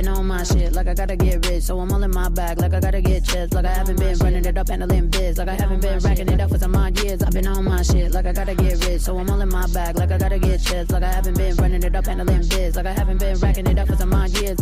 been on my shit, like I gotta get rich, so I'm all in my bag, like I gotta get chips, like I haven't been running it up, handling biz, like I haven't been racking it up for some odd years. I've been on my shit, like I gotta get rich, so I'm all in my bag, like I gotta get chips, like I haven't been running it up, handling biz, like I haven't been racking it up for some odd years.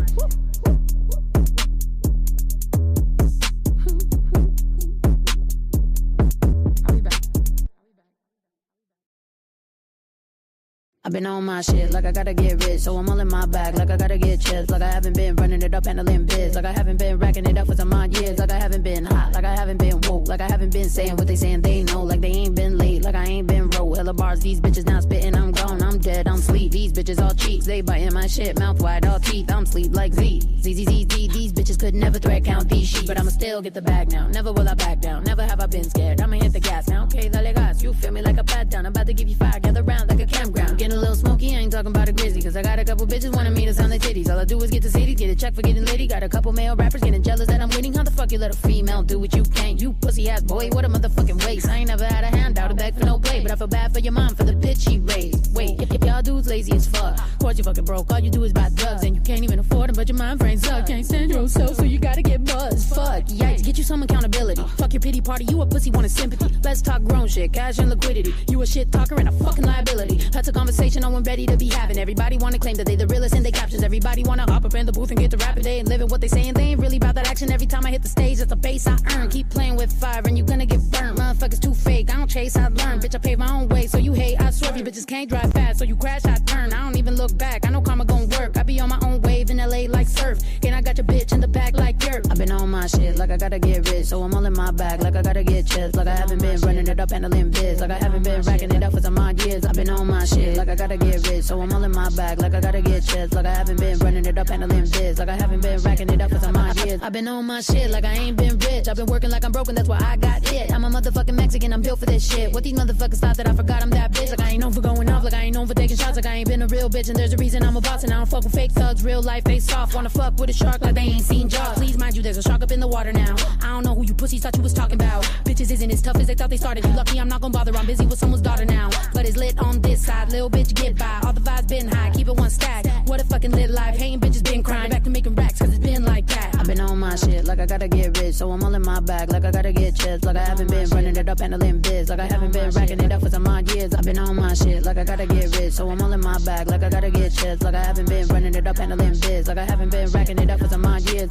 I've been on my shit, like I gotta get rich, so I'm all in my bag, like I gotta get chips, like I haven't been running it up, handling biz, like I haven't been racking it up for some odd years, like I haven't been hot, like I haven't been woke, like I haven't been saying what they saying they know, like they ain't been late, like I ain't been roll, hella bars, these bitches now spitting, I'm gone, I'm dead, I'm sleep, these bitches all cheats, they biting my shit, mouth wide, all teeth, I'm sleep like Z, these bitches could never threat count these sheep, but I'ma still get the bag now, never will I back down, never have I been scared, I'ma hit the gas now, okay, dale gas, you feel me like a pat down, I'm about to give you fire, gather round like a campground, getting a little smoky, I ain't talking about a grizzly, cause I got a couple bitches wanting me to sound their titties, all I do is get the city, get a check for getting litty, got a couple male rappers getting jealous that I'm winning, how the fuck you let a female do what you can't, you pussy ass boy, what a motherfucking waste, I ain't never had a handout, a bag for no play, but I feel bad for your mom for the bitch she raised, wait, if y'all dudes lazy as fuck, of course you fucking broke, all you do is buy drugs, and you can't even afford them, but your mind frames up, can't stand your own self, so you gotta get buzzed, fuck, yikes, get you some accountability, fuck your pity party, you a pussy wanting sympathy, let's talk grown shit, cash and liquidity, you a shit talker and a fucking liability, that's a conversation I wasn't ready to be having, everybody wanna claim that they the realest in their captions, everybody wanna hop up in the booth and get the rapping, they ain't living what they saying, they ain't really about that action, every time I hit the stage, that's the bass I earn, keep playing with fire and you gonna get burnt, motherfuckers too fake, I don't chase, I learn, bitch I pave my own way, so you hate, I swerve, you bitches can't drive fast, so you crash, I turn, I don't even look back, I know karma gon' work, I be on my own wave in LA like surf, and I got your bitch in the back like dirt, I've been on my shit, like I gotta get rich, so I'm all in my bag, like I gotta get chips, like I haven't been running it up, handling biz, like I haven't been racking it up for some odd years, I've been on my shit, like I gotta get rich, so I'm all in my bag, like I gotta get chips, like I haven't been running it up, handling biz, like I haven't been racking it up for some odd years, I've been on my shit, like I ain't been rich, I've been working like I'm broken, that's why I got it, I'm a motherfucking Mexican, I'm built for this shit, what these motherfuckers thought that I forgot I'm that bitch, like I ain't known for going off, like I ain't known for taking shots, like I ain't been a real bitch, and there's a reason I'm a boss, and I don't fuck with fake thugs, real life face off, wanna fuck with a shark like they ain't seen Jaws, please mind you, there's a shark up in the water now, I don't know who you pussies thought you was talking about, bitches isn't as tough as they thought they started, you lucky I'm not gonna bother, I'm busy with someone's daughter now, but it's lit on this side, little bitch get by, all the vibes been high, keep it one stack, what a fucking lit life, hating bitches been crying, back to making racks, cause it's been like that, I've been on my shit, like I gotta get rich, so I'm all in my bag, like I gotta get chips, like I haven't been running it up, handling biz, like I haven't been racking it up for some odd years, I've been on my shit, like I gotta get rich, so I'm all in my bag, like I gotta get chips, like I haven't been running it up, handling biz, like I haven't been racking it up for some odd years.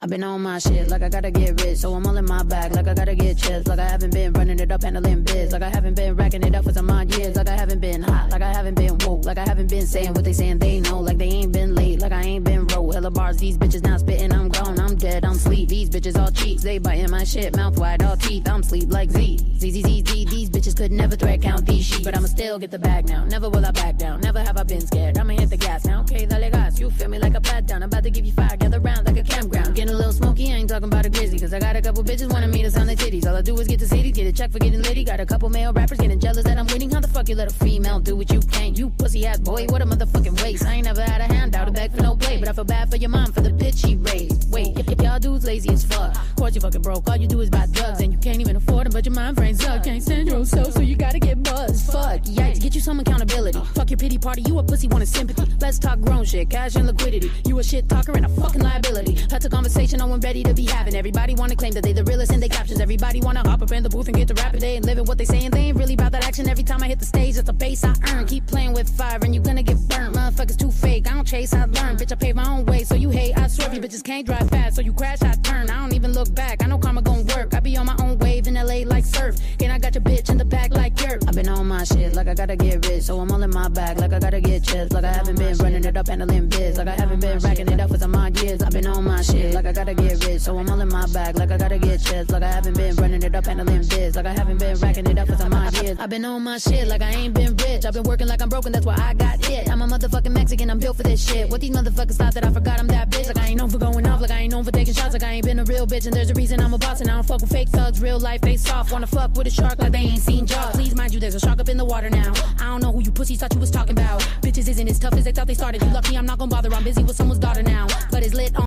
I've been on my shit, like I gotta get rich, so I'm all in my bag, like I gotta get chips, like I haven't been running it up, handling biz, like I haven't been racking it up for some odd years, like I haven't been hot, like I haven't been woke, like I haven't been saying what they saying they know, like they ain't been late, like I ain't been roll, hella bars, these bitches now spitting, I'm gone, I'm dead, I'm sleep, these bitches all cheats, they biting my shit, mouth wide, all teeth, I'm sleep like Z, these bitches could never threat count these sheep, but I'ma still get the bag now, never will I back down, never have I been scared, I'ma hit the gas now, okay, dale gas, you feel me like a pat down, I'm about to give you fire, gather round like a campground, getting a little smoky, I ain't talking about a grizzly, cause I got a couple bitches wanting me to sound their titties, all I do is get the city, get a check for getting litty, got a couple male rappers getting jealous that I'm winning, how the fuck you let a female do what you can't, you pussy ass boy, what a motherfucking waste, I ain't never had a handout, a bag for no play, but I feel bad for your mom for the bitch she raised, wait, if y'all dudes lazy as fuck, of course you fucking broke, all you do is buy drugs, and you can't even afford them, but your mind frames up, can't stand your own self, so you gotta get buzzed, fuck, yikes, get you some accountability, fuck your pity party, you a pussy wanting sympathy, let's talk grown shit, cash and liquidity, you a shit talker and a fucking liability, that's a conversation I wasn't ready to be having, everybody wanna claim that they the realest in their captions, everybody wanna hop up in the booth and get the rapping, they ain't living what they saying, they ain't really about that action, every time I hit the stage, that's the bass I earn, keep playing with fire and you gonna get burnt, motherfuckers too fake, I don't chase, I learn, bitch I pave my own way, so you hate, I swerve, you bitches can't drive fast, so you crash, I turn, I don't even look back, I know karma gon' work, I be on my own wave in LA like surf, and I got your bitch in the back like dirt, I've been on my shit, like I gotta get rich, so I'm all in my bag, like I gotta get chips, like I haven't been running it up, handling biz, like I haven't been racking it up for some odd years, I've been on my shit, like I gotta get rich, so I'm all in my bag, like I gotta get chips, like I haven't been running it up, handling biz, like I haven't been racking it up for some odd years, I've been on my shit, like I ain't been rich, I've been working like I'm broken, that's why I got it, I'm a motherfucking Mexican, I'm built for this shit, what these motherfuckers thought that I forgot I'm that bitch, like I ain't known for going off, like I ain't known for taking shots, like I ain't been a real bitch, and there's a reason I'm a boss, and I don't fuck with fake thugs, real life face off, wanna fuck with a shark like they ain't seen Jaws, please mind you, there's a shark up in the water now, I don't know who you pussies thought you was talking about, bitches isn't as tough as they thought they started, you lucky I'm not gonna bother, I'm busy with someone's daughter now, but it's lit on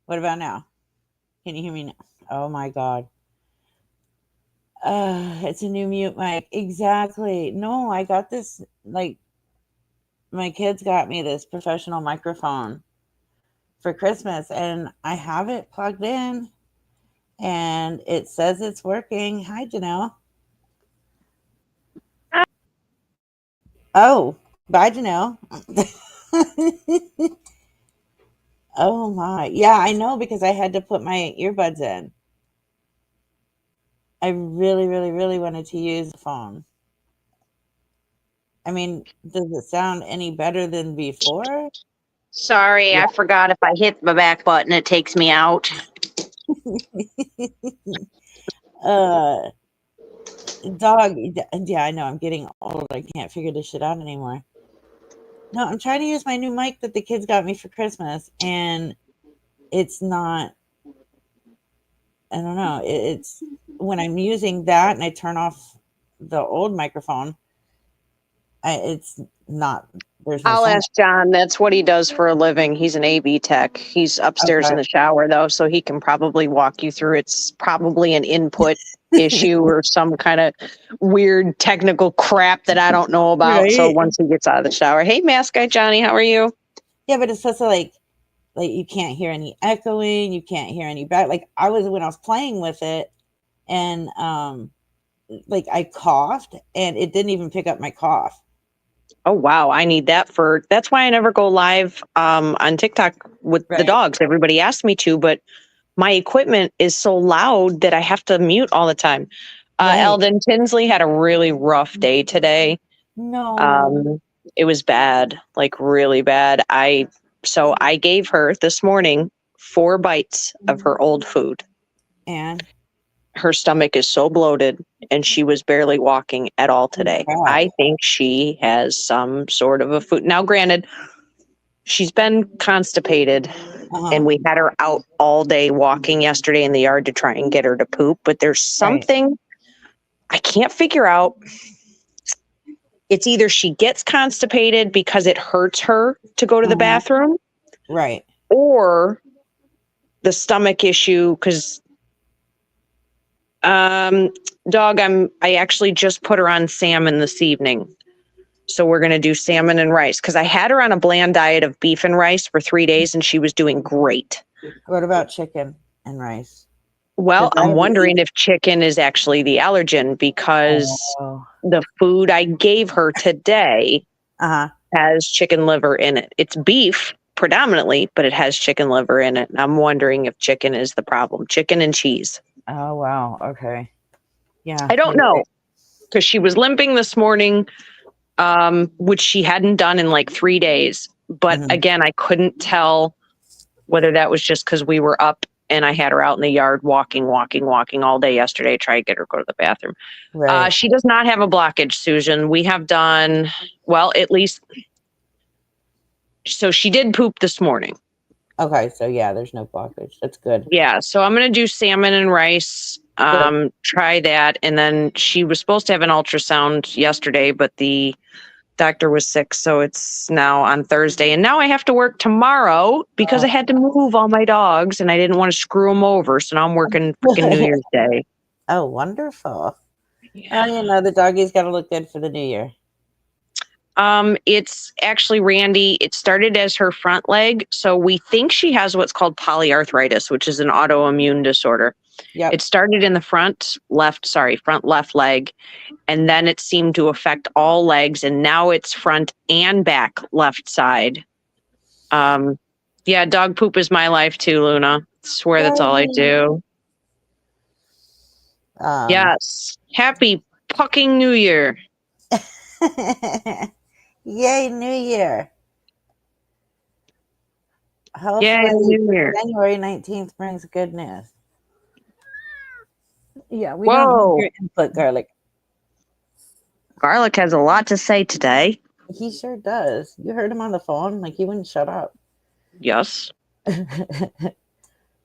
What about now? Can you hear me now? Oh my God. It's a new mute mic. Exactly. No, I got this, like, my kids got me this professional microphone for Christmas, and I have it plugged in, and it says it's working. Hi, Janelle. Oh, bye, Janelle. Oh my. Yeah, I know because I had to put my earbuds in. I really, really, really wanted to use the phone. I mean, does it sound any better than before? Sorry, Yeah. I forgot if I hit the back button, it takes me out. uh, dog. Yeah, I know. I'm getting old. I can't figure this shit out anymore. No, I'm trying to use my new mic that the kids got me for Christmas, and it's not. I don't know. It's when I'm using that and I turn off the old microphone, it's not. There's no I'll sound. ask John. That's what he does for a living. He's an AV tech. He's upstairs in Okay. the shower, though, so he can probably walk you through. It's probably an input issue or some kind of weird technical crap that I don't know about. So Right. once he gets out of the shower, hey, mask guy Johnny, how are you? Yeah, but it's supposed to like you can't hear any echoing, you can't hear any back. Like I was when I was playing with it, and like I coughed, and it didn't even pick up my cough. Oh wow, I need that for. That's why I never go live on TikTok with the Right. dogs. Everybody asked me to, but my equipment is so loud that I have to mute all the time. Right. Eldon Tinsley had a really rough day today. No. Um, it was bad, like really bad. I gave her this morning 4 bites of her old food. And Her stomach is so bloated, and she was barely walking at all today. God. I think she has some sort of a food. Now, granted, she's been constipated, Uh-huh. and we had her out all day walking yesterday in the yard to try and get her to poop. But there's Right. something I can't figure out. It's either she gets constipated because it hurts her to go to the Uh-huh. bathroom, Right. or the stomach issue. Because dog, I actually just put her on salmon this evening. So we're going to do salmon and rice because I had her on a bland diet of beef and rice for 3 days and she was doing great. What about chicken and rice? Well, Because I'm I wondering believe. if chicken is actually the allergen because Oh. the food I gave her today Uh-huh. has chicken liver in it. It's beef predominantly, but it has chicken liver in it. And I'm wondering if chicken is the problem. Chicken and cheese. Oh wow. Okay. Yeah. I don't You're know right. because she was limping this morning, which she hadn't done in like 3 days. But Mhm. again, I couldn't tell whether that was just because we were up and I had her out in the yard walking all day yesterday, try to get her to go to the bathroom. Right. She does not have a blockage, Susan. We have done, well, at least, so she did poop this morning. Okay. So yeah, there's no blockage. That's good. Yeah, so I'm going to do salmon and rice, Good. try that. And then she was supposed to have an ultrasound yesterday, but the doctor was sick, so it's now on Thursday. And now I have to work tomorrow because I had to move all my dogs and I didn't want to screw them over. So now I'm working freaking New Year's Day. Oh, wonderful. Yeah. You know, the doggy's got to look good for the new year. It's actually Randy. It started as her front leg. So we think she has what's called polyarthritis, which is an autoimmune disorder. Yep. It started in the front left leg. And then it seemed to affect all legs. And now it's front and back left side. Yeah, dog poop is my life too, Luna. I swear that's all I do. Yes. Happy fucking New Year. Yay, New Year. Hopefully, Yay, New Year. January 19th brings good news. Yeah, we don't need your input, Garlic. Garlic has a lot to say today. He sure does. You heard him on the phone, like he wouldn't shut up. Yes.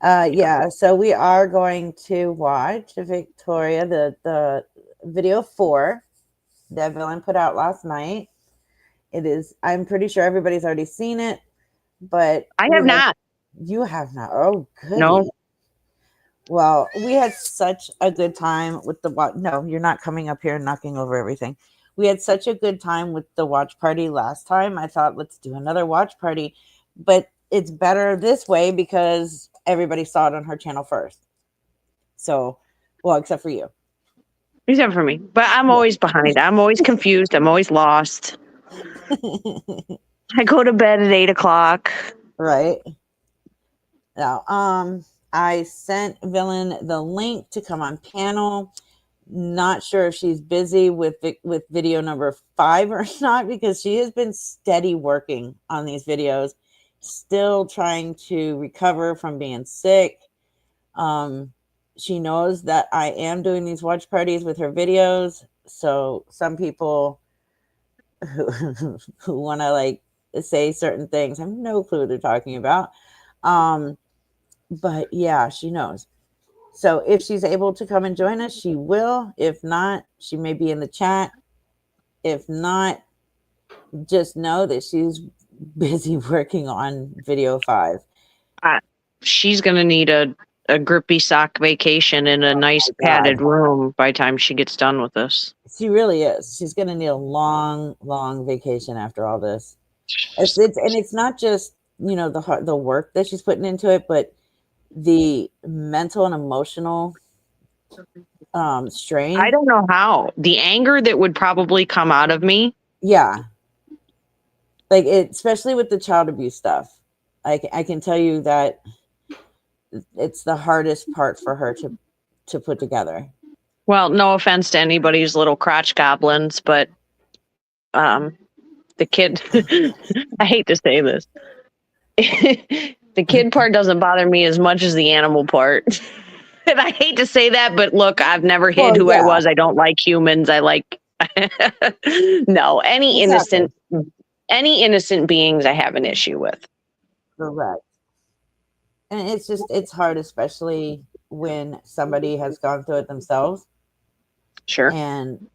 Yeah, so we are going to watch Victoria, the video 4 that Villain put out last night. It is, I'm pretty sure everybody's already seen it, but I have not. You have not. Oh, goody. No. Well, we had such a good time with the watch. No, you're not coming up here and knocking over everything. We had such a good time with the watch party last time. I thought, let's do another watch party. But it's better this way because everybody saw it on her channel first. So, well, except for you. Except for me. But I'm always behind. I'm always confused. I'm always lost. I go to bed at 8 o'clock. Right. Now, I sent Villain the link to come on panel. Not sure if she's busy with video number 5 or not, because she has been steady working on these videos, still trying to recover from being sick. She knows that I am doing these watch parties with her videos. So some people who want to like say certain things have no clue what they're talking about. But yeah, she knows. So if she's able to come and join us, she will. If not, she may be in the chat. If not, just know that she's busy working on video 5. She's going to need a grippy sock vacation in a nice padded room by the time she gets done with this. She really is. She's going to need a long, long vacation after all this. And it's not just, the work that she's putting into it, but the mental and emotional strain. I don't know how. The anger that would probably come out of me. Yeah. Like especially with the child abuse stuff. I can tell you that it's the hardest part for her to put together. Well, no offense to anybody's little crotch goblins, but the kid, I hate to say this. The kid part doesn't bother me as much as the animal part. And I hate to say that, but look, I've never hid who I was. I don't like humans. I like no, any innocent beings I have an issue with. Correct. And it's hard, especially when somebody has gone through it themselves. Sure. And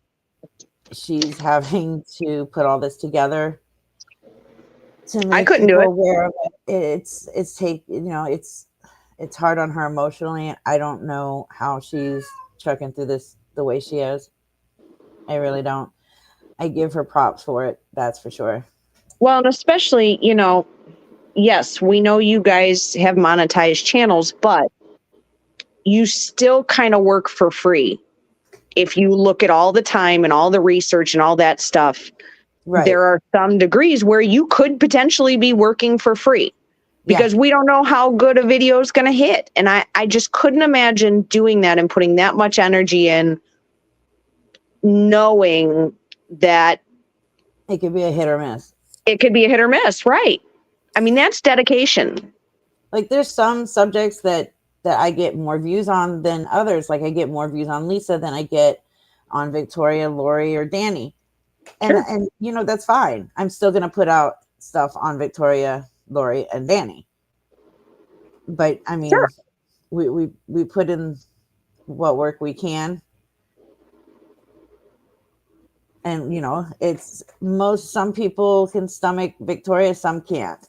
she's having to put all this together to make I couldn't do it. Aware of it. It's hard on her emotionally. I don't know how she's trucking through this the way she is. I really don't. I give her props for it. That's for sure. Well, and especially, yes, we know you guys have monetized channels, but you still kind of work for free. If you look at all the time and all the research and all that stuff, right, there are some degrees where you could potentially be working for free because we don't know how good a video is going to hit. And I just couldn't imagine doing that and putting that much energy in, knowing that it could be a hit or miss. It could be a hit or miss, right? I mean, that's dedication. Like there's some subjects that I get more views on than others. Like I get more views on Lisa than I get on Victoria, Lori, or Danny. And that's fine. I'm still going to put out stuff on Victoria, Lori, and Danny. But I mean, we put in what work we can. And, some people can stomach Victoria, some can't.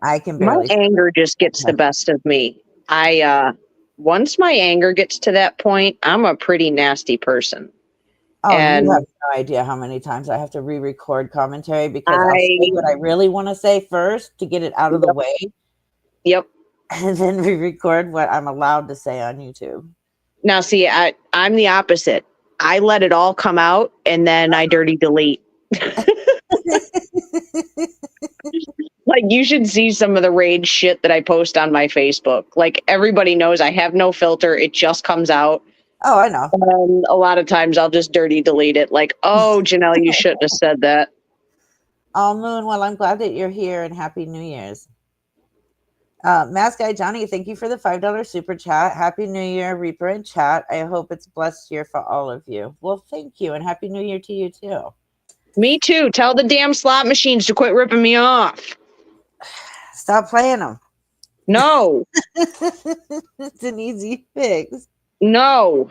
I can barely. My anger just gets the best of me. Once my anger gets to that point, I'm a pretty nasty person. Oh, and you have no idea how many times I have to re-record commentary because I'll say what I really want to say first to get it out of the way. Yep. And then re-record what I'm allowed to say on YouTube. Now, see, I'm the opposite. I let it all come out and then I dirty delete. Like you should see some of the rage shit that I post on my Facebook. Like everybody knows I have no filter. It just comes out. Oh, I know. A lot of times I'll just dirty delete it. Like, oh, Janelle, you shouldn't have said that. Oh, Moon. Well, I'm glad that you're here and Happy New Year's. Mask Guy Johnny, thank you for the $5 super chat. Happy New Year, Reaper in chat. I hope it's a blessed year for all of you. Well, thank you. And Happy New Year to you too. Me too. Tell the damn slot machines to quit ripping me off. Stop playing them. No. It's an easy fix. No.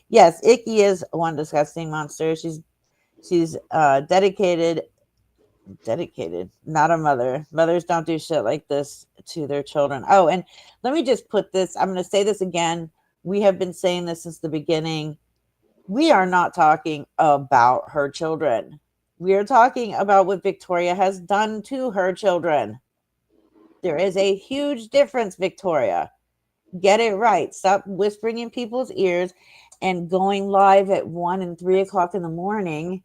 Yes, Icky is one disgusting monster. She's dedicated Dedicated. Not a mother. Mothers don't do shit like this to their children. Oh, and let me just put this. I'm going to say this again. We have been saying this since the beginning. We are not talking about her children. We are talking about what Victoria has done to her children. There is a huge difference, Victoria. Get it right. Stop whispering in people's ears and going live at 1 and 3 o'clock in the morning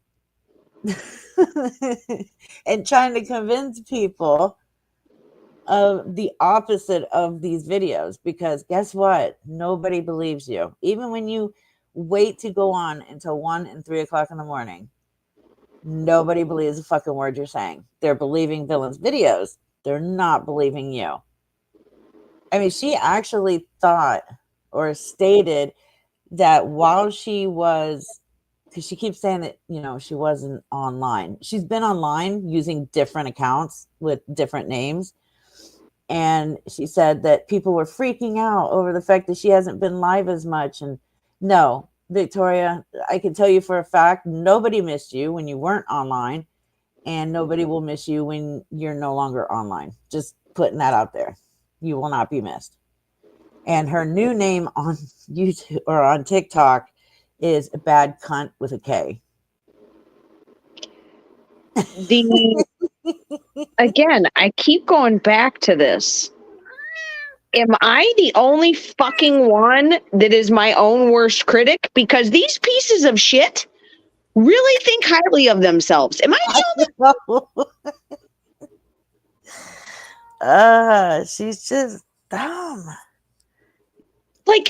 and trying to convince people of the opposite of these videos, because guess what? Nobody believes you. Even when you wait to go on until 1 and 3 o'clock in the morning, nobody believes a fucking word you're saying. They're believing villains' videos. They're not believing you. I mean, she actually thought or stated that while she was, because she keeps saying that, you know, she wasn't online. She's been online using different accounts with different names. And she said that people were freaking out over the fact that she hasn't been live as much. And no, Victoria, I can tell you for a fact, nobody missed you when you weren't online, and nobody will miss you when you're no longer online. Just putting that out there. You will not be missed. And her new name on YouTube or on TikTok is Bad Cunt with a K. Again, I keep going back to this. Am I the only fucking one that is my own worst critic? Because these pieces of shit really think highly of themselves. Am I the only? She's just dumb. Like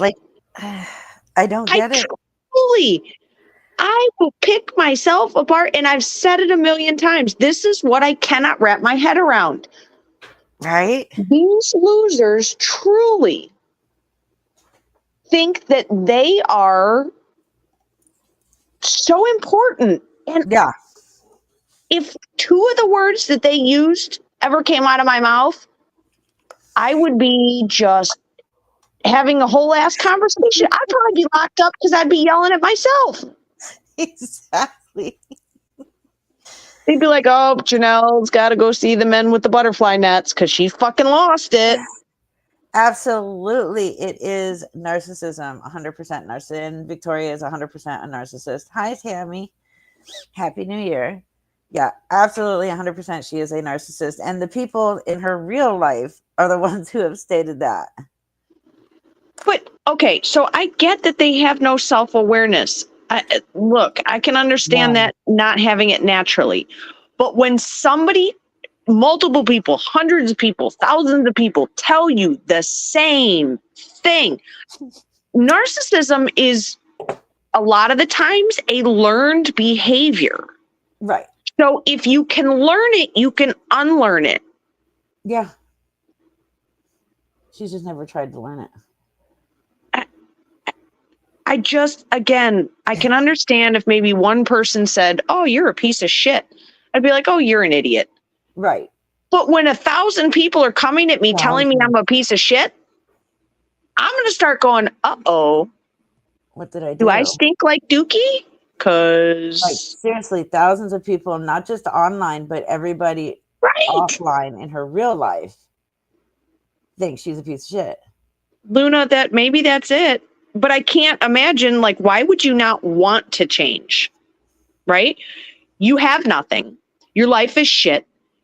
I don't get it. Truly, I will pick myself apart, and I've said it a million times. This is what I cannot wrap my head around. Right? These losers truly think that they are so important. And yeah, if 2 of the words that they used ever came out of my mouth, I would be just having a whole ass conversation. I'd probably be locked up because I'd be yelling at myself. Exactly. They'd be like, oh, Janelle's got to go see the men with the butterfly nets because she fucking lost it. Absolutely. It is narcissism, 100% narcissist. And Victoria is 100% a narcissist. Hi, Tammy. Happy New Year. Yeah, absolutely 100% she is a narcissist. And the people in her real life are the ones who have stated that. But, okay, so I get that they have no self-awareness. Look, I can understand that not having it naturally. But when somebody, multiple people, hundreds of people, thousands of people tell you the same thing, narcissism is a lot of the times a learned behavior. Right. So if you can learn it, you can unlearn it. Yeah. She's just never tried to learn it. I just, again, I can understand if maybe one person said, oh, you're a piece of shit. I'd be like, oh, you're an idiot. Right. But when 1,000 people are coming at me telling me I'm a piece of shit, I'm going to start going, uh-oh. What did I do? Do I stink like Dookie? Because... Like, seriously, thousands of people, not just online, but everybody offline in her real life thinks she's a piece of shit. Luna, maybe that's it. But I can't imagine, like, why would you not want to change? Right? You have nothing. Your life is shit.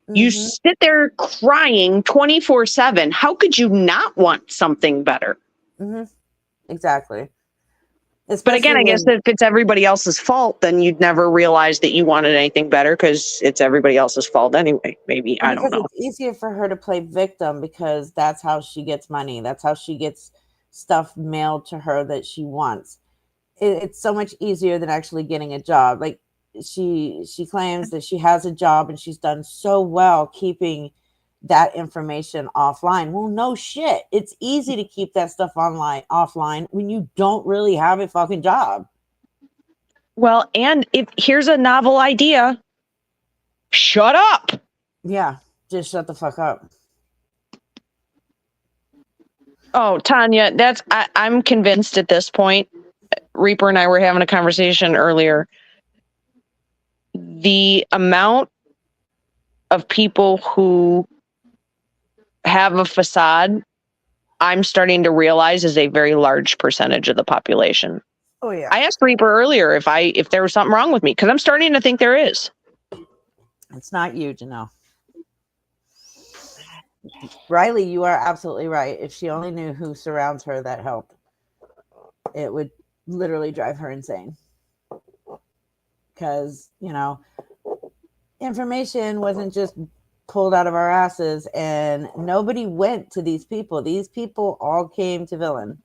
Mm-hmm. You sit there crying 24/7. How could you not want something better? Mm-hmm. Exactly. But again, I guess if it's everybody else's fault, then you'd never realize that you wanted anything better because it's everybody else's fault anyway. Maybe, I don't know. It's easier for her to play victim because that's how she gets money. That's how she gets stuff mailed to her that she wants. It's so much easier than actually getting a job. Like she claims that she has a job and she's done so well keeping that information offline. Well, no shit. It's easy to keep that stuff offline when you don't really have a fucking job. Well, and here's a novel idea. Shut up. Yeah, just shut the fuck up. Oh, Tanya, I'm convinced at this point. Reaper and I were having a conversation earlier. The amount of people who have a facade, I'm starting to realize is a very large percentage of the population. Oh yeah. I asked Reaper earlier if there was something wrong with me, because I'm starting to think there is. It's not you, Janelle. Riley, you are absolutely right. If she only knew who surrounds her that helped, it would literally drive her insane. Because, information wasn't just pulled out of our asses, and nobody went to these people. These people all came to Villain.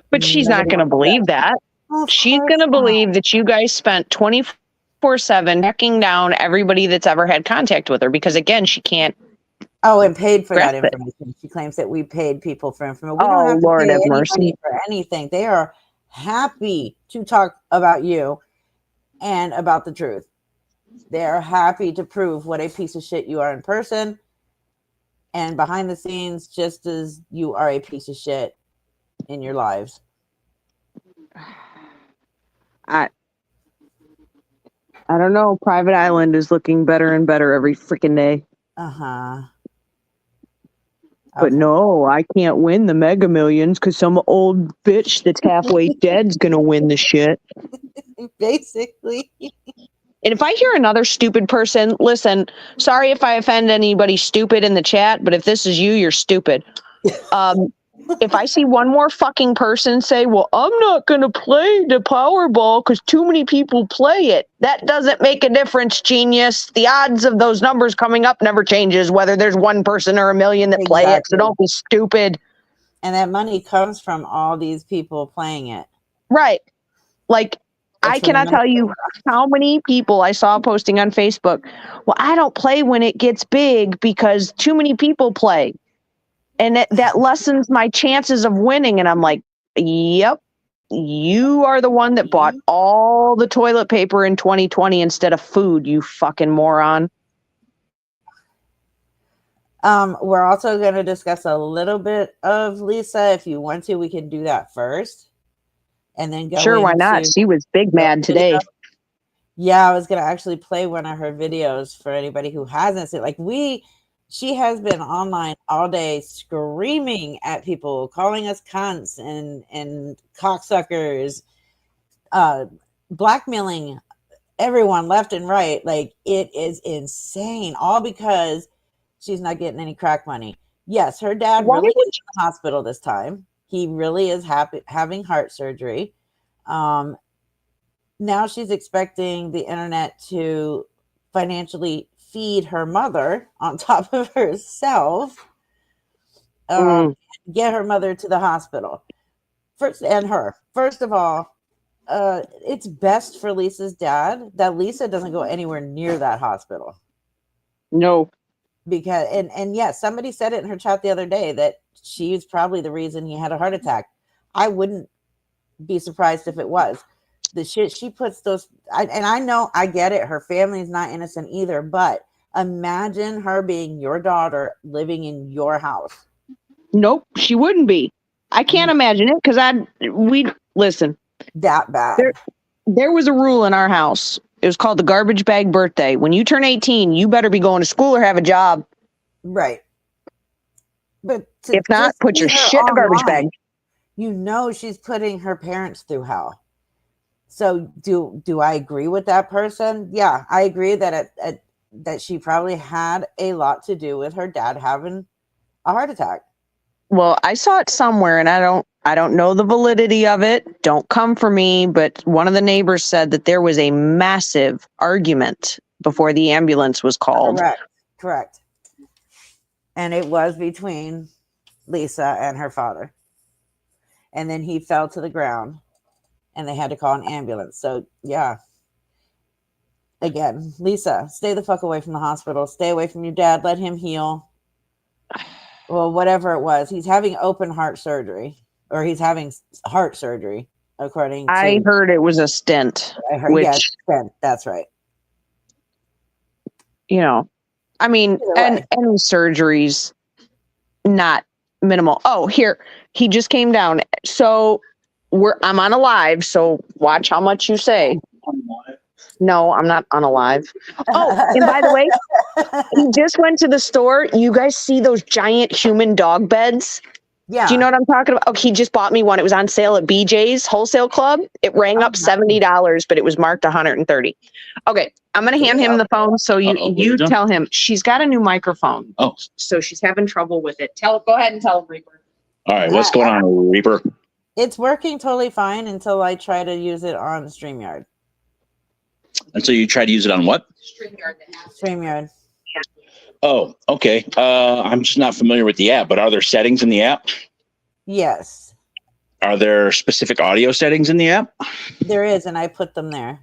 But she's not going to believe that. She's going to believe that you guys spent 24/7 tracking down everybody that's ever had contact with her, because again, she can't. Oh, and paid for that information. She claims that we paid people for information. We don't have to Lord pay have anybody mercy. for anything. They are happy to talk about you and about the truth. They are happy to prove what a piece of shit you are in person and behind the scenes, just as you are a piece of shit in your lives. I don't know. Private Island is looking better and better every freaking day. Uh-huh. But no, I can't win the Mega Millions because some old bitch that's halfway dead's gonna win the shit. Basically. And if I hear another stupid person, listen, sorry if I offend anybody stupid in the chat, but if this is you, you're stupid. If I see one more fucking person say, well, I'm not going to play the Powerball because too many people play it, that doesn't make a difference, genius. The odds of those numbers coming up never changes, whether there's one person or a million that play it. So don't be stupid. And that money comes from all these people playing it. Right. Like, I cannot tell you how many people I saw posting on Facebook. Well, I don't play when it gets big because too many people play. And that lessens my chances of winning. And I'm like, yep, you are the one that bought all the toilet paper in 2020 instead of food, you fucking moron. We're also going to discuss a little bit of Lisa. If you want to, we can do that first. And then go Sure, why not? She was big mad today. Yeah, I was going to actually play one of her videos for anybody who hasn't seen. She has been online all day screaming at people, calling us cunts and cocksuckers, blackmailing everyone left and right. Like, it is insane. All because she's not getting any crack money. Yes, her dad really is in the hospital this time. He really is having heart surgery. Now she's expecting the internet to financially feed her mother on top of herself, get her mother to the hospital. First of all, it's best for Lisa's dad that Lisa doesn't go anywhere near that hospital. No. Because, and yes, somebody said it in her chat the other day that she's probably the reason he had a heart attack. I wouldn't be surprised if it was. The shit she puts and I know, I get it. Her family is not innocent either, but imagine her being your daughter living in your house. Nope, she wouldn't be. I can't imagine it because listen. That bad. There was a rule in our house. It was called the garbage bag birthday. When you turn 18, you better be going to school or have a job. Right. But if not, put your shit in a garbage bag. She's putting her parents through hell. So do I agree with that person? Yeah, I agree that that she probably had a lot to do with her dad having a heart attack. Well, I saw it somewhere, and I don't know the validity of it. Don't come for me, but one of the neighbors said that there was a massive argument before the ambulance was called. Correct. And it was between Lisa and her father. And then he fell to the ground and they had to call an ambulance. So, yeah. Again, Lisa, stay the fuck away from the hospital. Stay away from your dad. Let him heal. Well, whatever it was. He's having open heart surgery. Or he's having heart surgery, according to... I heard it was a stent. I heard, stent. That's right. I mean, and surgeries, not minimal. Oh, here, he just came down. So I'm on a live, so watch how much you say. No, I'm not unalive. Oh, and by the way, he just went to the store. You guys see those giant human dog beds? Yeah. Do you know what I'm talking about? Oh, he just bought me one. It was on sale at BJ's Wholesale Club. It rang up $70, but it was marked $130. Okay, I'm gonna hand him the phone so you tell him she's got a new microphone. Oh, So she's having trouble with it. Go ahead and tell him, Reaper. all right. What's going on, Reaper? It's working totally fine until I try to use it on StreamYard. And so you try to use it on what? StreamYard. Oh, okay. I'm just not familiar with the app, but are there settings in the app? Yes, Are there specific audio settings in the app? there is, and I put them there.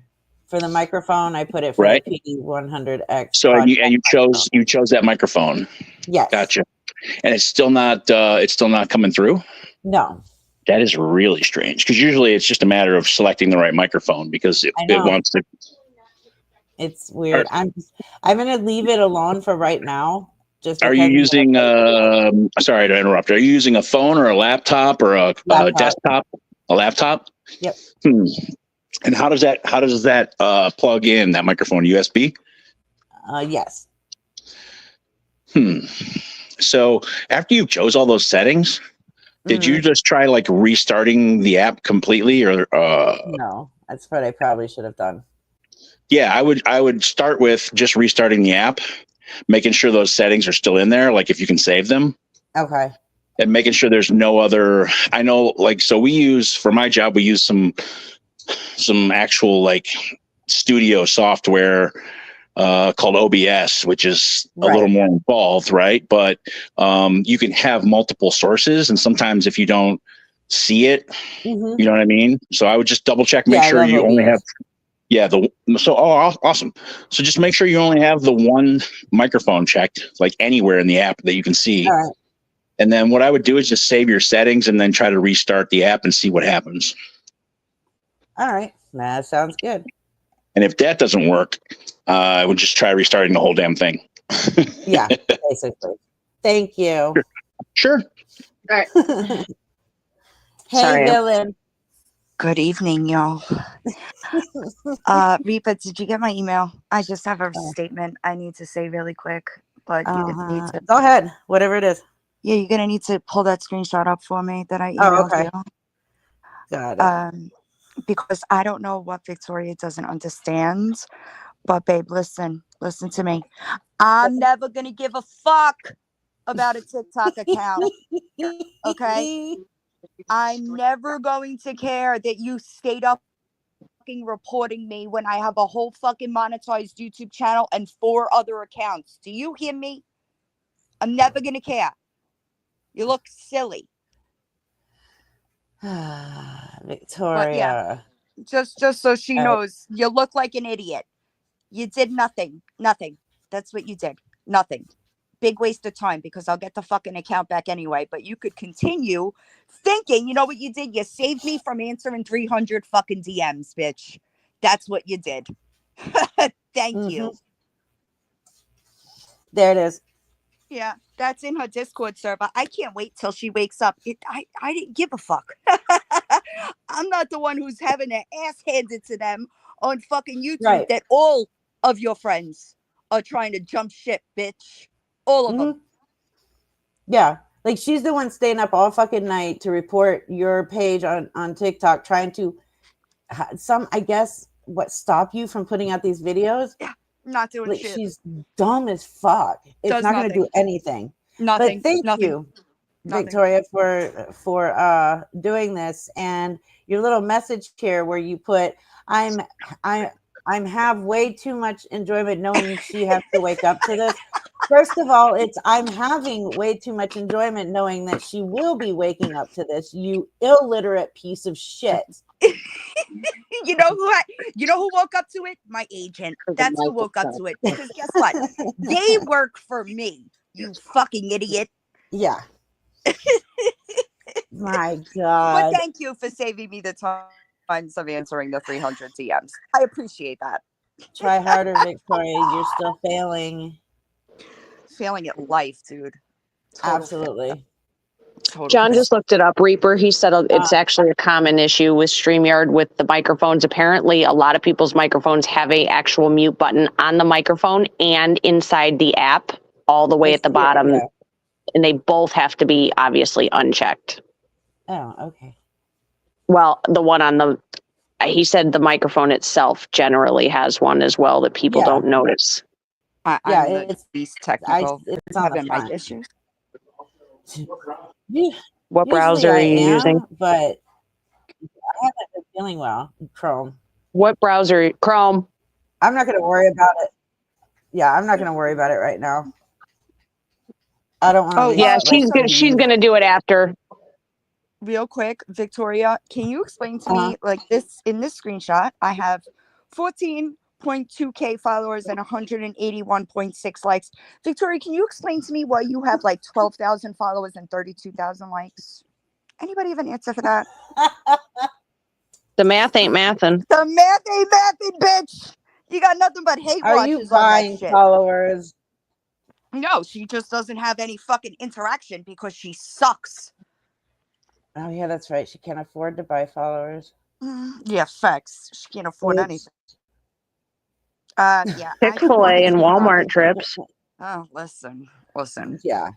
For the microphone, I put it for Right. the PD100X. So and you chose that microphone. Yes. Gotcha. And it's still not coming through. No. That is really strange because usually it's just a matter of selecting the right microphone because it wants to. It's weird. I'm gonna leave it alone for right now. Just are you using? Sorry to interrupt. Are you using a phone or a laptop or a desktop? A laptop. Yep. And how does that plug in that microphone? USB? Yes. So after you chose all those settings, did you just try like restarting the app completely or no, that's what I probably should have done. Yeah, I would start with just restarting the app, making sure those settings are still in there, like if you can save them. Okay. And making sure there's no other, I know, like, so we use, for my job, we use some actual like studio software called OBS, which is a little more involved, right? But you can have multiple sources, and sometimes if you don't see it, you know what I mean? So I would just double check, make sure you only have, awesome. So just make sure you only have the one microphone checked, like anywhere in the app that you can see. All right. And then what I would do is just save your settings and then try to restart the app and see what happens. All right. That sounds good. And if that doesn't work, I would just try restarting the whole damn thing. Yeah, basically. Thank you. Sure. All right. Hey, Sorry. Villain. Good evening, y'all. Reaper, did you get my email? I just have a statement I need to say really quick, but you're gonna need to go ahead, whatever it is. Yeah, you're gonna need to pull that screenshot up for me that I emailed you. Got it. Because I don't know what Victoria doesn't understand, but babe, listen to me. I'm never gonna give a fuck about a TikTok account. Okay? I'm never going to care that you stayed up fucking reporting me when I have a whole fucking monetized YouTube channel and 4 other accounts. Do you hear me? I'm never gonna care. You look silly. Victoria. But yeah, just so she knows, you look like an idiot. You did nothing. That's what you did. Nothing. Big waste of time because I'll get the fucking account back anyway. But you could continue thinking, you know what you did? You saved me from answering 300 fucking DMs, bitch. That's what you did. Thank you. There it is. Yeah, that's in her Discord server. I can't wait till she wakes up. I didn't give a fuck. I'm not the one who's having their ass handed to them on fucking YouTube that all of your friends are trying to jump ship, bitch. All of them. Yeah. Like she's the one staying up all fucking night to report your page on TikTok, trying to stop you from putting out these videos. Yeah. Not doing shit. She's dumb as fuck. It's not going to do anything. Nothing. But thank you, Victoria, for doing this, and your little message here where you put, I'm have way too much enjoyment knowing she has to wake up to this. First of all, I'm having way too much enjoyment knowing that she will be waking up to this. You illiterate piece of shit. You know who woke up to it? My agent. That's who woke up to it. Because guess what? They work for me. You fucking idiot. Yeah. My God. But thank you for saving me the times of answering the 300 DMs. I appreciate that. Try harder, Victoria. You're still failing. Failing at life, dude. Absolutely. Total John piss. just looked it up. Reaper, he said it's actually a common issue with StreamYard with the microphones. Apparently, a lot of people's microphones have a actual mute button on the microphone and inside the app, all the way at the bottom, Yeah. and they both have to be obviously unchecked. Oh, okay. Well, the one on the, he said the microphone itself generally has one as well that people don't notice. I'm the it's least technical. it's on the Having my front. issues. What browser Usually are you using? But I haven't been feeling well. Chrome. What browser? Chrome. I'm not going to worry about it. Yeah, I'm not going to worry about it right now. I don't want to. Oh, Yeah, she's gonna do it after. Real quick, Victoria, can you explain to me, like this, in this screenshot, I have 14.2K followers and 181.6 likes. Victoria, can you explain to me why you have like 12,000 followers and 32,000 likes? Anybody have an answer for that? The math ain't mathin'. The math ain't mathing, bitch. You got nothing but hate Are you watches on that buying shit. followers? No, she just doesn't have any fucking interaction because she sucks. Oh yeah, that's right. She can't afford to buy followers. Yeah, facts. She can't afford anything. Yeah. Chick-fil-A and Walmart trips. Oh, listen. Yeah.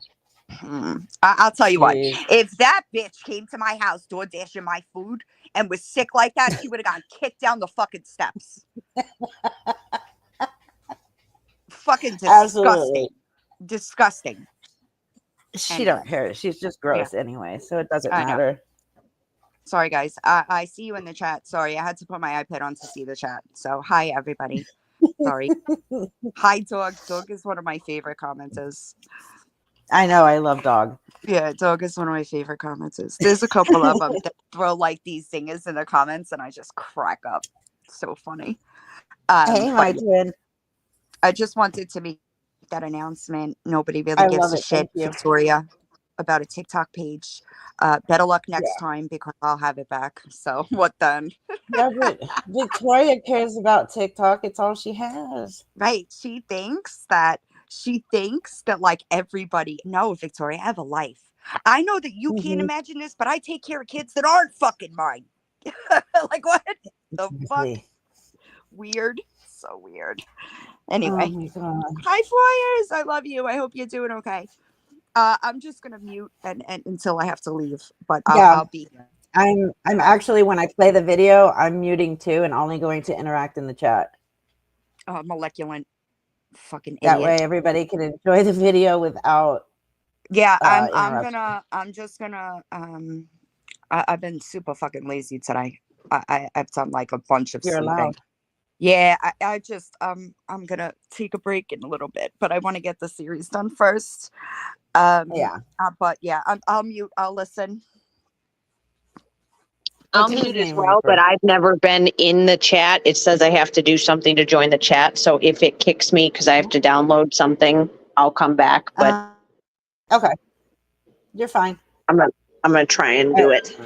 I'll tell you what. Jeez. If that bitch came to my house door dashing my food and was sick like that, she would have gotten kicked down the fucking steps. Fucking disgusting. Absolutely. Disgusting. She don't care. She's just gross anyway, so it doesn't matter. Sorry, guys. I see you in the chat. Sorry, I had to put my iPad on to see the chat. So, hi, everybody. Sorry. Hi, Dog. Dog is one of my favorite commenters. I know. I love Dog. Yeah, Dog is one of my favorite commenters. There's a couple of them that throw like these zingers in the comments, and I just crack up. So funny. Hey, my twin. I just wanted to make that announcement. Nobody really gives a shit, Victoria, about a TikTok page. Better luck next time because I'll have it back. So what then? Yeah, but Victoria cares about TikTok. It's all she has. Right. She thinks that like everybody. No, Victoria, I have a life. I know that you can't imagine this, but I take care of kids that aren't fucking mine. Like what the fuck? Weird. So weird. Anyway, hi Flyers. I love you. I hope you're doing okay. I'm just gonna mute and until I have to leave, but I'll be here. I'm actually, when I play the video, I'm muting too and only going to interact in the chat. Molecular fucking that idiot. way everybody can enjoy the video without I've been super fucking lazy today. I've done like a bunch of sleeping. Allowed. Yeah, I just I'm gonna take a break in a little bit, but I want to get the series done first. But yeah, I'll mute. I'll listen. I'll mute as well, but I've never been in the chat. It says I have to do something to join the chat. So if it kicks me because I have to download something, I'll come back. But okay, you're fine. I'm gonna try and do it.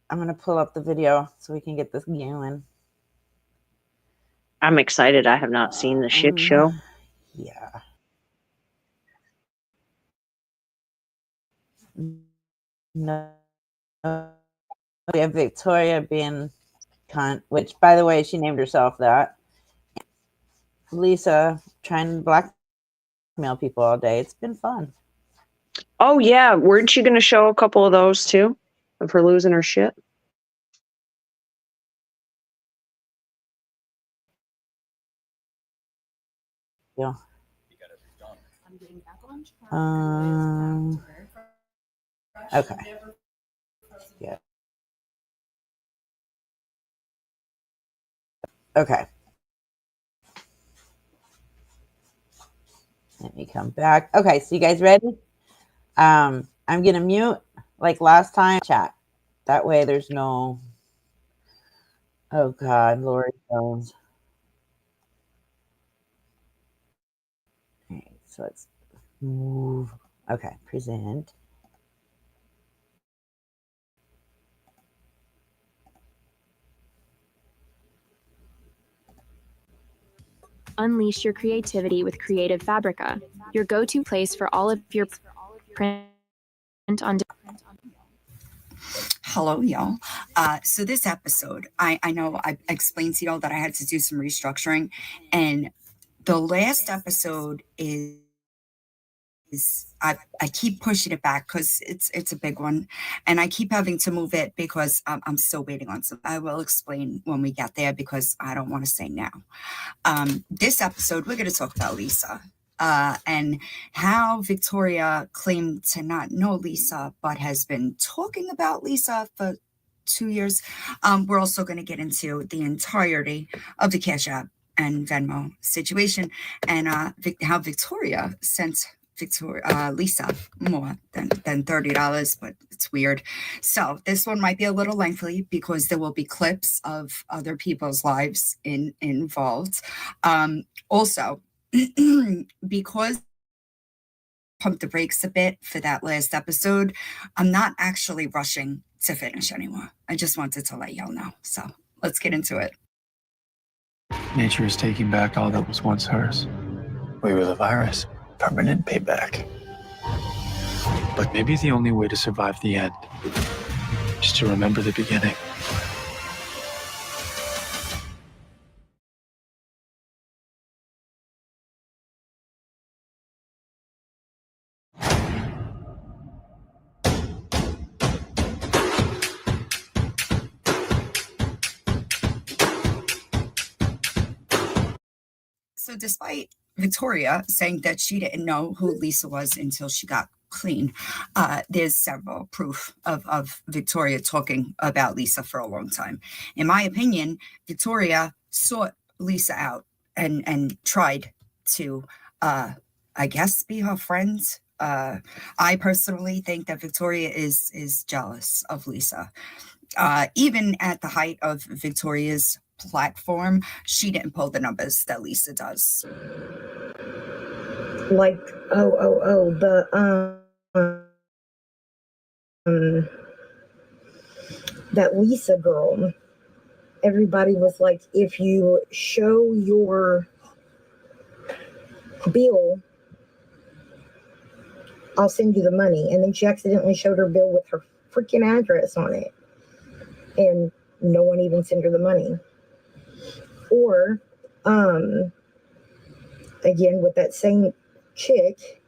I'm gonna pull up the video so we can get this going. I'm excited. I have not seen the shit show. Yeah. No. We have Victoria being cunt, which, by the way, she named herself that. Lisa trying to blackmail people all day. It's been fun. Oh yeah, weren't she going to show a couple of those too, of her losing her shit? Yeah. Okay. Yeah. Okay. Let me come back. Okay, so you guys ready? I'm gonna mute like last time chat. That way there's no oh god, Lori Jones. Okay, so let's move. Okay, present. Unleash your creativity with Creative Fabrica, your go-to place for all of your print on Hello, y'all. So this episode, I know I explained to y'all that I had to do some restructuring, and the last episode is I keep pushing it back because it's a big one, and I keep having to move it because I'm still waiting on some. I will explain when we get there because I don't want to say now. This episode, we're going to talk about Lisa. And how Victoria claimed to not know Lisa, but has been talking about Lisa for 2 years. We're also going to get into the entirety of the Cash App and Venmo situation, and how Victoria sent Lisa more than $30, but it's weird. So this one might be a little lengthy because there will be clips of other people's lives involved. Also, because pump the brakes a bit for that last episode, I'm not actually rushing to finish anymore. I just wanted to let y'all know. So let's get into it. Nature is taking back all that was once hers. We were the virus. Permanent payback. But maybe the only way to survive the end is to remember the beginning. So despite Victoria saying that she didn't know who Lisa was until she got clean, there's several proof of Victoria talking about Lisa for a long time. In my opinion, Victoria sought Lisa out and tried to, I guess, be her friend. I personally think that Victoria is jealous of Lisa. Even at the height of Victoria's platform, she didn't pull the numbers that Lisa does. Like, that Lisa girl. Everybody was like, if you show your bill, I'll send you the money. And then she accidentally showed her bill with her freaking address on it. And no one even sent her the money. Or, again, with that same chick,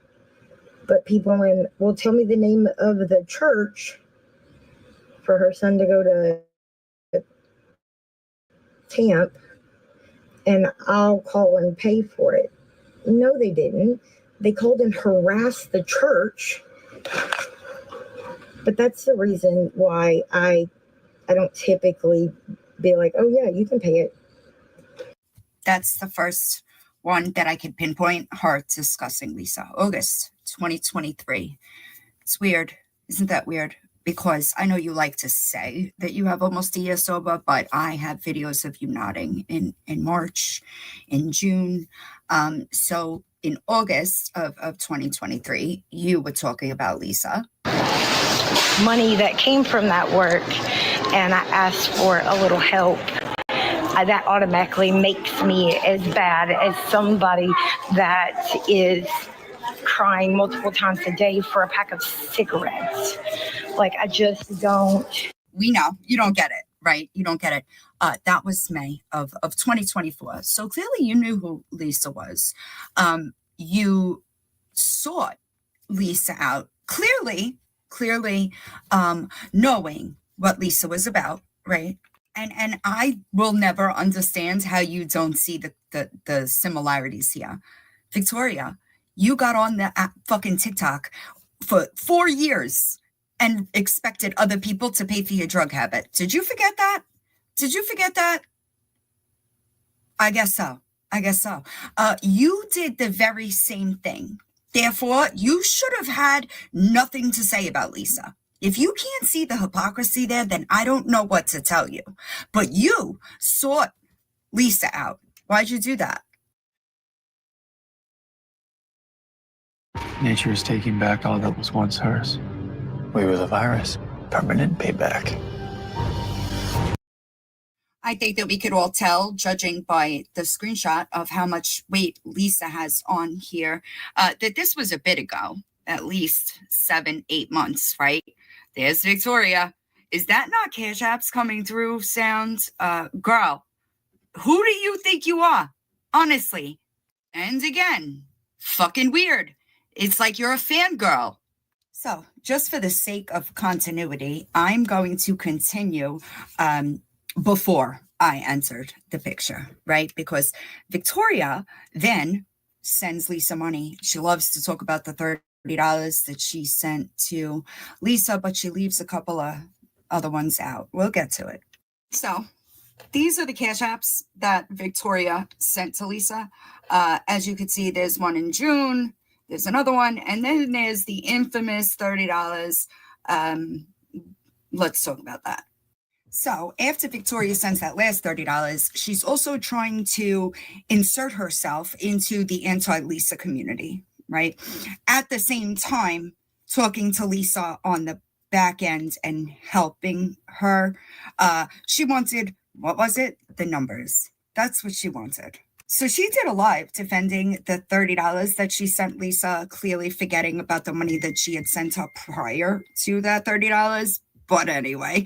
but people will tell me the name of the church for her son to go to camp, and I'll call and pay for it. No, they didn't. They called and harassed the church. But that's the reason why I don't typically be like, oh yeah, you can pay it. That's the first one that I could pinpoint her discussing Lisa. August 2023. It's weird. Isn't that weird? Because I know you like to say that you have almost a year sober, but I have videos of you nodding in March, in June. So in August of 2023, you were talking about Lisa. Money that came from that work, and I asked for a little help. That automatically makes me as bad as somebody that is crying multiple times a day for a pack of cigarettes. Like, I just don't. We know you don't get it, right? You don't get it. That was May of 2024. So clearly you knew who Lisa was. You sought Lisa out, clearly knowing what Lisa was about, right? And I will never understand how you don't see the similarities here. Victoria, you got on the fucking TikTok for 4 years and expected other people to pay for your drug habit. Did you forget that? I guess so. You did the very same thing. Therefore, you should have had nothing to say about Lisa. If you can't see the hypocrisy there, then I don't know what to tell you. But you sought Lisa out. Why'd you do that? Nature is taking back all that was once hers. We were the virus. Permanent payback. I think that we could all tell, judging by the screenshot of how much weight Lisa has on here, that this was a bit ago. at least 7-8 months, right? There's Victoria. Is that not Cash Apps coming through sound? Girl, who do you think you are? Honestly. And again, fucking weird. It's like you're a fangirl. So, just for the sake of continuity, I'm going to continue before I entered the picture, right? Because Victoria then sends Lisa money. She loves to talk about the $30 that she sent to Lisa, but she leaves a couple of other ones out. We'll get to it. So, these are the Cash Apps that Victoria sent to Lisa. As you can see, there's one in June. There's another one. And then there's the infamous $30. Let's talk about that. So after Victoria sends that last $30, she's also trying to insert herself into the anti-Lisa community, right? At the same time, talking to Lisa on the back end and helping her. She wanted, what was it? The numbers. That's what she wanted. So she did a live defending the $30 that she sent Lisa, clearly forgetting about the money that she had sent her prior to that $30. But anyway,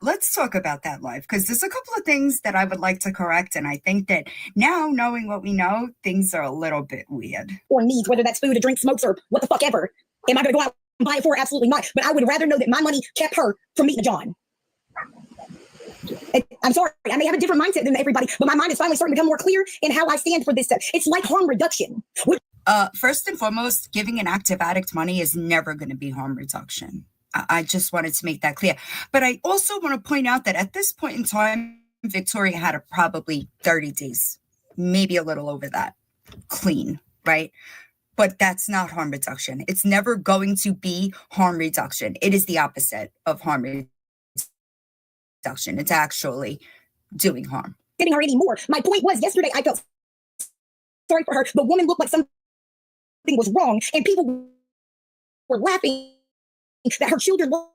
let's talk about that live, because there's a couple of things that I would like to correct. And I think that now, knowing what we know, things are a little bit weird. Or needs, whether that's food or drink, smokes, or what the fuck ever. Am I going to go out and buy it for her? Absolutely not. But I would rather know that my money kept her from meeting John. I'm sorry, I may have a different mindset than everybody, but my mind is finally starting to become more clear in how I stand for this stuff. It's like harm reduction. First and foremost, giving an active addict money is never going to be harm reduction. I just wanted to make that clear. But I also want to point out that at this point in time, Victoria had probably 30 days, maybe a little over that, clean, right? But that's not harm reduction. It's never going to be harm reduction. It is the opposite of harm reduction. It's actually doing harm. Getting her anymore. My point was, yesterday I felt sorry for her. The woman looked like something was wrong, and people were laughing that her children lost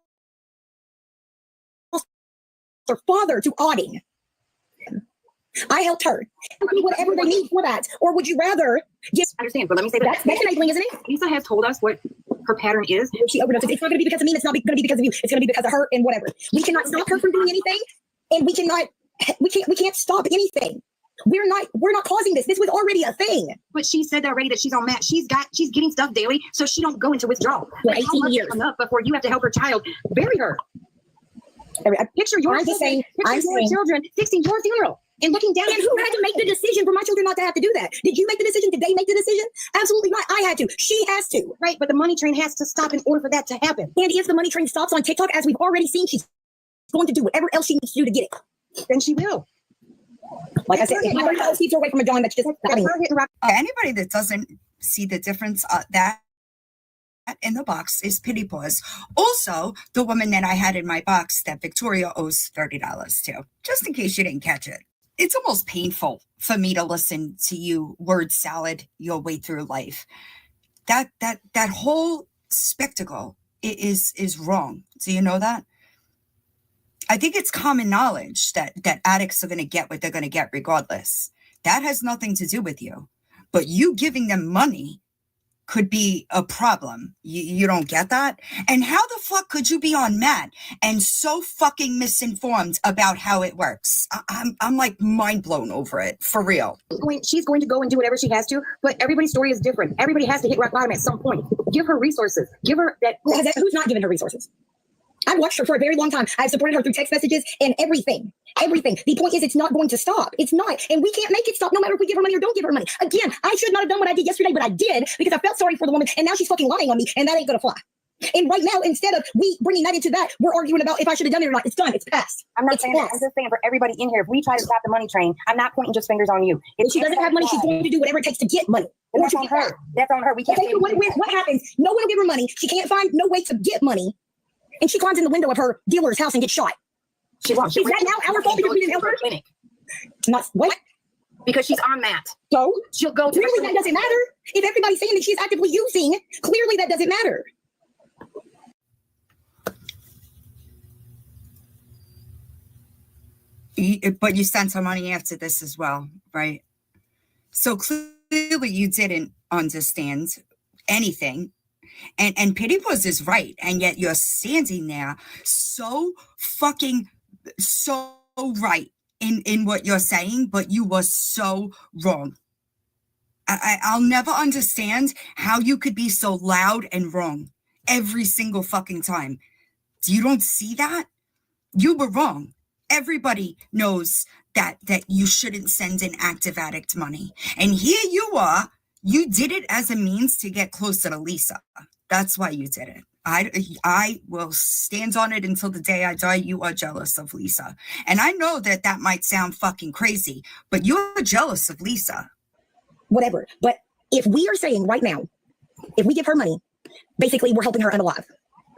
their father to Auding. I helped her. Whatever they need for that. Or would you rather just understand? But let me say that's enabling, isn't it? Lisa has told us what her pattern is. She overdosed. It's not going to be because of me. It's not going to be because of you. It's going to be because of her and whatever. We cannot stop her from doing anything, and we can't stop anything. We're not causing this. This was already a thing. But she said already that she's on mat. She's getting stuff daily, so she don't go into withdrawal. For 18 years. Enough before you have to help her child bury her. Picture your children fixing your funeral. And looking down. And who had to make the decision for my children not to have to do that? Did you make the decision? Did they make the decision? Absolutely not. I had to. She has to. Right, but the money train has to stop in order for that to happen. And if the money train stops on TikTok, as we've already seen, she's going to do whatever else she needs to do to get it. Then she will. Like I said, if my else keeps her away from a John, that's just anybody that doesn't see the difference, that in the box is Pity Paws. Also, the woman that I had in my box that Victoria owes $30 to, just in case you didn't catch it. It's almost painful for me to listen to you word salad your way through life. That whole spectacle is wrong. Do you know that? I think it's common knowledge that addicts are going to get what they're going to get regardless. That has nothing to do with you. But you giving them money could be a problem. You don't get that? And how the fuck could you be on Matt and so fucking misinformed about how it works? I'm like mind blown over it, for real. She's going to go and do whatever she has to, but everybody's story is different. Everybody has to hit rock bottom at some point. Give her resources. Give her that. Who's not giving her resources? I've watched her for a very long time. I've supported her through text messages and everything. Everything. The point is, it's not going to stop. It's not. And we can't make it stop no matter if we give her money or don't give her money. Again, I should not have done what I did yesterday, but I did because I felt sorry for the woman. And now she's fucking lying on me. And that ain't going to fly. And right now, instead of we bringing that into that, we're arguing about if I should have done it or not. It's done. It's past. I'm not saying that. I'm just saying for everybody in here, if we try to stop the money train, I'm not pointing just fingers on you. If she doesn't have money, she's going to do whatever it takes to get money. That's on her. That's on her. We can't. Okay, what happens? No one will give her money. She can't find no way to get money. And she climbs in the window of her dealer's house and gets shot. Is that now our fault because we didn't help her? Clinic. Not what? Because she's on that. So she'll go to clearly that doesn't matter. If everybody's saying that she's actively using, clearly that doesn't matter. But you sent her money after this as well, right? So clearly you didn't understand anything. And Pity Puss is right. And yet you're standing there so right in what you're saying, but you were so wrong. I'll never understand how you could be so loud and wrong every single fucking time. You don't see that? You were wrong. Everybody knows that you shouldn't send an active addict money. And here you are. You did it as a means to get closer to Lisa. That's why you did it. I will stand on it until the day I die. You are jealous of Lisa. And I know that might sound fucking crazy, but you're jealous of Lisa. Whatever. But if we are saying right now, if we give her money, basically we're helping her unalive.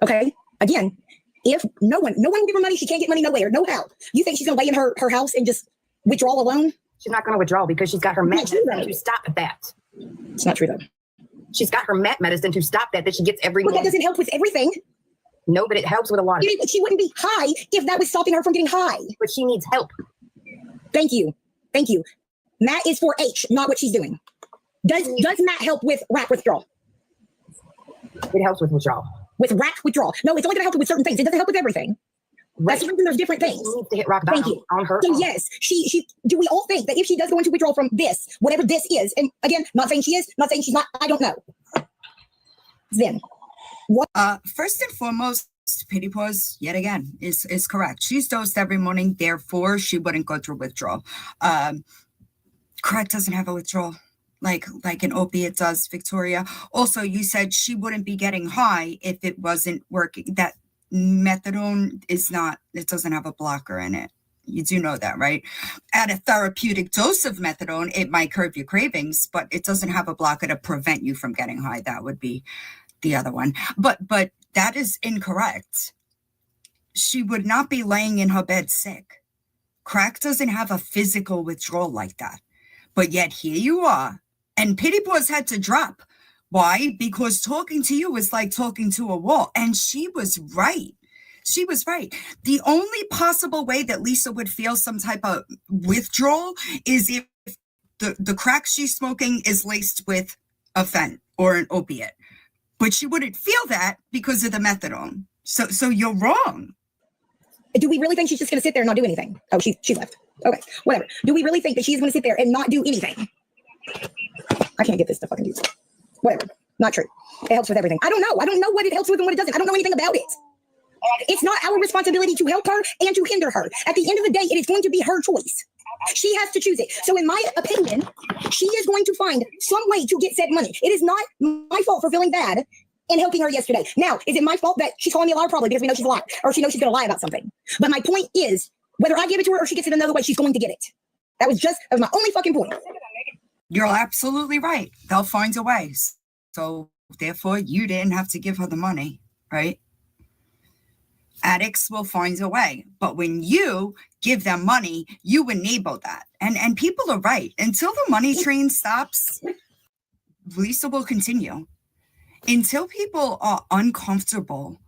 Okay? Again, if no one will give her money, she can't get money nowhere, no how. You think she's gonna lay in her house and just withdraw alone? She's not going to withdraw because she's got her medicine to stop that. It's not true though. She's got her medicine to stop that she gets every But that doesn't help with everything. No, but it helps with a lot of it. She wouldn't be high if that was stopping her from getting high. But she needs help. Thank you. Matt is for H, not what she's doing. Does Matt help with rack withdrawal? It helps with withdrawal. With rack withdrawal. No, it's only going to help with certain things. It doesn't help with everything. Right. That's the reason there's different things. She needs to hit rock bottom on her. So yes, she do we all think that if she does go into withdrawal from this, whatever this is, and again, not saying she is, not saying she's not, I don't know. Then what first and foremost, Pity Paws, yet again, is correct. She's dosed every morning, therefore she wouldn't go through withdrawal. Crack doesn't have a withdrawal like an opiate does, Victoria. Also, you said she wouldn't be getting high if it wasn't working. That methadone is not, it doesn't have a blocker in it. You do know that, right? At a therapeutic dose of methadone, it might curb your cravings, but it doesn't have a blocker to prevent you from getting high. That would be the other one. But that is incorrect. She would not be laying in her bed sick. Crack doesn't have a physical withdrawal like that. But yet here you are. And Pity Paws had to drop. Why? Because talking to you is like talking to a wall. And she was right. She was right. The only possible way that Lisa would feel some type of withdrawal is if the crack she's smoking is laced with a fent or an opiate. But she wouldn't feel that because of the methadone. So you're wrong. Do we really think she's just going to sit there and not do anything? Oh, she left. Okay, whatever. Do we really think that she's going to sit there and not do anything? I can't get this to fucking do. Whatever. Not true. It helps with everything. I don't know. I don't know what it helps with and what it doesn't. I don't know anything about it. It's not our responsibility to help her and to hinder her. At the end of the day, it is going to be her choice. She has to choose it. So in my opinion, she is going to find some way to get said money. It is not my fault for feeling bad and helping her yesterday. Now, is it my fault that she's calling me a liar? Probably, because we know she's a liar, or she knows she's going to lie about something. But my point is, whether I give it to her or she gets it another way, she's going to get it. That was my only fucking point. You're absolutely right. They'll find a way. So therefore, you didn't have to give her the money, right? Addicts will find a way. But when you give them money, you enable that. And people are right. Until the money train stops, Lisa will continue. Until people are uncomfortable,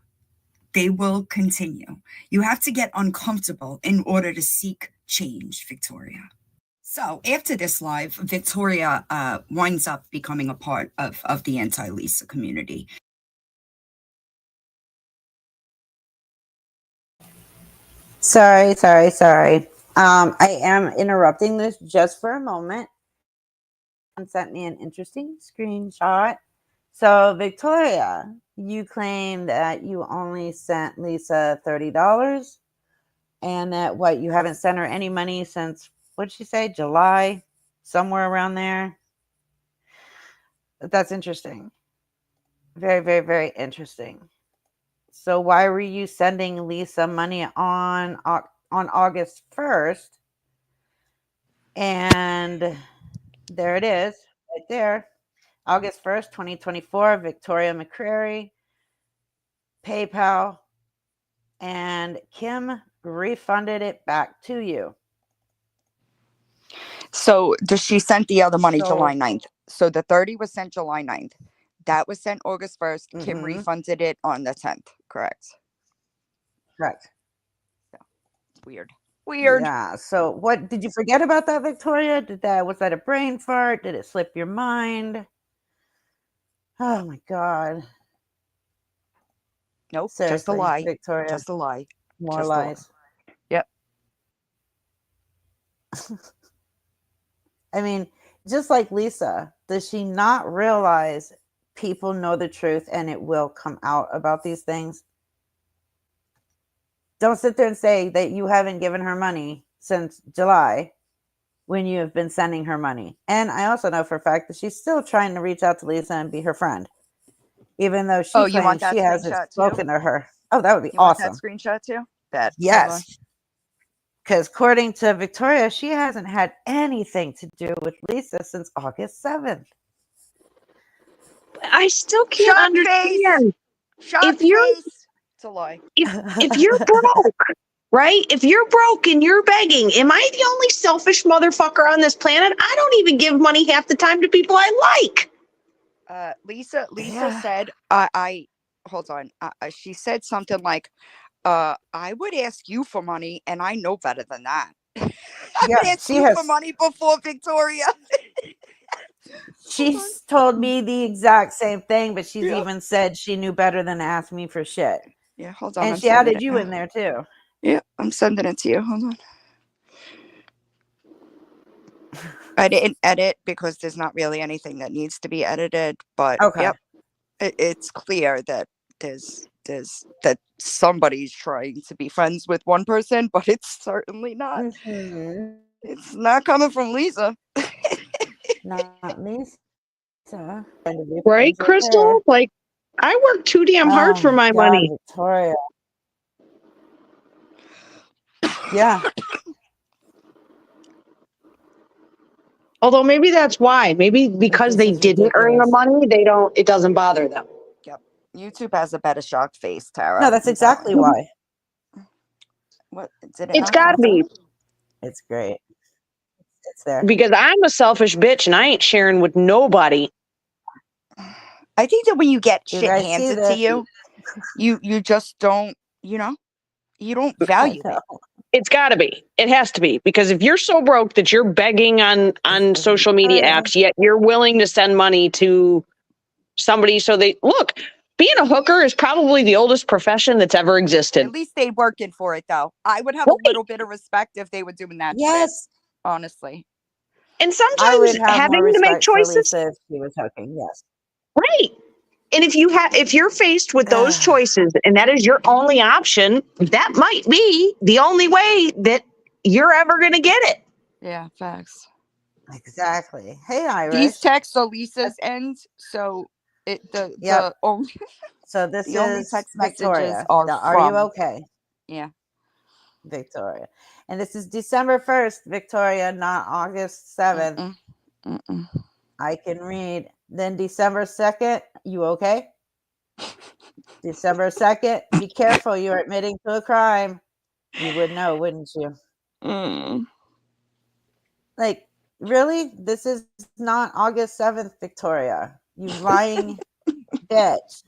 they will continue. You have to get uncomfortable in order to seek change, Victoria. So after this live, Victoria winds up becoming a part of the anti-Lisa community. Sorry. I am interrupting this just for a moment. And sent me an interesting screenshot. So, Victoria, you claim that you only sent Lisa $30 and that you haven't sent her any money since, what'd she say, July, somewhere around there. That's interesting. Very, very, very interesting. So why were you sending Lisa money on August 1st? And there it is, right there. August 1st, 2024, Victoria McCrary, PayPal, and Kim refunded it back to you. So she sent the other money July 9th. So the 30 was sent July 9th. That was sent August 1st. Mm-hmm. Kim refunded it on the 10th. Correct. Correct. Yeah. Weird. Yeah. So what did you forget about that, Victoria? Was that a brain fart? Did it slip your mind? Oh my God. Nope. Just a Seriously, lie. Victoria. Just a lie. More Just a lie. lies. Yep. I mean, just like Lisa, does she not realize people know the truth and it will come out about these things? Don't sit there and say that you haven't given her money since July when you have been sending her money. And I also know for a fact that she's still trying to reach out to Lisa and be her friend, even though she You want claims that she hasn't screenshot too? spoken to her. Oh, that would be You want awesome. that screenshot too? Hold on. Yes. Because according to Victoria, she hasn't had anything to do with Lisa since August 7th. I still can't Shock understand. Shock If you're- face. It's a lie. If you're broke, right? If you're broke and you're begging, am I the only selfish motherfucker on this planet? I don't even give money half the time to people I like. Lisa Yeah. said, I hold on. She said something like, I would ask you for money, and I know better than that. I would ask you for money before Victoria. She's told me the exact same thing, but she's even said she knew better than to ask me for shit. Yeah, hold on. And she added you in there too. Yeah, I'm sending it to you. Hold on. I didn't edit because there's not really anything that needs to be edited, but yep, it's clear that there's that somebody's trying to be friends with one person, but it's certainly not. Mm-hmm. It's not coming from Lisa. Not Lisa. Right, Crystal? Like, I work too damn hard for my money. Victoria. Yeah. Although maybe that's why. Maybe because they didn't earn the money, it doesn't bother them. Yep. YouTube has a better shock face, Tara. No, that's exactly why. What did It's gotta be. It's great. It's there. Because I'm a selfish bitch and I ain't sharing with nobody. I think that when you get You shit guys see handed to this? you just don't, you don't value it. It's gotta be. It has to be. Because if you're so broke that you're begging on social media apps, yet you're willing to send money to somebody so they look, being a hooker is probably the oldest profession that's ever existed. At least they working for it though. I would have a little bit of respect if they were doing that shit. Honestly. And I sometimes would have having more to make respect for choices. Lisa if she was hooking. Yes. Right. And if you're faced with those choices and that is your only option, that might be the only way that you're ever going to get it. Yeah, facts. Exactly. Hey, Irish. These texts are Lisa's end, so the only so this the only is text Victoria. messages are Now, from. are you okay? Yeah. Victoria. And this is December 1st, Victoria, not August 7th. I can read. Then December 2nd, you okay? December 2nd, be careful. You're admitting to a crime. You would know, wouldn't you? Like, really? This is not August 7th, Victoria. You lying bitch.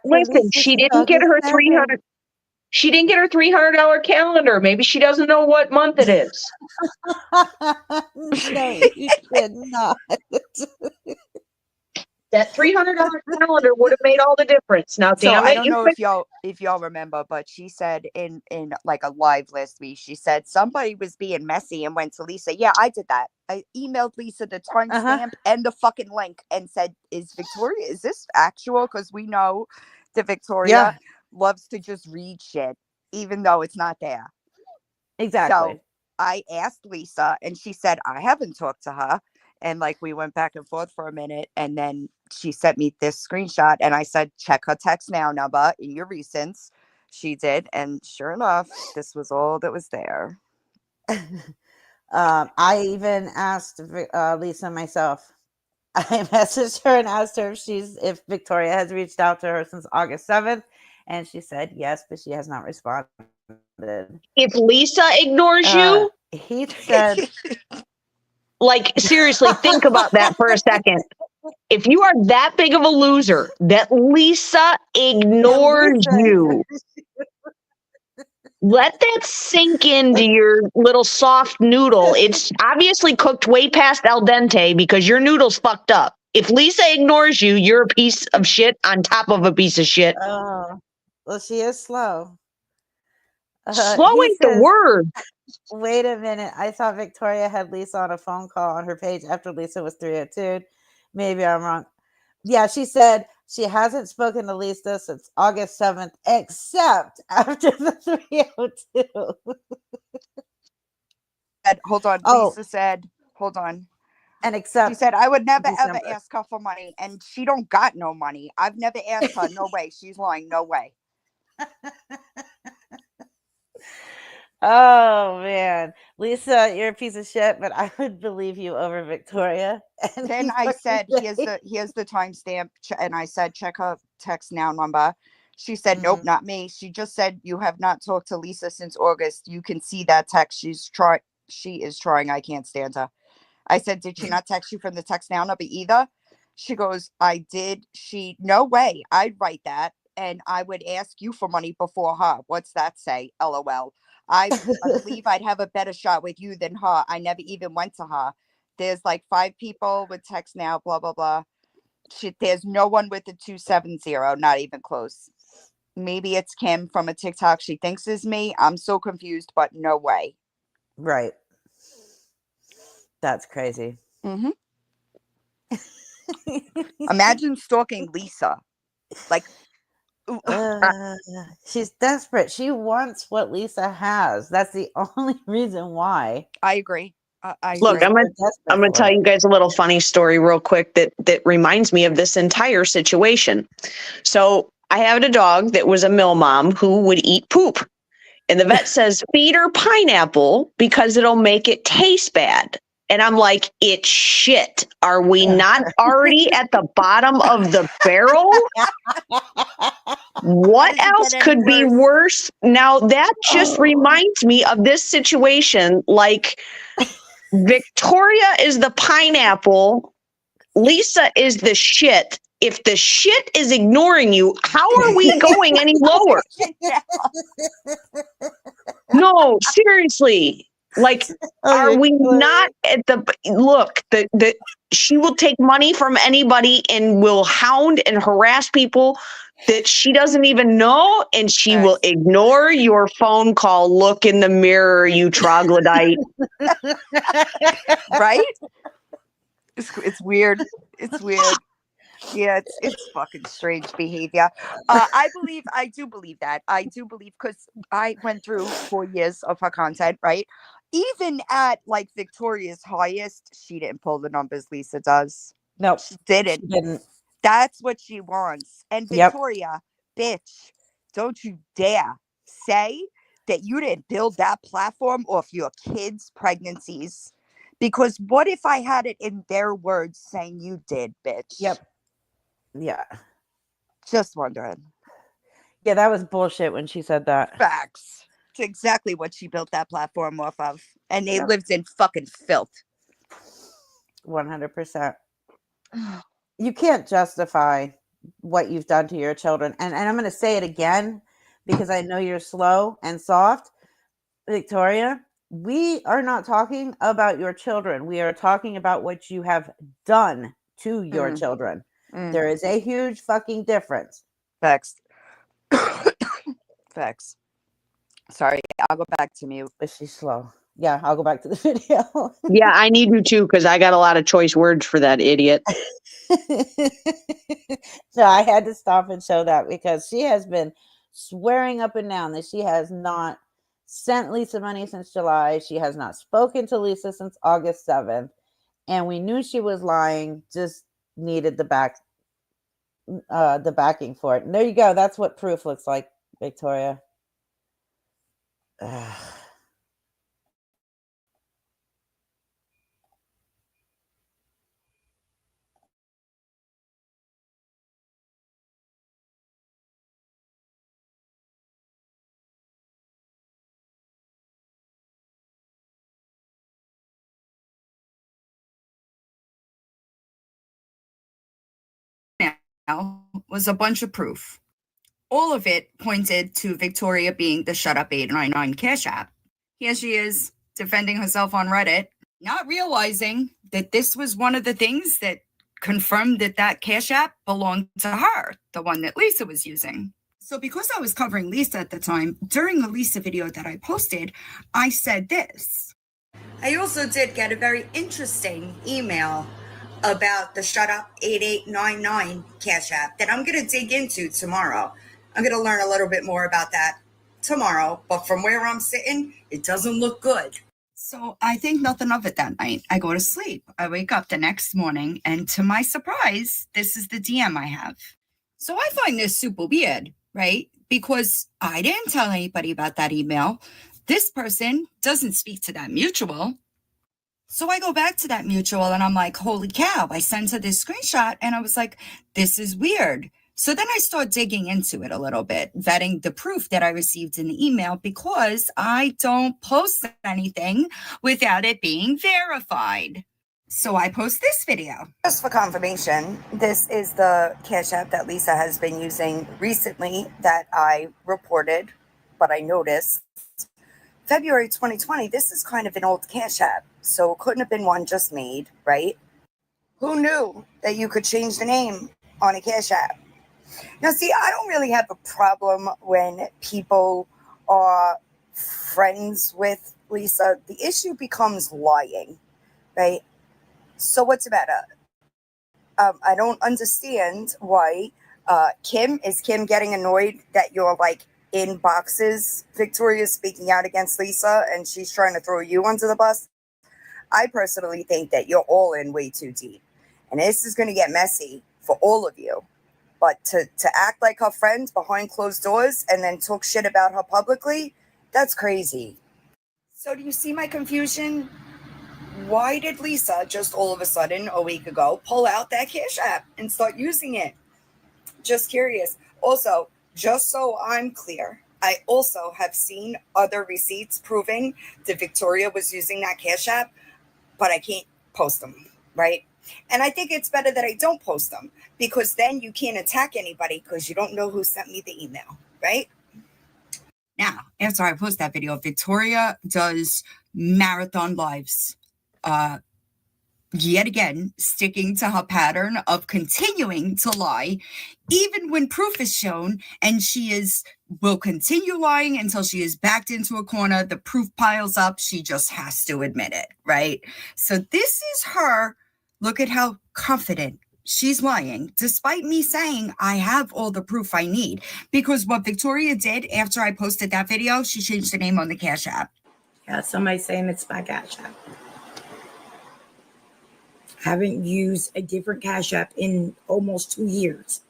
Listen, she didn't get her $300. She didn't get her $300 calendar. Maybe she doesn't know what month it is. No, you did not. That $300 calendar would have made all the difference. Now, So damn I it, don't know if y'all remember, but she said in like a live last week, she said somebody was being messy and went to Lisa. Yeah, I did that. I emailed Lisa the timestamp and the fucking link and said, "Is this actual?" Because we know that Victoria loves to just read shit, even though it's not there. Exactly. So I asked Lisa, and she said, "I haven't talked to her." And like we went back and forth for a minute, and then she sent me this screenshot, and I said, "Check her text now number in your recents." She did, and sure enough, this was all that was there. I even asked Lisa myself. I messaged her and asked her if Victoria has reached out to her since August 7th, and she said yes, but she has not responded. If Lisa ignores you, he said. Like, seriously, think about that for a second. If you are that big of a loser that Lisa ignores you, let that sink into your little soft noodle. It's obviously cooked way past al dente because your noodle's fucked up. If Lisa ignores you, you're a piece of shit on top of a piece of shit. Oh, well, she is slow. Slow He ain't the says, word. wait a minute. I thought Victoria had Lisa on a phone call on her page after Lisa was 302. Maybe I'm wrong. Yeah, she said she hasn't spoken to Lisa since August 7th, except after the 302. Hold on. Oh. Lisa said, hold on. And except She said, I would never December. ever ask her for money. And she don't got no money. I've never asked her. No way. She's lying. No way. Oh man, Lisa, you're a piece of shit, but I would believe you over Victoria. Then I said, here's the timestamp, and I said, check her text now number. She said, nope, not me. She just said, you have not talked to Lisa since August. You can see that text. She is trying. I can't stand her. I said, did she not text you from the text now number either? She goes, I did. No way. I'd write that, and I would ask you for money before her. What's that say? LOL. I believe I'd have a better shot with you than her. I never even went to her. There's like 5 people with text now, blah, blah, blah. There's no one with a 270, not even close. Maybe it's Kim from a TikTok she thinks is me. I'm so confused, but no way. Right. That's crazy. Mm-hmm. Imagine stalking Lisa. Like, she's desperate. She wants what Lisa has. That's the only reason why. I agree. Look, I'm gonna tell you guys a little funny story real quick that reminds me of this entire situation. So I had a dog that was a mill mom who would eat poop, and the vet says feed her pineapple because it'll make it taste bad. And I'm like, it's shit. Are we not already at the bottom of the barrel? What else could be worse? Now that just reminds me of this situation. Like, Victoria is the pineapple. Lisa is the shit. If the shit is ignoring you, how are we going any lower? No, seriously. Like, are we not at the look? The she will take money from anybody and will hound and harass people that she doesn't even know, and she will ignore your phone call. Look in the mirror, you troglodyte. Right? It's weird. It's weird. Yeah, it's fucking strange behavior. I do believe that. I do believe, because I went through 4 years of her content, right? Even at like Victoria's highest, she didn't pull the numbers Lisa does. No, she didn't. She didn't. That's what she wants. And Victoria, bitch, don't you dare say that you didn't build that platform off your kids' pregnancies. Because what if I had it in their words saying you did, bitch? Yep. Yeah. Just wondering. Yeah, that was bullshit when she said that. Facts. It's exactly what she built that platform off of. And they lived in fucking filth. 100%. You can't justify what you've done to your children. And I'm going to say it again because I know you're slow and soft. Victoria, we are not talking about your children. We are talking about what you have done to your children. There is a huge fucking difference. Facts. Facts. Sorry, I'll go back to mute. But she's slow. Yeah, I'll go back to the video. Yeah, I need you too, because I got a lot of choice words for that idiot. So I had to stop and show that because she has been swearing up and down that she has not sent Lisa money since July. She has not spoken to Lisa since August 7th. And we knew she was lying, just needed the backing for it. And there you go. That's what proof looks like, Victoria. Was a bunch of proof. All of it pointed to Victoria being the Shut Up 899 Cash App. Here she is defending herself on Reddit, not realizing that this was one of the things that confirmed that that Cash App belonged to her, the one that Lisa was using. So because I was covering Lisa at the time, during the Lisa video that I posted, I said this. I also did get a very interesting email about the Shut Up 8899 Cash App that I'm going to dig into tomorrow. I'm going to learn a little bit more about that tomorrow, but from where I'm sitting, it doesn't look good. So I think nothing of it that night. I go to sleep. I wake up the next morning, and to my surprise, this is the DM I have. So I find this super weird, right? Because I didn't tell anybody about that email. This person doesn't speak to that mutual. So I go back to that mutual and I'm like, holy cow, I sent her this screenshot and I was like, this is weird. So then I start digging into it a little bit, vetting the proof that I received in the email because I don't post anything without it being verified. So I post this video. Just for confirmation, this is the Cash App that Lisa has been using recently that I reported, but I noticed. February 2020, this is kind of an old Cash App, so it couldn't have been one just made, right? Who knew that you could change the name on a Cash App? Now, see, I don't really have a problem when people are friends with Lisa. The issue becomes lying, right? So what's the matter? I don't understand why Kim getting annoyed that you're like in boxes. Victoria's speaking out against Lisa and she's trying to throw you under the bus. I personally think that you're all in way too deep. And this is going to get messy for all of you. But to act like her friend behind closed doors and then talk shit about her publicly, that's crazy. So do you see my confusion? Why did Lisa just all of a sudden a week ago pull out that Cash App and start using it? Just curious. Also, just so I'm clear, I also have seen other receipts proving that Victoria was using that Cash App, but I can't post them, right? And I think it's better that I don't post them because then you can't attack anybody because you don't know who sent me the email, right? Now, after I post that video, Victoria does marathon lives. Yet again, sticking to her pattern of continuing to lie, even when proof is shown, and will continue lying until she is backed into a corner. The proof piles up. She just has to admit it, right? So this is her. Look at how confident she's lying, despite me saying I have all the proof I need. Because what Victoria did after I posted that video, she changed the name on the Cash App. Yeah, somebody's saying it's my Cash App. I haven't used a different Cash App in almost 2 years.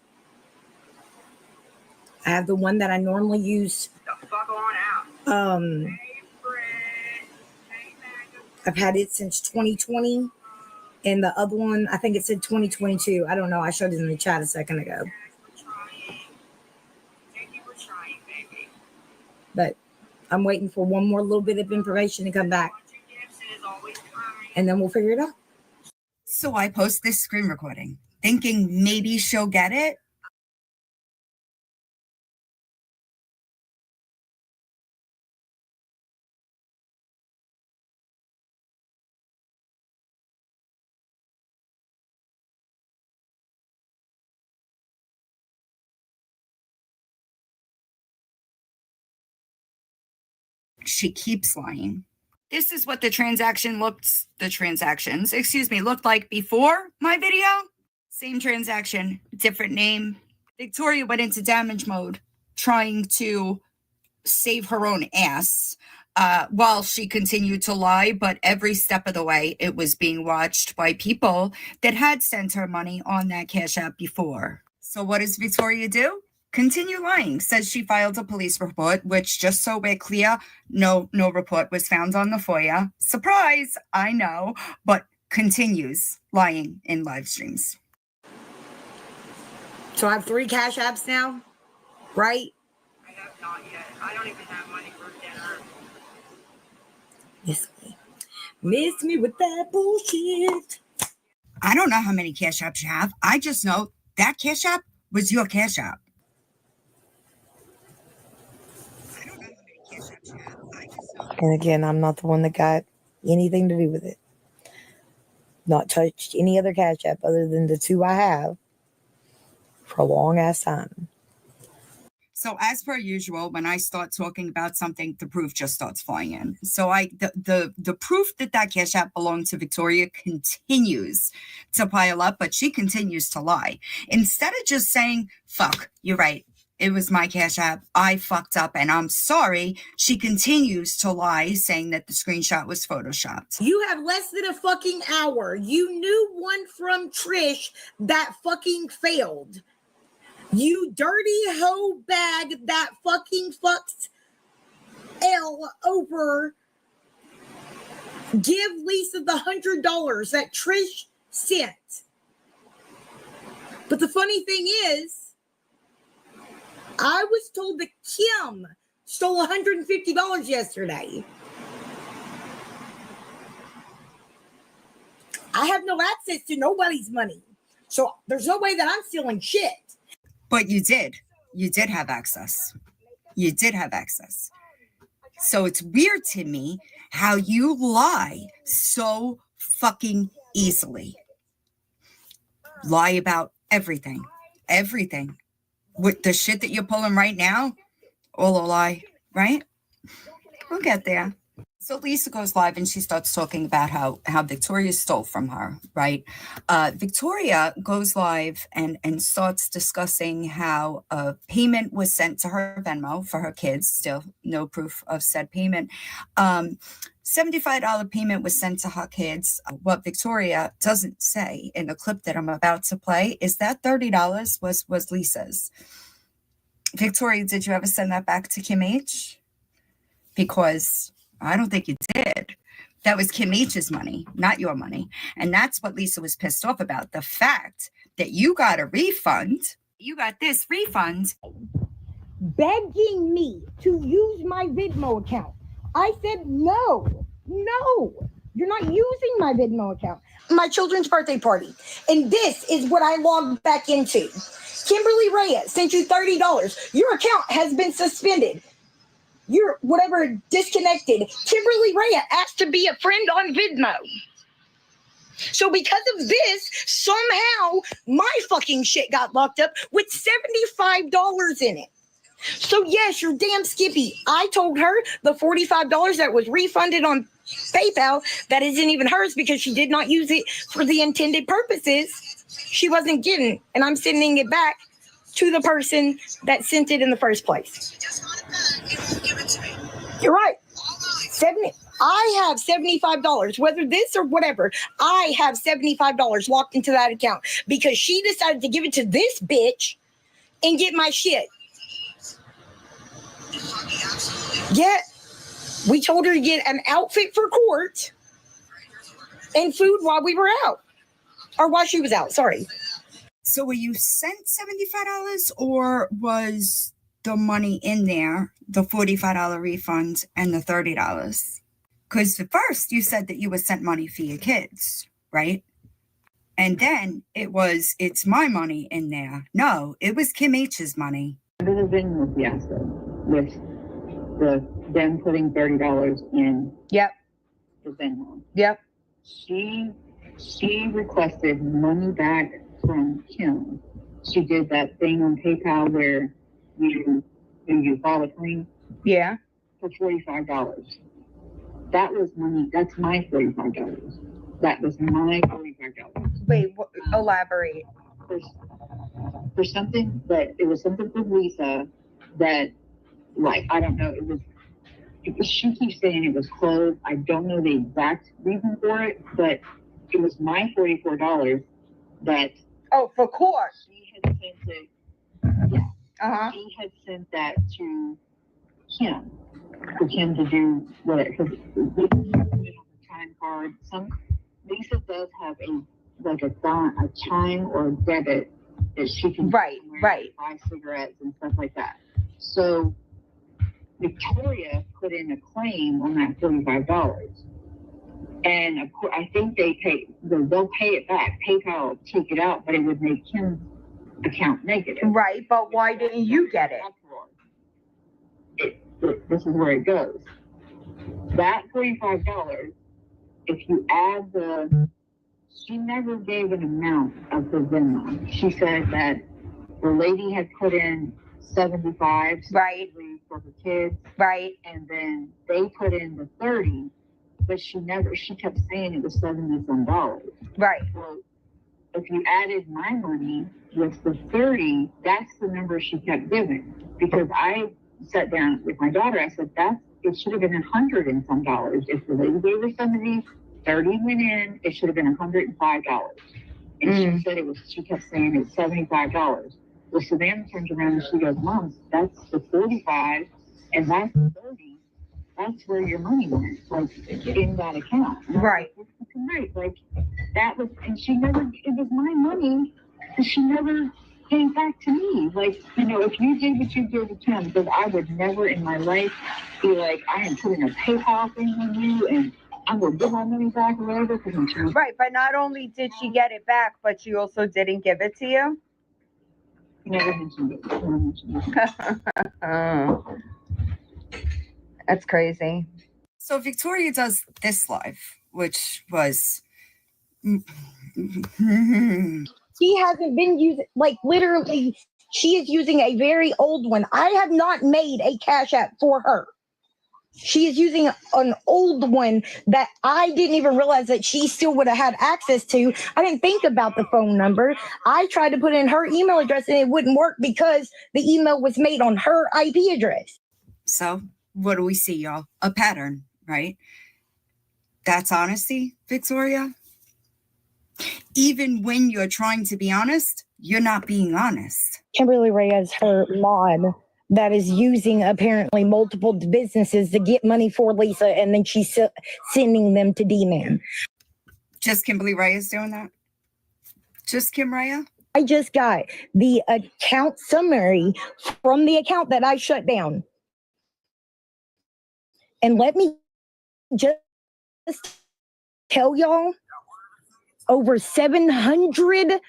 I have the one that I normally use. The fuck on out. I've had it since 2020. And the other one, I think it said 2022. I don't know. I showed it in the chat a second ago. But I'm waiting for one more little bit of information to come back. And then we'll figure it out. So I post this screen recording, thinking maybe she'll get it. She keeps lying. This is what the transactions looked like before my video. Same transaction, different name. Victoria went into damage mode, trying to save her own ass while she continued to lie. But every step of the way, it was being watched by people that had sent her money on that Cash App before. So what does Victoria do? Continue lying. Says she filed a police report, which, just so we're clear, no report was found on the FOIA. Surprise, I know, but continues lying in live streams. So I have 3 Cash Apps now, right? I have not yet. I don't even have money for dinner. Miss me with that bullshit. I don't know how many Cash Apps you have. I just know that Cash App was your Cash App. And again, I'm not the one that got anything to do with it. Not touched any other Cash App other than the 2 I have for a long ass time. So as per usual, when I start talking about something, the proof just starts flying in. So the proof that Cash App belonged to Victoria continues to pile up, but she continues to lie. Instead of just saying, fuck, you're right, it was my Cash App, I fucked up and I'm sorry, she continues to lie, saying that the screenshot was photoshopped. You have less than a fucking hour. You knew one from Trish that fucking failed. You dirty hoe bag that fucking fucks L over. Give Lisa the $100 that Trish sent. But the funny thing is, I was told that Kim stole $150 yesterday. I have no access to nobody's money. So there's no way that I'm stealing shit. But you did. You did have access. You did have access. So it's weird to me how you lie so fucking easily. Lie about everything. Everything. With the shit that you're pulling right now, all a lie, right? We'll get there. So Lisa goes live and she starts talking about how Victoria stole from her, right? Victoria goes live and starts discussing how a payment was sent to her Venmo for her kids. Still no proof of said payment. $75 payment was sent to her kids. What Victoria doesn't say in the clip that I'm about to play is that $30 was Lisa's. Victoria, did you ever send that back to Kim H? Because I don't think you did. That was Kim H's money, not your money. And that's what Lisa was pissed off about. The fact that you got a refund, you got this refund. Begging me to use my Venmo account. I said, no, you're not using my Venmo account. My children's birthday party. And this is what I logged back into. Kimberly Reyes sent you $30. Your account has been suspended. You're whatever disconnected. Kimberly Reyes asked to be a friend on Venmo. So because of this, somehow my fucking shit got locked up with $75 in it. So yes, you're damn Skippy. I told her the $45 that was refunded on PayPal, that isn't even hers because she did not use it for the intended purposes. She wasn't getting, and I'm sending it back to the person that sent it in the first place. You're right. I have $75, whether this or whatever. I have $75 locked into that account because she decided to give it to this bitch and get my shit. Yet, we told her to get an outfit for court and food while we were out. Or while she was out, sorry. So were you sent $75 or was the money in there, the $45 refund and the $30? Because at first you said that you were sent money for your kids, right? And then it's my money in there. No, it was Kim H's money. There's a Venmo fiasco with them putting $30 in. Yep. The Venmo. Yep. She requested money back from Kim. She did that thing on PayPal where you file a claim. Yeah. For $45. That was money. That's my $45. That was my $45. Wait, elaborate. For something that it was something from Lisa that, like, I don't know. She keeps saying it was clothes. I don't know the exact reason for it, but it was my $44 that. Oh, for court. She had sent it. Yeah. Uh-huh. She had sent that to Kim for Kim to do whatever. Because time card. Lisa does have a chime or a debit that she can right buy cigarettes and stuff like that. So Victoria put in a claim on that $45. And of course, I think they'll pay it back. PayPal will take it out, but it would make Kim's account negative. Right, but why didn't you get it? This is where it goes. That $45, if you add the she never gave an amount of the Venmo. She said that the lady had put in 75 Right. for her kids, Right. and then they put in the 30, but she kept saying it was $70-some. Right. Well, if you added my money with the 30, that's the number she kept giving. Because I sat down with my daughter, I said, it should have been $100 and some. If the lady gave her 70, 30 went in, it should have been $105. And she said she kept saying it's $75. Well, Savannah turns around and she goes, Mom, that's the 45 and that's the 30. That's where your money went, like in that account. Right. Right. Like that was, and it was my money, and she never came back to me. Like, if you did what you did with him, because I would never in my life be like, I am putting a PayPal thing on you and I'm going to give my money back or whatever. Right. But not only did she get it back, but she also didn't give it to you. Never mentioned it. That's crazy. So Victoria does this live, which was. She hasn't been using, like, literally, she is using a very old one. I have not made a Cash App for her. She is using an old one that I didn't even realize that she still would have had access to. I didn't think about the phone number. I tried to put in her email address and it wouldn't work because the email was made on her IP address. So what do we see, y'all? A pattern, right? That's honesty, Victoria. Even when you're trying to be honest, you're not being honest. Kimberly Reyes, her mod, that is using apparently multiple businesses to get money for Lisa, and then she's sending them to D-Man. Just Kimberly Reyes doing that? Just Kim Reyes? I just got the account summary from the account that I shut down. And let me just tell y'all, over 700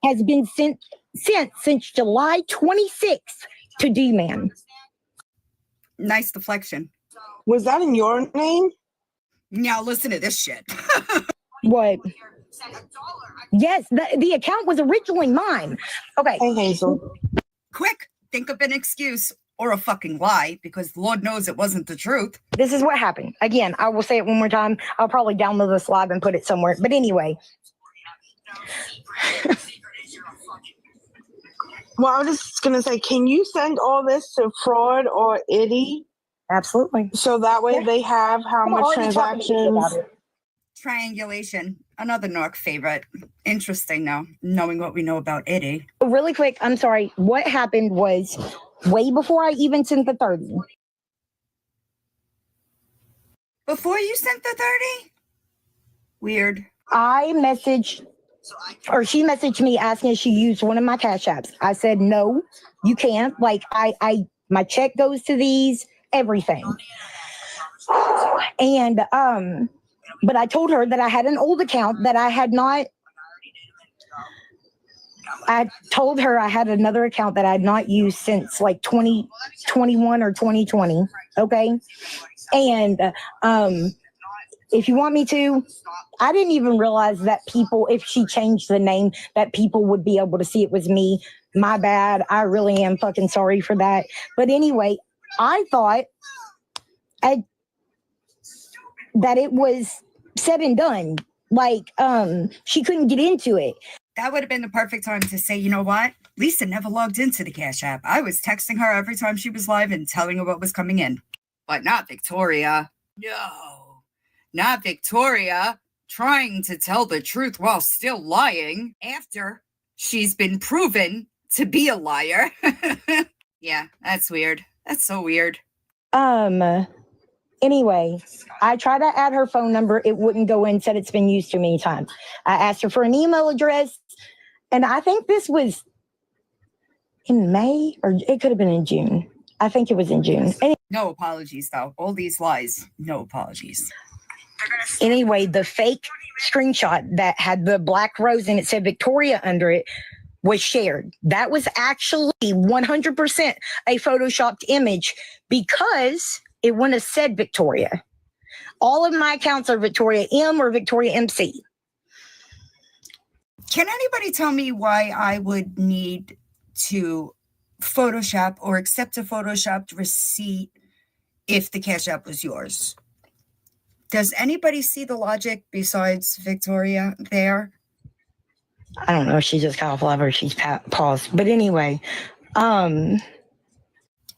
has been sent since July 26th to D-Man. Nice deflection. Was that in your name? Now listen to this shit. What? Yes, the account was originally mine. Okay. Hey, Hazel. Quick, think of an excuse or a fucking lie, because Lord knows it wasn't the truth. This is what happened. Again, I will say it one more time. I'll probably download this live and put it somewhere. But anyway. Well, I was just going to say, can you send all this to Fraud or Itty? Absolutely. So that way they have how much transactions. Triangulation, another Nork favorite. Interesting now, knowing what we know about Itty. Really quick, I'm sorry. What happened was way before I even sent the 30. Before you sent the 30? Weird. I messaged, or she messaged me asking if she used one of my Cash Apps. I said, no, you can't. Like, my check goes to these, everything. And, but I told her that I had an old account that I had not. I told her I had another account that I had not used since like 2021 or 2020. Okay. And, if you want me to, I didn't even realize that people, if she changed the name, that people would be able to see it was me. My bad. I really am fucking sorry for that. But anyway, I thought that it was said and done. Like, she couldn't get into it. That would have been the perfect time to say, you know what? Lisa never logged into the Cash App. I was texting her every time she was live and telling her what was coming in. But not Victoria. No, not Victoria. Trying to tell the truth while still lying after she's been proven to be a liar. Yeah, that's weird. That's so weird. Anyway, I tried to add her phone number. It wouldn't go in, said it's been used too many times. I asked her for an email address, and I think this was in May, or it could have been in June. I think it was in June. No apologies, though. All these lies, no apologies. Anyway, the fake screenshot that had the black rose and it said Victoria under it was shared. That was actually 100% a photoshopped image because it wouldn't have said Victoria. All of my accounts are Victoria M or Victoria MC. Can anybody tell me why I would need to Photoshop or accept a Photoshopped receipt if the Cash App was yours? Does anybody see the logic besides Victoria there? I don't know. She just got off lever. She's paused. But anyway,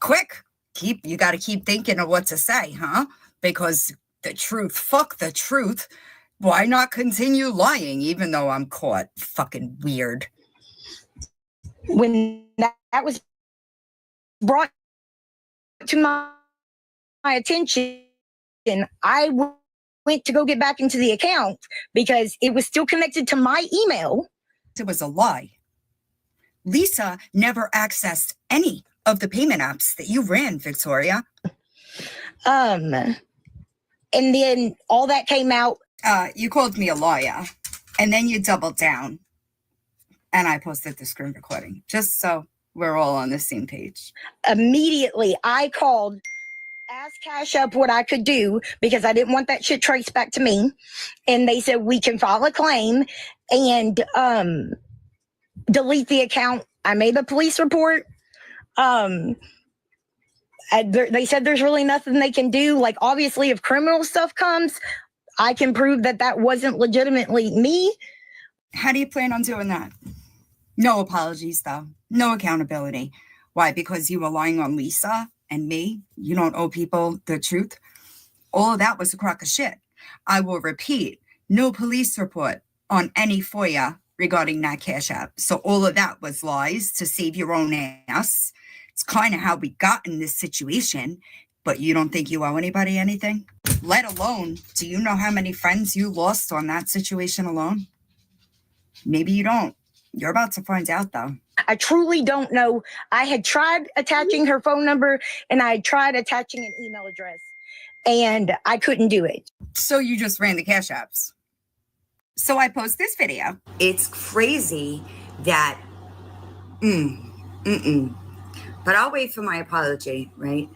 Quick, you got to keep thinking of what to say, huh? Because the truth, fuck the truth. Why not continue lying even though I'm caught? Fucking weird. when that was brought to my attention, I went to go get back into the account because it was still connected to my email. It was a lie. Lisa never accessed any of the payment apps that you ran, Victoria. And then all that came out. You called me a liar, and then you doubled down, and I posted the screen recording, just so we're all on the same page. Immediately, I called, asked Cash App what I could do because I didn't want that shit traced back to me. And they said, we can file a claim and delete the account. I made a police report. They said there's really nothing they can do. Like, obviously, if criminal stuff comes, I can prove that that wasn't legitimately me. How do you plan on doing that? No apologies, though. No accountability. Why? Because you were lying on Lisa and me? You don't owe people the truth? All of that was a crock of shit. I will repeat, no police report on any FOIA regarding that Cash App. So all of that was lies to save your own ass. It's kind of how we got in this situation, but you don't think you owe anybody anything? Let alone, do you know how many friends you lost on that situation alone? Maybe you don't. You're about to find out, though. I truly don't know. I had tried attaching her phone number and I had tried attaching an email address and I couldn't do it. So you just ran the Cash Apps. So I post this video. It's crazy that, but I'll wait for my apology, right?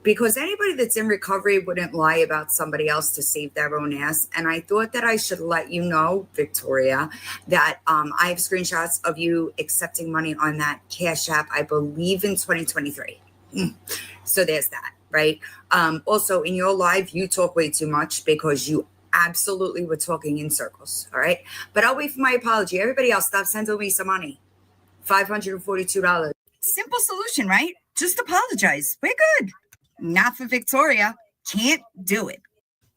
Because anybody that's in recovery wouldn't lie about somebody else to save their own ass. And I thought that I should let you know, Victoria, that I have screenshots of you accepting money on that Cash App, I believe in 2023. So there's that, right? Also, in your live, you talk way too much because you absolutely were talking in circles, all right? But I'll wait for my apology. Everybody else, stop sending me some money. $542. Simple solution, right? Just apologize. We're good. Not for Victoria. Can't do it.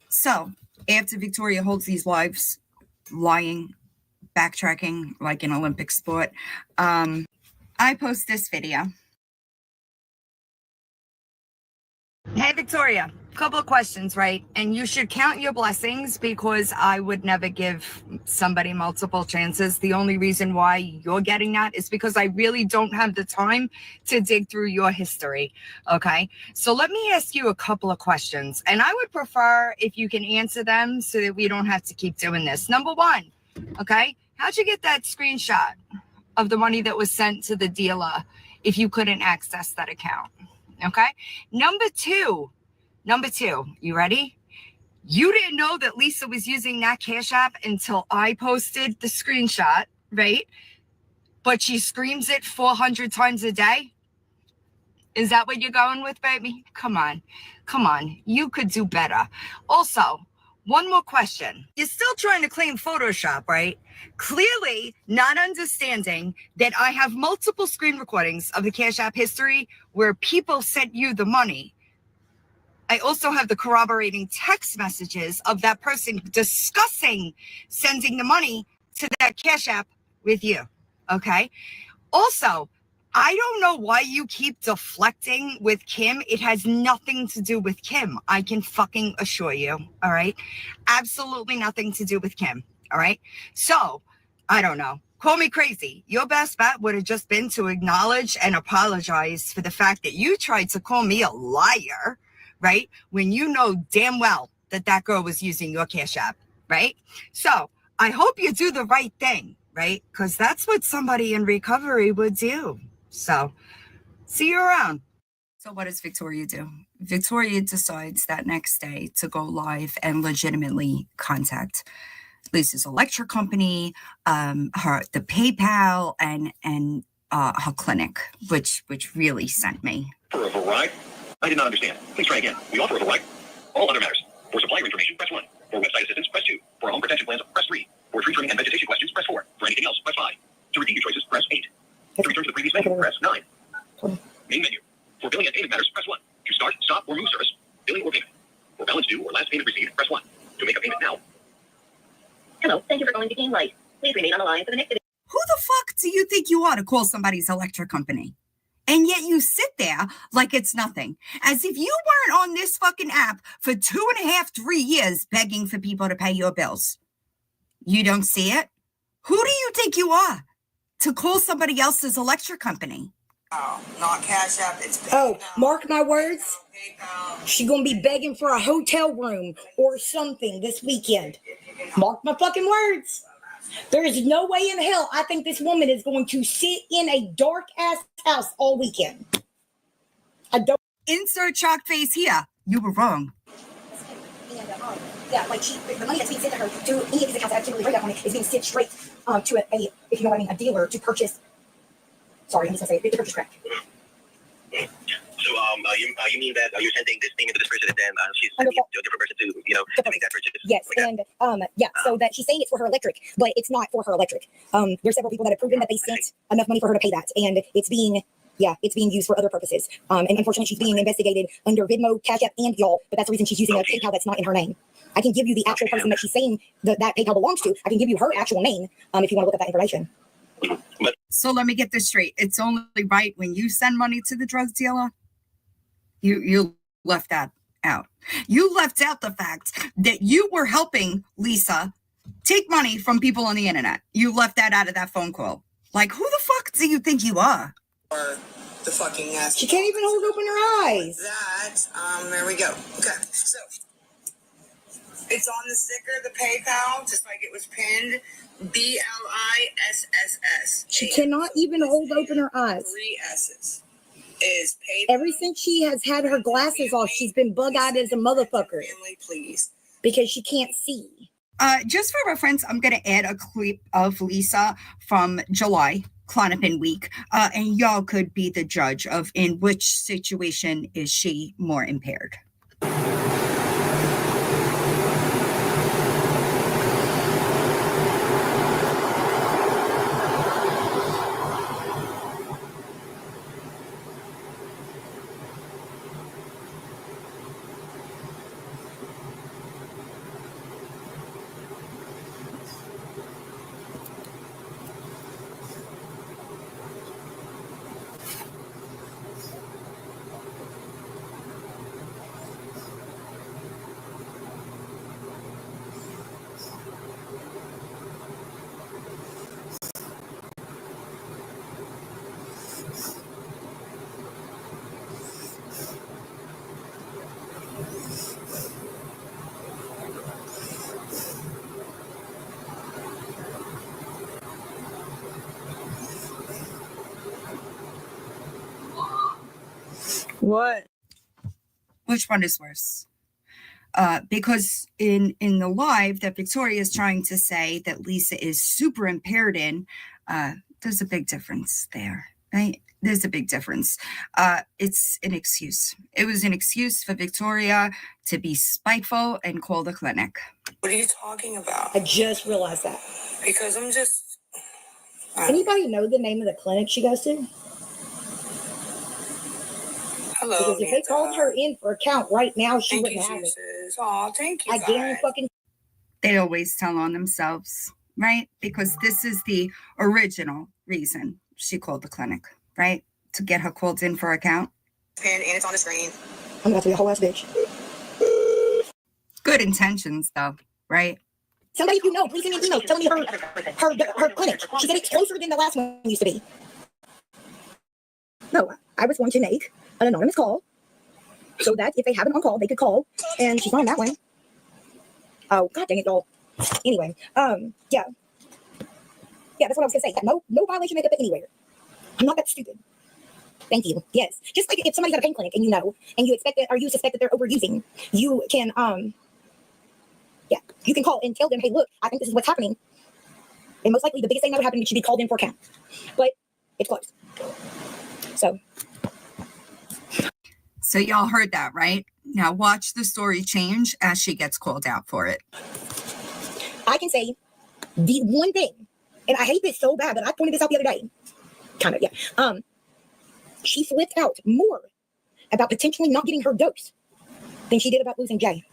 So after Victoria holds these lives, lying, backtracking like an Olympic sport, I post this video. Hey, Victoria, couple of questions, right? And you should count your blessings because I would never give somebody multiple chances. The only reason why you're getting that is because I really don't have the time to dig through your history, okay? So let me ask you a couple of questions, and I would prefer if you can answer them so that we don't have to keep doing this. Number one, okay, how'd you get that screenshot of the money that was sent to the dealer if you couldn't access that account? Okay. Number two, you ready? You didn't know that Lisa was using that Cash App until I posted the screenshot, right? But she screams it 400 times a day. Is that what you're going with, baby? Come on. You could do better. Also, one more question. You're still trying to claim Photoshop, right? Clearly not understanding that I have multiple screen recordings of the Cash App history where people sent you the money. I also have the corroborating text messages of that person discussing sending the money to that Cash App with you, okay? Also, I don't know why you keep deflecting with Kim. It has nothing to do with Kim. I can fucking assure you, all right? Absolutely nothing to do with Kim, all right? So, I don't know. Call me crazy. Your best bet would have just been to acknowledge and apologize for the fact that you tried to call me a liar, right? When you know damn well that that girl was using your Cash App, right? So, I hope you do the right thing, right? Because that's what somebody in recovery would do. So, see you around. So what does Victoria do? Victoria decides that next day to go live and legitimately contact Lisa's electric company, the PayPal, and her clinic, which really sent me. For a variety, I did not understand. Please try again. We offer a variety. All other matters. For supplier information, press 1. For website assistance, press 2. For home protection plans, press 3. For tree trimming and vegetation questions, press 4. For anything else, press 5. To repeat your choices, press 8. To return to the previous menu, press 9. Main menu. For billing and payment matters, press 1. To start, stop, or move service, billing or payment. For balance due or last payment received, press 1. To make a payment now. Hello, thank you for calling the Game Light. Please remain on the line for the next. Who the fuck do you think you are to call somebody's electric company? And yet you sit there like it's nothing, as if you weren't on this fucking app for 2.5, 3 years begging for people to pay your bills. You don't see it? Who do you think you are to call somebody else's electric company? Oh, not Cash App. It's PayPal. Oh, mark my words. She's gonna be begging for a hotel room or something this weekend. Mark my fucking words. There is no way in hell I think this woman is going to sit in a dark ass house all weekend. I don't. Insert shock face here. You were wrong. Yeah, like the money that's being sent to her to any of these accounts that I can't really break up on it is being sent straight to a, if you know what I mean, a dealer to purchase. Sorry, I'm just gonna say it, to purchase crack. So, you mean that you're sending this payment to this person and then she's sending it to a different person to make that purchase? Yes, like and yeah, so that she's saying it's for her electric, but it's not for her electric. There's several people that have proven that they sent enough money for her to pay that, and it's being used for other purposes. And unfortunately, she's being investigated under Venmo, Cash App, and y'all. But that's the reason she's using a PayPal that's not in her name. I can give you the actual person that she's saying that PayPal belongs to. I can give you her actual name if you want to look up that information. So let me get this straight. It's only right when you send money to the drug dealer. You left that out. You left out the fact that you were helping Lisa take money from people on the internet. You left that out of that phone call. Like, who the fuck do you think you are? Or the fucking ass. She can't even hold open her eyes. That, there we go. Okay, so it's on the sticker, the PayPal, just like it was pinned. BLISSS. She cannot even hold open her eyes. 3 S's. Is PayPal. Ever since she has had her glasses off, she's been bug-eyed as a motherfucker. Family, please. Because she can't see. Just for reference, I'm going to add a clip of Lisa from July, Clonopin Week, and y'all could be the judge of in which situation is she more impaired. What? Which one is worse? Because in the live that Victoria is trying to say that Lisa is super impaired in, there's a big difference there, right? There's a big difference. It's an excuse. It was an excuse for Victoria to be spiteful and call the clinic. What are you talking about? I just realized that. Because I'm just... Anybody know the name of the clinic she goes to? Hello, because if they called her in for a count right now, she wouldn't have it. Oh, thank you. I guarantee fucking. They always tell on themselves, right? Because this is the original reason she called the clinic, right? To get her called in for a count. And it's on the screen. I'm about to be a whole ass bitch. Good intentions, though, right? Somebody you know, please send me an email telling me her clinic. She said it's closer than the last one used to be. No, I was going to make an anonymous call so that if they have an on-call, they could call, and she's not on that one. Oh, god dang it, y'all. Anyway, yeah, that's what I was gonna say. No violation makeup anywhere. I'm not that stupid. Thank you. Yes, just like if somebody's at a pain clinic and you know, and you expect that, or you suspect that they're overusing, you can, yeah, Yeah, you can call and tell them, hey, look, I think this is what's happening. And most likely the biggest thing that would happen, you should be called in for a count. But it's closed. So y'all heard that, right? Now watch the story change as she gets called out for it. I can say the one thing, and I hate this so bad, but I pointed this out the other day. Kind of, yeah. She flipped out more about potentially not getting her dose than she did about losing Jay.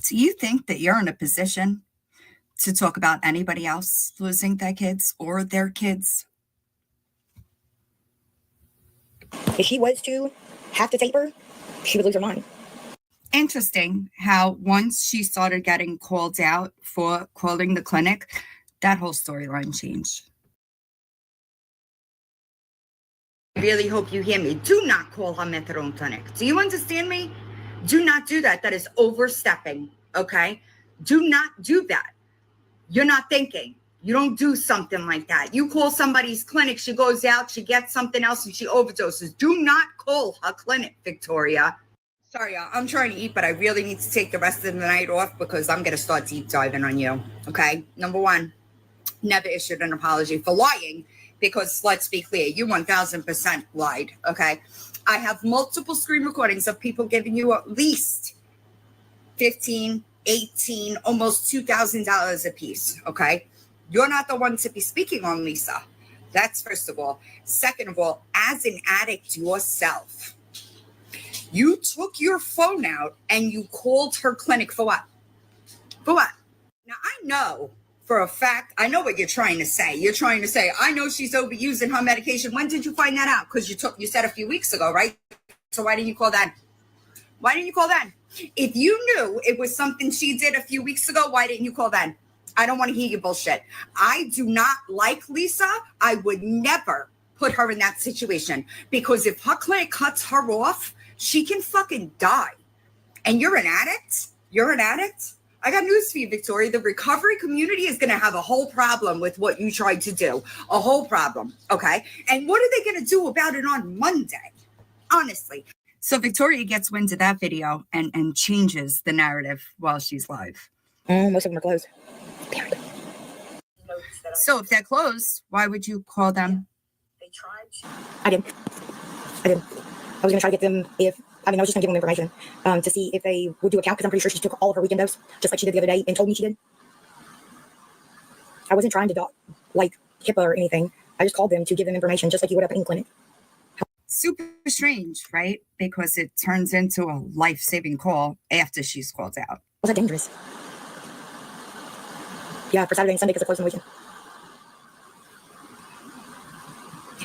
Do you think that you're in a position to talk about anybody else losing their kids or their kids? If she was to have to tape her, she would lose her mind. Interesting how once she started getting called out for calling the clinic, that whole storyline changed. I really hope you hear me. Do not call her methadone clinic. Do you understand me? Do not do that. That is overstepping, okay? Do not do that. You're not thinking. You don't do something like that. You call somebody's clinic, she goes out, she gets something else, and she overdoses. Do not call her clinic, Victoria. Sorry, y'all. I'm trying to eat, but I really need to take the rest of the night off because I'm going to start deep diving on you, okay? Number one, never issued an apology for lying because, let's be clear, you 1,000% lied, okay? I have multiple screen recordings of people giving you at least $15, $18, almost $2,000 a piece, okay? You're not the one to be speaking on, Lisa. That's first of all. Second of all, as an addict yourself, you took your phone out and you called her clinic for what? For what? Now, I know for a fact, I know what you're trying to say. You're trying to say, I know she's overusing her medication. When did you find that out? Because you said a few weeks ago, right? So why didn't you call that? Why didn't you call that? If you knew it was something she did a few weeks ago, why didn't you call that? I don't want to hear your bullshit. I do not like Lisa. I would never put her in that situation because if her clinic cuts her off, she can fucking die. And you're an addict? You're an addict? I got news for you, Victoria. The recovery community is going to have a whole problem with what you tried to do. A whole problem, okay? And what are they going to do about it on Monday? Honestly. So Victoria gets wind of that video and changes the narrative while she's live. Most of them are closed. So if they're closed, why would you call them? I did. I was going to try to get them I was just going to give them information to see if they would do a count because I'm pretty sure she took all of her weekend dose, just like she did the other day and told me she did. I wasn't trying to like HIPAA or anything. I just called them to give them information just like you would at any clinic. Super strange, right? Because it turns into a life-saving call after she's called out. Was that dangerous? Yeah, for Saturday and Sunday because they're closed on the weekend.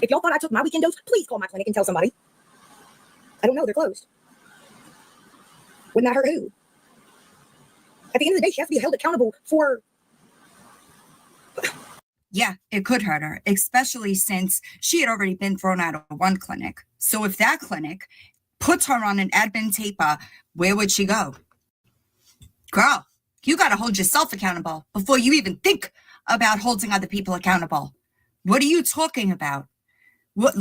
If y'all thought I took my weekend dose, please call my clinic and tell somebody. I don't know, they're closed. Wouldn't that hurt who? At the end of the day, she has to be held accountable for... Yeah, it could hurt her, especially since she had already been thrown out of one clinic. So if that clinic puts her on an admin taper, where would she go? Girl, you got to hold yourself accountable before you even think about holding other people accountable. What are you talking about? What?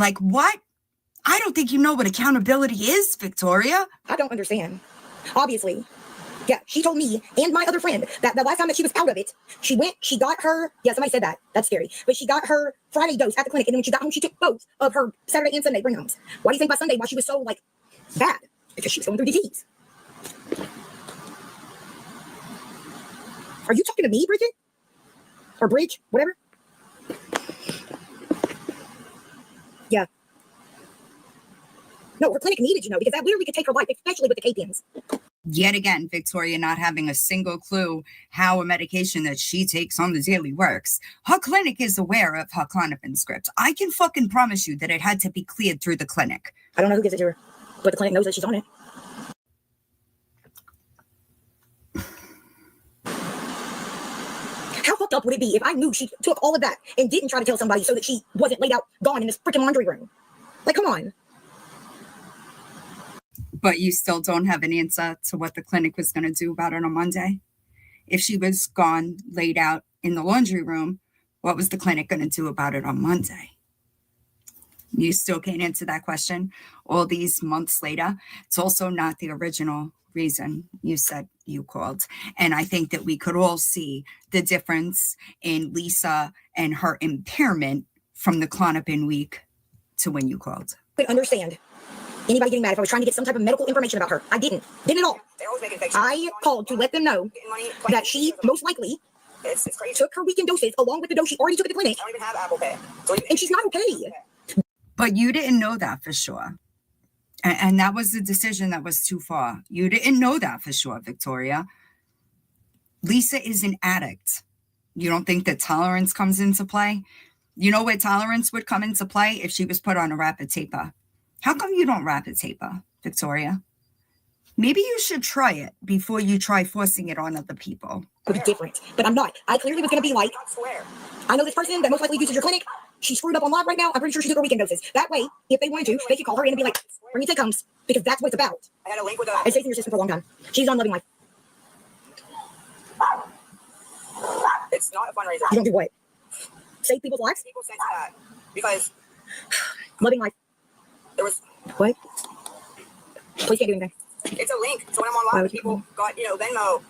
I don't think you know what accountability is, Victoria. I don't understand. Obviously. Yeah, she told me and my other friend that the last time that she was out of it, she got her, yeah, somebody said that. That's scary. But she got her Friday dose at the clinic. And then when she got home, she took both of her Saturday and Sunday bring homes. Why do you think by Sunday, why she was so, bad? Because she was going through disease. Are you talking to me, Bridget? Or Bridge, whatever? Yeah. No, her clinic needed, because that literally could take her life, especially with the KPNs. Yet again, Victoria not having a single clue how a medication that she takes on the daily works. Her clinic is aware of her Clonopin script. I can fucking promise you that it had to be cleared through the clinic. I don't know who gives it to her, but the clinic knows that she's on it. How fucked up would it be if I knew she took all of that and didn't try to tell somebody so that she wasn't laid out, gone in this freaking laundry room? Come on. But you still don't have an answer to what the clinic was going to do about it on Monday? If she was gone, laid out in the laundry room, what was the clinic going to do about it on Monday? You still can't answer that question all these months later. It's also not the original reason you said you called. And I think that we could all see the difference in Lisa and her impairment from the Klonopin week to when you called. I could understand anybody getting mad if I was trying to get some type of medical information about her. I didn't at all. I called to let them know that she most likely took her weekend doses along with the dose she already took at the clinic. I don't even have Apple Pay. And she's not okay. But you didn't know that for sure. And that was the decision that was too far. You didn't know that for sure, Victoria. Lisa is an addict. You don't think that tolerance comes into play? You know where tolerance would come into play? If she was put on a rapid taper. How come you don't rapid taper, Victoria? Maybe you should try it before you try forcing it on other people. It was different, but I'm not. I clearly was going to be like, I know this person that most likely uses your clinic. She's screwed up on live right now. I'm pretty sure she took her weekend doses. That way, if they wanted to, they could call her in and be like, bring your take-homes, because that's what it's about. I had a link with her. It's stayed in your system for a long time. She's on Loving Life. It's not a fundraiser. You don't do what? Save people's lives? People sent that because Loving Life. There was what? Please can't do anything. It's a link. So when I'm on live, people got, Venmo,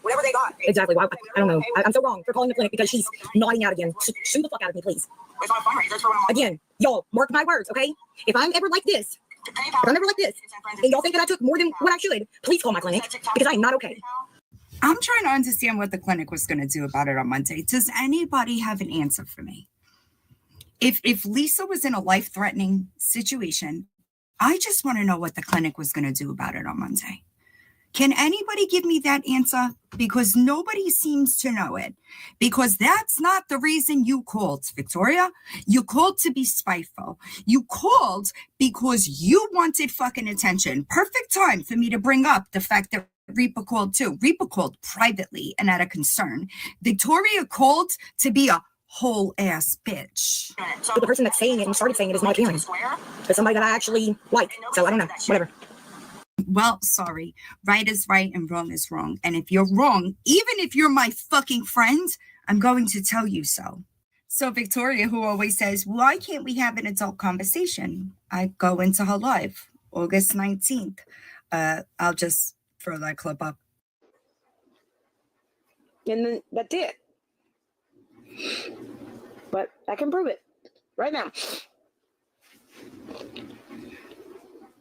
whatever they got. Exactly. Why? I don't know. I'm so wrong for calling the clinic because she's nodding out again. Sue the fuck out of me, please. It's not a fundraiser. It's for when I'm on. Again, y'all, mark my words, okay? If I'm ever like this, and y'all think that I took more than what I should, please call my clinic because I am not okay. I'm trying to understand what the clinic was going to do about it on Monday. Does anybody have an answer for me? If Lisa was in a life-threatening situation, I just want to know what the clinic was going to do about it on Monday. Can anybody give me that answer? Because nobody seems to know it. Because that's not the reason you called, Victoria. You called to be spiteful. You called because you wanted fucking attention. Perfect time for me to bring up the fact that Reaper called too. Reaper called privately and out of concern. Victoria called to be a whole ass bitch. So the person that's saying it and started saying it is not Karen. But somebody that I actually like. So I don't know. Whatever. Well, sorry. Right is right and wrong is wrong. And if you're wrong, even if you're my fucking friend, I'm going to tell you so. So Victoria, who always says, why can't we have an adult conversation? I go into her live, August 19th. I'll just throw that clip up. And then that's it. But I can prove it right now.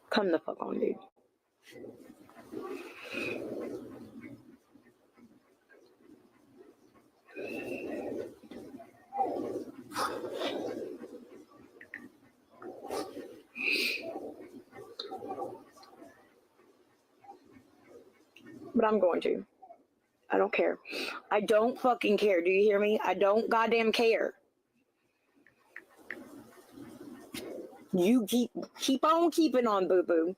Come the fuck on, dude. But I'm going to. I don't care. I don't fucking care. Do you hear me? I don't goddamn care. You keep on keeping on, boo-boo.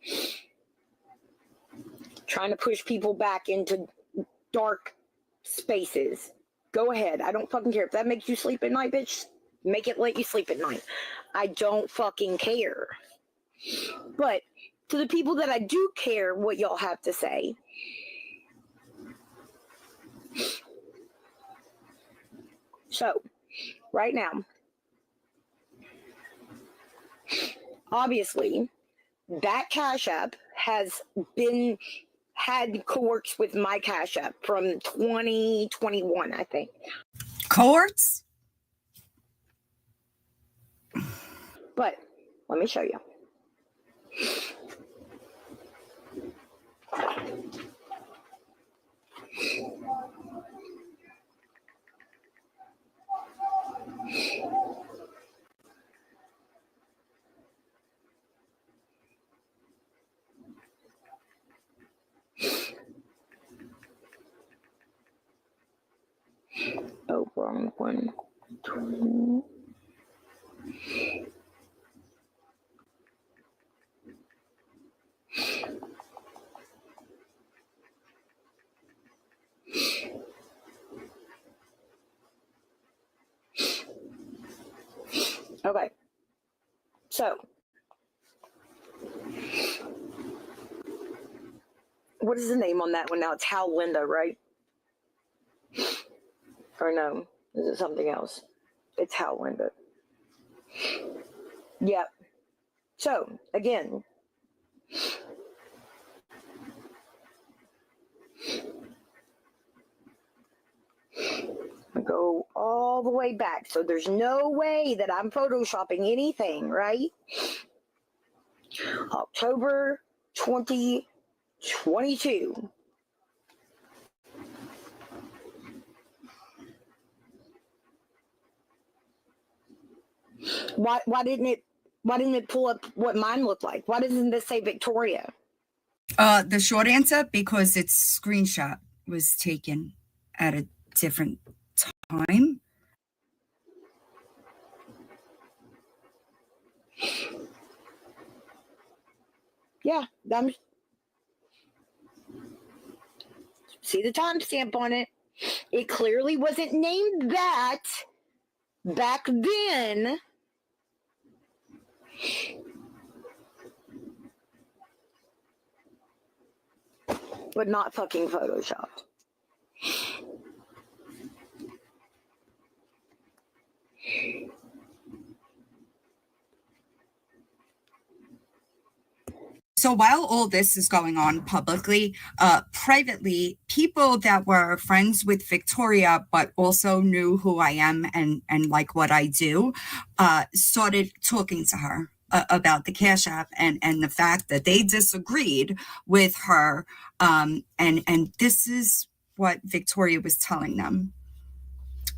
Trying to push people back into dark spaces. Go ahead. I don't fucking care. If that makes you sleep at night, bitch, make it let you sleep at night. I don't fucking care. But to the people that I do care what y'all have to say, so, right now, obviously, that Cash App has had cohorts with my Cash App from 2021, I think. Cohorts? But, let me show you. Oh, wrong one. Okay. So, what is the name on that one now? It's Hal Linda, right? Or no? Is it something else? It's Hal Linda. Yep. So, again, Go all the way back. So there's no way that I'm photoshopping anything, right? October 2022. Why didn't it pull up what mine looked like? Why doesn't this say Victoria? The short answer, because its screenshot was taken at a different time. Yeah, see the timestamp on it. It clearly wasn't named that back then. But not fucking photoshopped. So while all this is going on publicly, privately, people that were friends with Victoria but also knew who I am and like what I do, started talking to her about the Cash App and the fact that they disagreed with her. And this is what Victoria was telling them.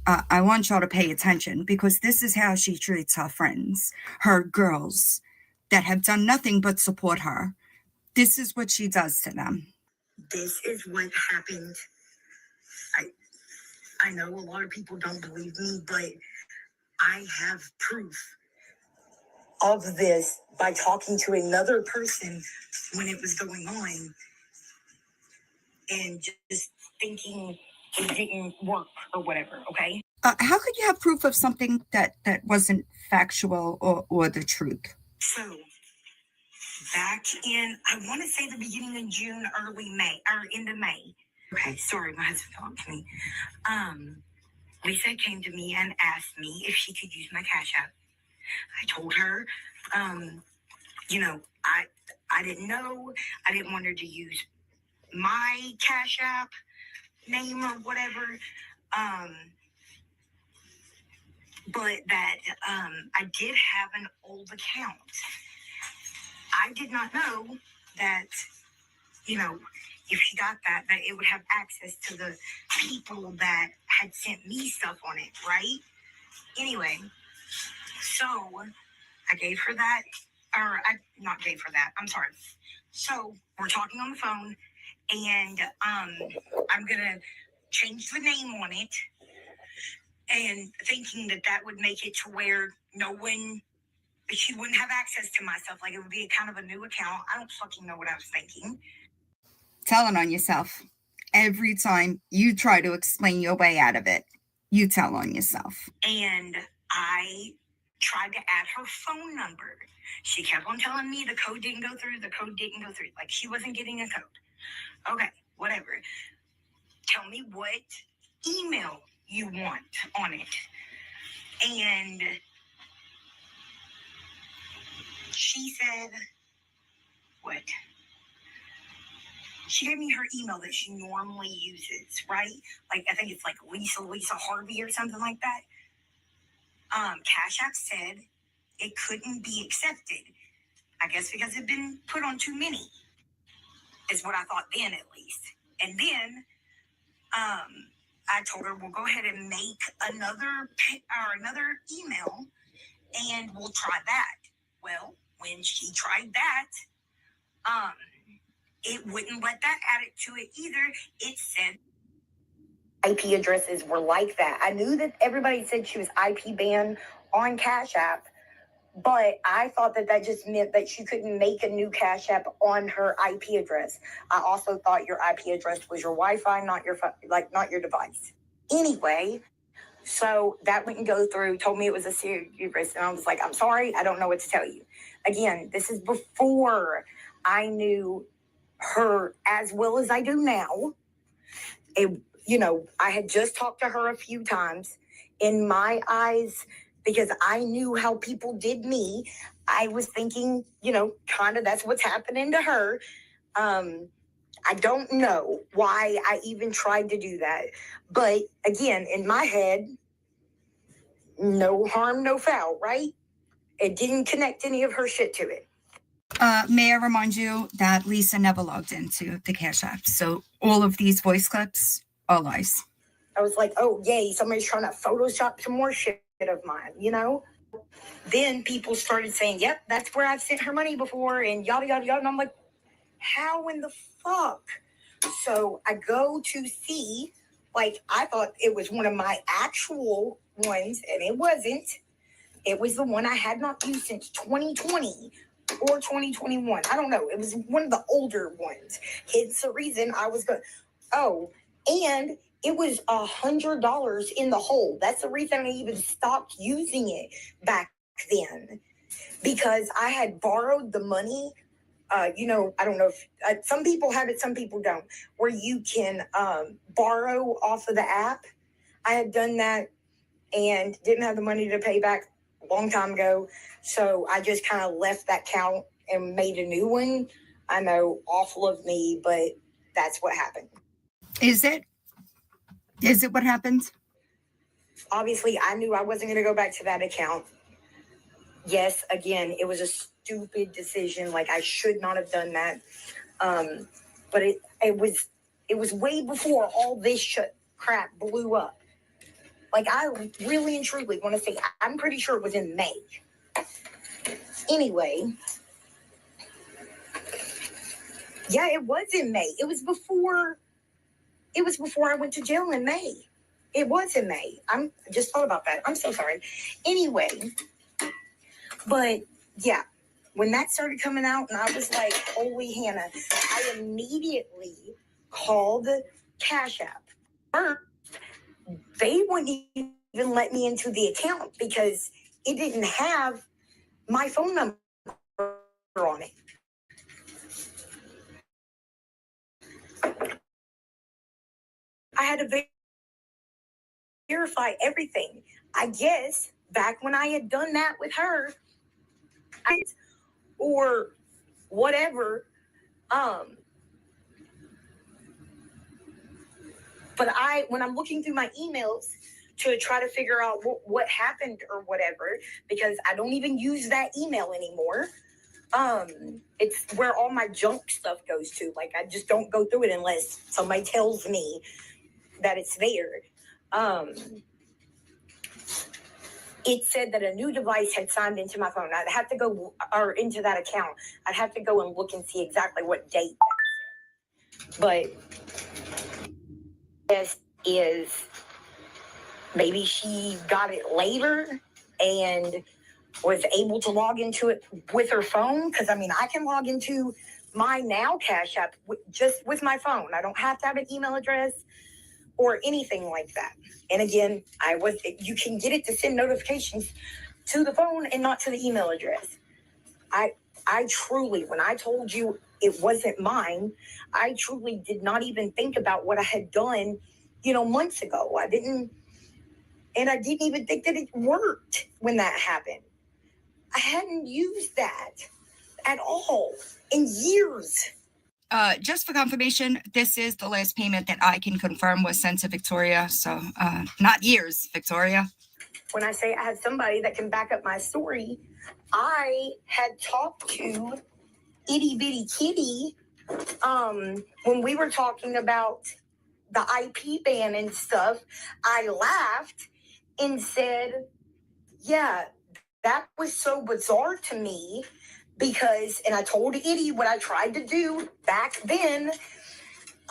I want y'all to pay attention, because this is how she treats her friends, her girls that have done nothing but support her. This is what she does to them. This is what happened. I know a lot of people don't believe me, but I have proof of this by talking to another person when it was going on and just thinking it didn't work or whatever, okay? How could you have proof of something that wasn't factual or the truth? So, back in, I want to say the beginning of June, early May, or end of May. Okay, sorry, my husband talked to me. Lisa came to me and asked me if she could use my Cash App. I told her, you know, I didn't know. I didn't want her to use my Cash App name or whatever. But that I did have an old account. I did not know that, you know, if she got that it would have access to the people that had sent me stuff on it, right? Anyway, so I gave her that, or I not gave her that, I'm sorry. So we're talking on the phone, and I'm gonna change the name on it, and thinking that would make it to where she wouldn't have access to my stuff. Like, it would be kind of a new account. I don't fucking know what I was thinking. Telling on yourself. Every time you try to explain your way out of it, you tell on yourself. And I tried to add her phone number. She kept on telling me the code didn't go through. Like, she wasn't getting a code. Okay, whatever. Tell me what email you want on it. And she said, what? She gave me her email that she normally uses, right? Like, I think it's like Lisa Harvey or something like that. Cash App said it couldn't be accepted. I guess because it'd been put on too many, is what I thought then, at least. And then I told her, we'll go ahead and make another email, and we'll try that. Well, when she tried that, it wouldn't let that add it to it either. It said IP addresses were like that. I knew that everybody said she was IP banned on Cash App, but I thought that just meant that she couldn't make a new Cash App on her IP address. I also thought your IP address was your Wi-Fi, not your device. Anyway, so that wouldn't go through, told me it was a serious risk, and I was like, I'm sorry, I don't know what to tell you. Again, this is before I knew her as well as I do now. I had just talked to her a few times. In my eyes, because I knew how people did me, I was thinking, kind of that's what's happening to her. I don't know why I even tried to do that. But again, in my head, no harm, no foul, right? It didn't connect any of her shit to it. May I remind you that Lisa never logged into the Cash App. So all of these voice clips are lies. I was like, oh, yay, somebody's trying to Photoshop some more shit of mine, you know? Then people started saying, yep, that's where I've sent her money before and yada, yada, yada. And I'm like, how in the fuck? So I go to see, like, I thought it was one of my actual ones, and it wasn't. It was the one I had not used since 2020 or 2021. I don't know. It was one of the older ones. It's the reason I was going, oh, and it was $100 in the hole. That's the reason I even stopped using it back then, because I had borrowed the money. You know, I don't know if some people have it, some people don't, where you can borrow off of the app. I had done that and didn't have the money to pay back a long time ago. So I just kind of left that account and made a new one. I know, awful of me, but that's what happened. Is it what happened? Obviously, I knew I wasn't going to go back to that account. Yes, again, it was a stupid decision. Like, I should not have done that. But it was way before all this crap blew up. Like, I really and truly want to say, I'm pretty sure it was in May. Anyway, yeah, it was in May. It was before I went to jail in May. It was in May. I just thought about that. I'm so sorry. Anyway, but yeah, when that started coming out and I was like, holy Hannah, I immediately called Cash App. First, they wouldn't even let me into the account because it didn't have my phone number on it. I had to verify everything. I guess back when I had done that with her, or whatever, but when I'm looking through my emails to try to figure out what happened or whatever, because I don't even use that email anymore. It's where all my junk stuff goes to. Like, I just don't go through it unless somebody tells me that it's there. It said that a new device had signed into my phone. I'd have to go, or into that account. I'd have to go and look and see exactly what date that said. But this is, maybe she got it later and was able to log into it with her phone. Because, I mean, I can log into my Now Cash App just with my phone. I don't have to have an email address or anything like that. And again, you can get it to send notifications to the phone and not to the email address. I truly, when I told you it wasn't mine, I truly did not even think about what I had done, months ago. I didn't even think that it worked when that happened. I hadn't used that at all in years. Just for confirmation, this is the last payment that I can confirm was sent to Victoria. So not years, Victoria. When I say I had somebody that can back up my story, I had talked to Itty Bitty Kitty when we were talking about the IP ban and stuff. I laughed and said, yeah, that was so bizarre to me. Because, and I told Itty what I tried to do back then,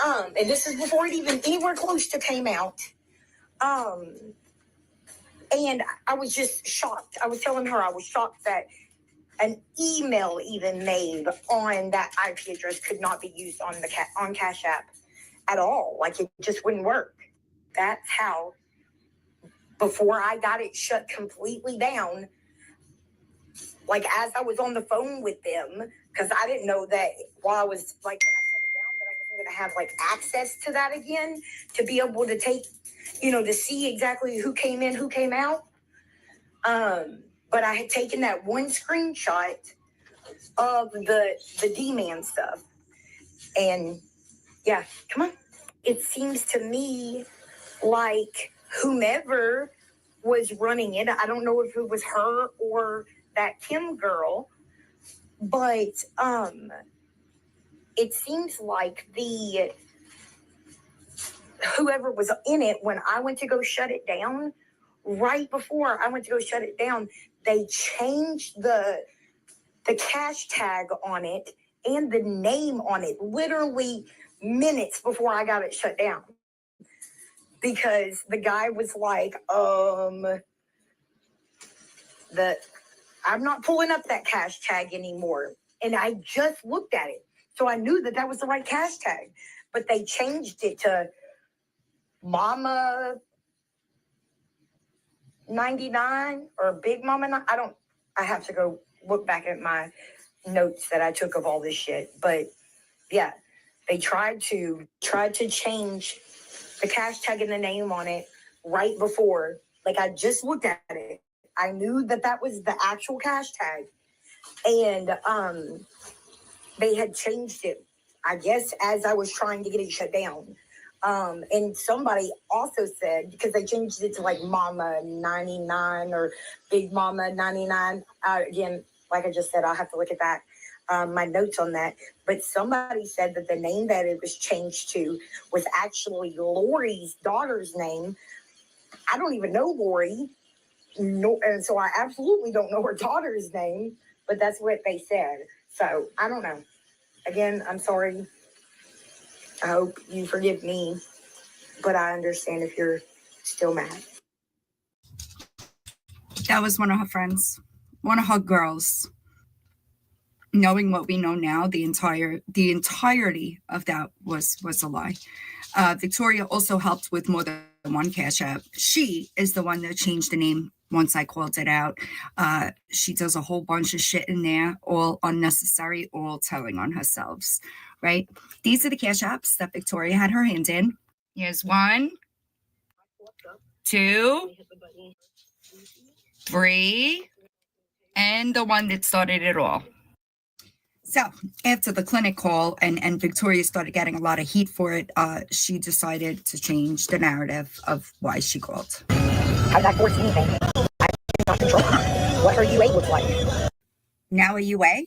and this is before it even anywhere close to came out, and I was just shocked. I was telling her I was shocked that an email even made on that IP address could not be used on Cash App at all. Like, it just wouldn't work. That's how, before I got it shut completely down, like, as I was on the phone with them, because I didn't know that while I was, like, when I shut it down, that I wasn't going to have, like, access to that again, to be able to take, to see exactly who came in, who came out. But I had taken that one screenshot of the D-Man stuff. And Yeah, come on. It seems to me like whomever was running it, I don't know if it was her or that Kim girl, but it seems like whoever was in it, when I went to go shut it down, right before I went to go shut it down, they changed the cash tag on it and the name on it literally minutes before I got it shut down. Because the guy was like, I'm not pulling up that cash tag anymore. And I just looked at it. So I knew that was the right cash tag. But they changed it to Mama 99 or Big Mama. I have to go look back at my notes that I took of all this shit. But yeah, they tried to change the cash tag and the name on it right before. Like, I just looked at it. I knew that was the actual cash tag. And they had changed it, I guess, as I was trying to get it shut down. And somebody also said, because they changed it to like Mama 99 or Big Mama 99. Again, like I just said, I'll have to look at that. My notes on that, but somebody said that the name that it was changed to was actually Lori's daughter's name. I don't even know Lori, no, and so I absolutely don't know her daughter's name, but that's what they said. So I don't know. Again, I'm sorry. I hope you forgive me, but I understand if you're still mad. That was one of her friends, one of her girls. Knowing what we know now, the entirety of that was a lie. Victoria also helped with more than one Cash App. She is the one that changed the name once I called it out. She does a whole bunch of shit in there, all unnecessary, all telling on herself, right? These are the Cash Apps that Victoria had her hand in. Here's 1, 2, 3, and the one that started it all. So after the clinic call and Victoria started getting a lot of heat for it, she decided to change the narrative of why she called. How did I force anything? I did not control what her UA looks like. Now a UA?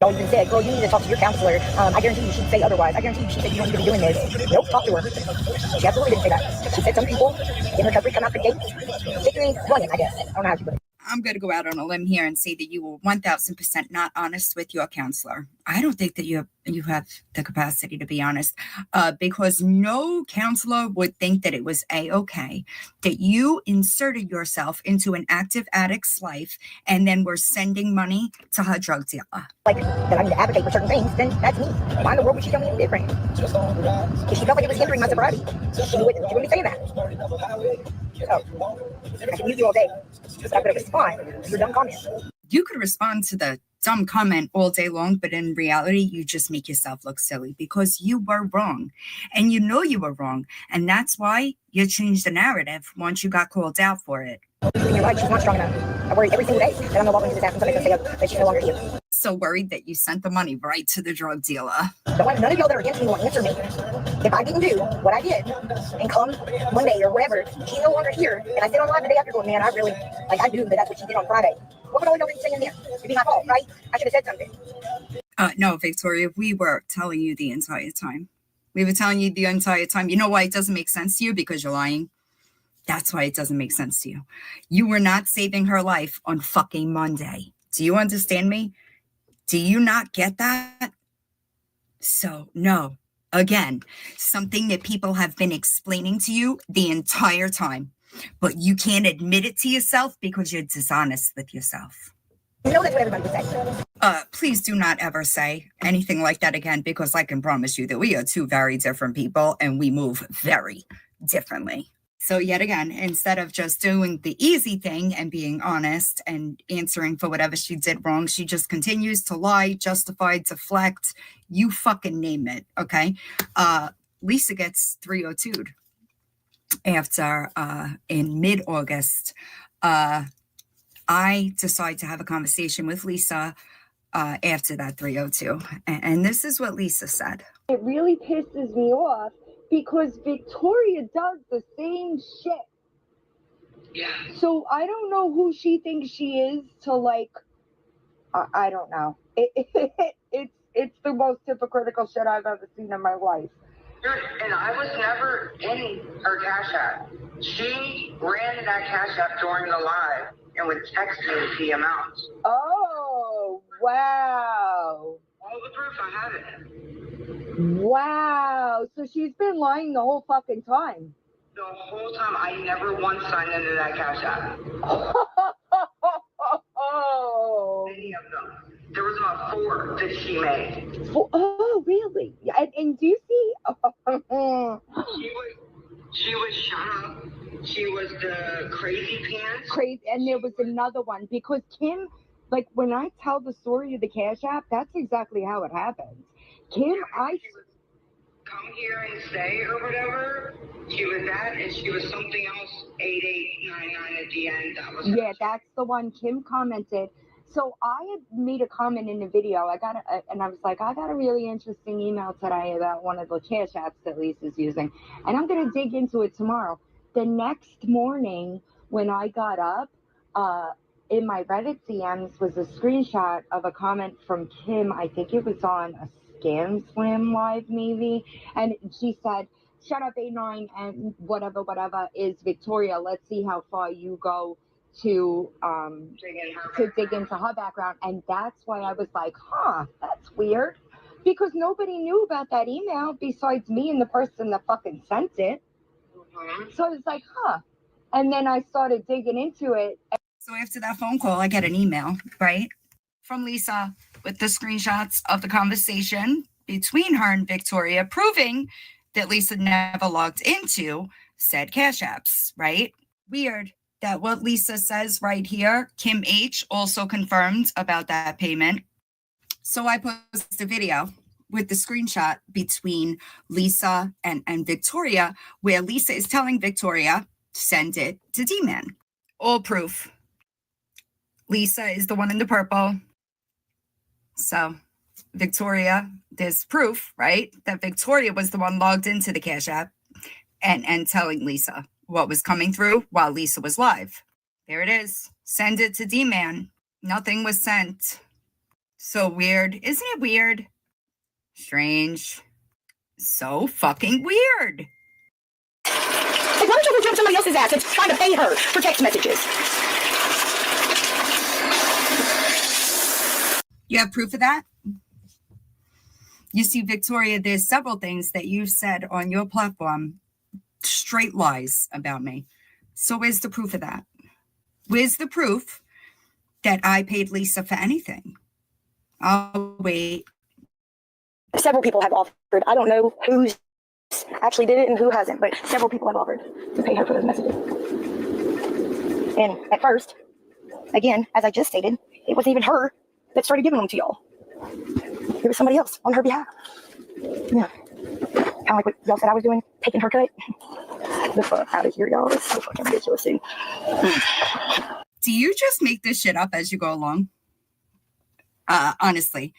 Y'all even said, girl, you need to talk to your counselor. I guarantee you she'd say otherwise. I guarantee you she said you don't need to be doing this. Nope, talk to her. She absolutely didn't say that. She said some people in recovery come out the gate sickening running, I guess. I don't know how she put it. I'm going to go out on a limb here and say that you were 1000% not honest with your counselor. I don't think that you have the capacity to be honest, because no counselor would think that it was A-okay that you inserted yourself into an active addict's life and then were sending money to her drug dealer. Like, that I need to advocate for certain things, then that's me. Why in the world would she tell me anything different? If she felt like it was hindering my sobriety, she wouldn't be saying that. So, I can use you all day, but I'm going to respond to your dumb comments. You could respond to the dumb comment all day long, but in reality, you just make yourself look silly because you were wrong. And you know you were wrong. And that's why you changed the narrative once you got called out for it. You're right, she's not strong enough. I worry every single day that I'm going to walk into this house and somebody's going to say that she's no longer here. So worried that you sent the money right to the drug dealer. None of y'all that are against me will answer me. If I didn't do what I did and come Monday or whatever, she's no longer here. And I said on live the day after going, man, I really, I knew that's what she did on Friday. What would all y'all be saying there? It'd be my fault, right? I should have said something. No, Victoria, we were telling you the entire time. We were telling you the entire time. You know why it doesn't make sense to you? Because you're lying. That's why it doesn't make sense to you. You were not saving her life on fucking Monday. Do you understand me? Do you not get that? So, no. Again, something that people have been explaining to you the entire time, but you can't admit it to yourself because you're dishonest with yourself. You know that's what everybody would say. Please do not ever say anything like that again, because I can promise you that we are two very different people and we move very differently. So yet again, instead of just doing the easy thing and being honest and answering for whatever she did wrong, she just continues to lie, justify, deflect, you fucking name it, okay? Lisa gets 302'd after, in mid-August, I decide to have a conversation with Lisa after that 302. And this is what Lisa said. It really pisses me off because Victoria does the same shit. Yeah. So I don't know who she thinks she is to like, I don't know. It's the most hypocritical shit I've ever seen in my life. And I was never in her Cash App. She ran that Cash App during the live and would text me the amounts. Oh, wow. All the proof, I have it. Wow. So she's been lying the whole fucking time. The whole time, I never once signed into that Cash App. Oh. Any of them. There was about 4 that she made. Oh, really? And do you see? She was shut up. She was the crazy pants. Crazy. And there was another one because Kim, like when I tell the story of the Cash App, that's exactly how it happened. Kim, She would come here and stay or whatever. She was that, and she was something else. 8899 at the end. That was. Yeah, that's the one. Kim commented. So I had made a comment in the video. And I was like, I got a really interesting email today about one of the Cash Apps that Lisa's using, and I'm gonna dig into it tomorrow. The next morning, when I got up, in my Reddit DMs was a screenshot of a comment from Kim. I think it was on a Scam Slam live, maybe, and she said, "Shut up, A9, and whatever is Victoria. Let's see how far you go to dig into her background." And that's why I was like, that's weird, because nobody knew about that email besides me and the person that fucking sent it. So I was like, and then I started digging into it. So after that phone call, I get an email, right, from Lisa with the screenshots of the conversation between her and Victoria, proving that Lisa never logged into said Cash Apps, right? Weird that what Lisa says right here, Kim H also confirmed about that payment. So I posted a video with the screenshot between Lisa and Victoria, where Lisa is telling Victoria, send it to D-Man. All proof. Lisa is the one in the purple. So Victoria, there's proof, right, that Victoria was the one logged into the Cash App and telling Lisa what was coming through while Lisa was live. There it is. Send it to D-Man. Nothing was sent. So weird. Isn't it weird? Strange. So fucking weird. Like, why don't you go jump somebody else's ass that's trying to pay her for text messages? You have proof of that? You see, Victoria, there's several things that you've said on your platform, straight lies about me. So where's the proof of that? Where's the proof that I paid Lisa for anything? I'll wait. Several people have offered. I don't know who's actually did it and who hasn't, but several people have offered to pay her for those messages. And at first, again, as I just stated, it wasn't even her that started giving them to y'all. It was somebody else on her behalf. Yeah. Kind of like what y'all said I was doing, taking her cut. The fuck out of here, y'all. It's so fucking ridiculous, dude. Do you just make this shit up as you go along? Honestly.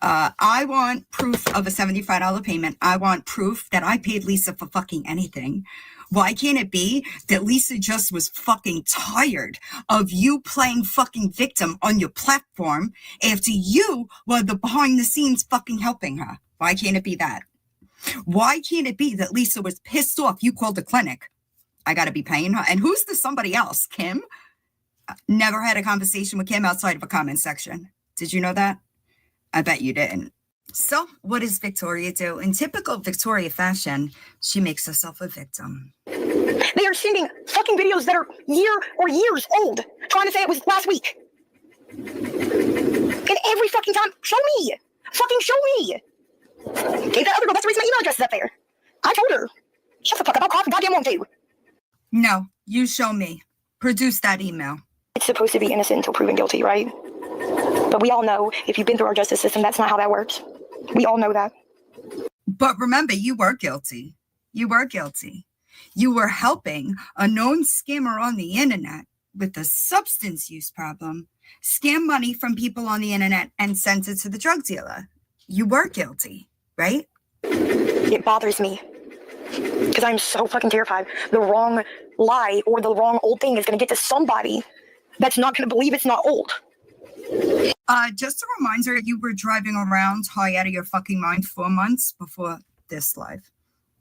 I want proof of a $75 payment. I want proof that I paid Lisa for fucking anything. Why can't it be that Lisa just was fucking tired of you playing fucking victim on your platform after you were the behind the scenes fucking helping her? Why can't it be that? Why can't it be that Lisa was pissed off you called the clinic? I got to be paying her. And who's the somebody else? Kim? Never had a conversation with Kim outside of a comment section. Did you know that? I bet you didn't. So what does Victoria do? In typical Victoria fashion, she makes herself a victim. They are sending fucking videos that are years old, trying to say it was last week. And every fucking time, show me. Fucking show me. Hey, that other girl, that's the reason my email address is up there. I told her, shut the fuck up, I'll cough goddamn won't do. No, you show me. Produce that email. It's supposed to be innocent until proven guilty, right? But we all know, if you've been through our justice system, that's not how that works. We all know that. But remember, you were guilty. You were guilty. You were helping a known scammer on the internet with a substance use problem, scam money from people on the internet and sent it to the drug dealer. You were guilty, right? It bothers me because I'm so fucking terrified the wrong lie or the wrong old thing is going to get to somebody that's not going to believe it's not old. Just a reminder, you were driving around high out of your fucking mind 4 months before this live.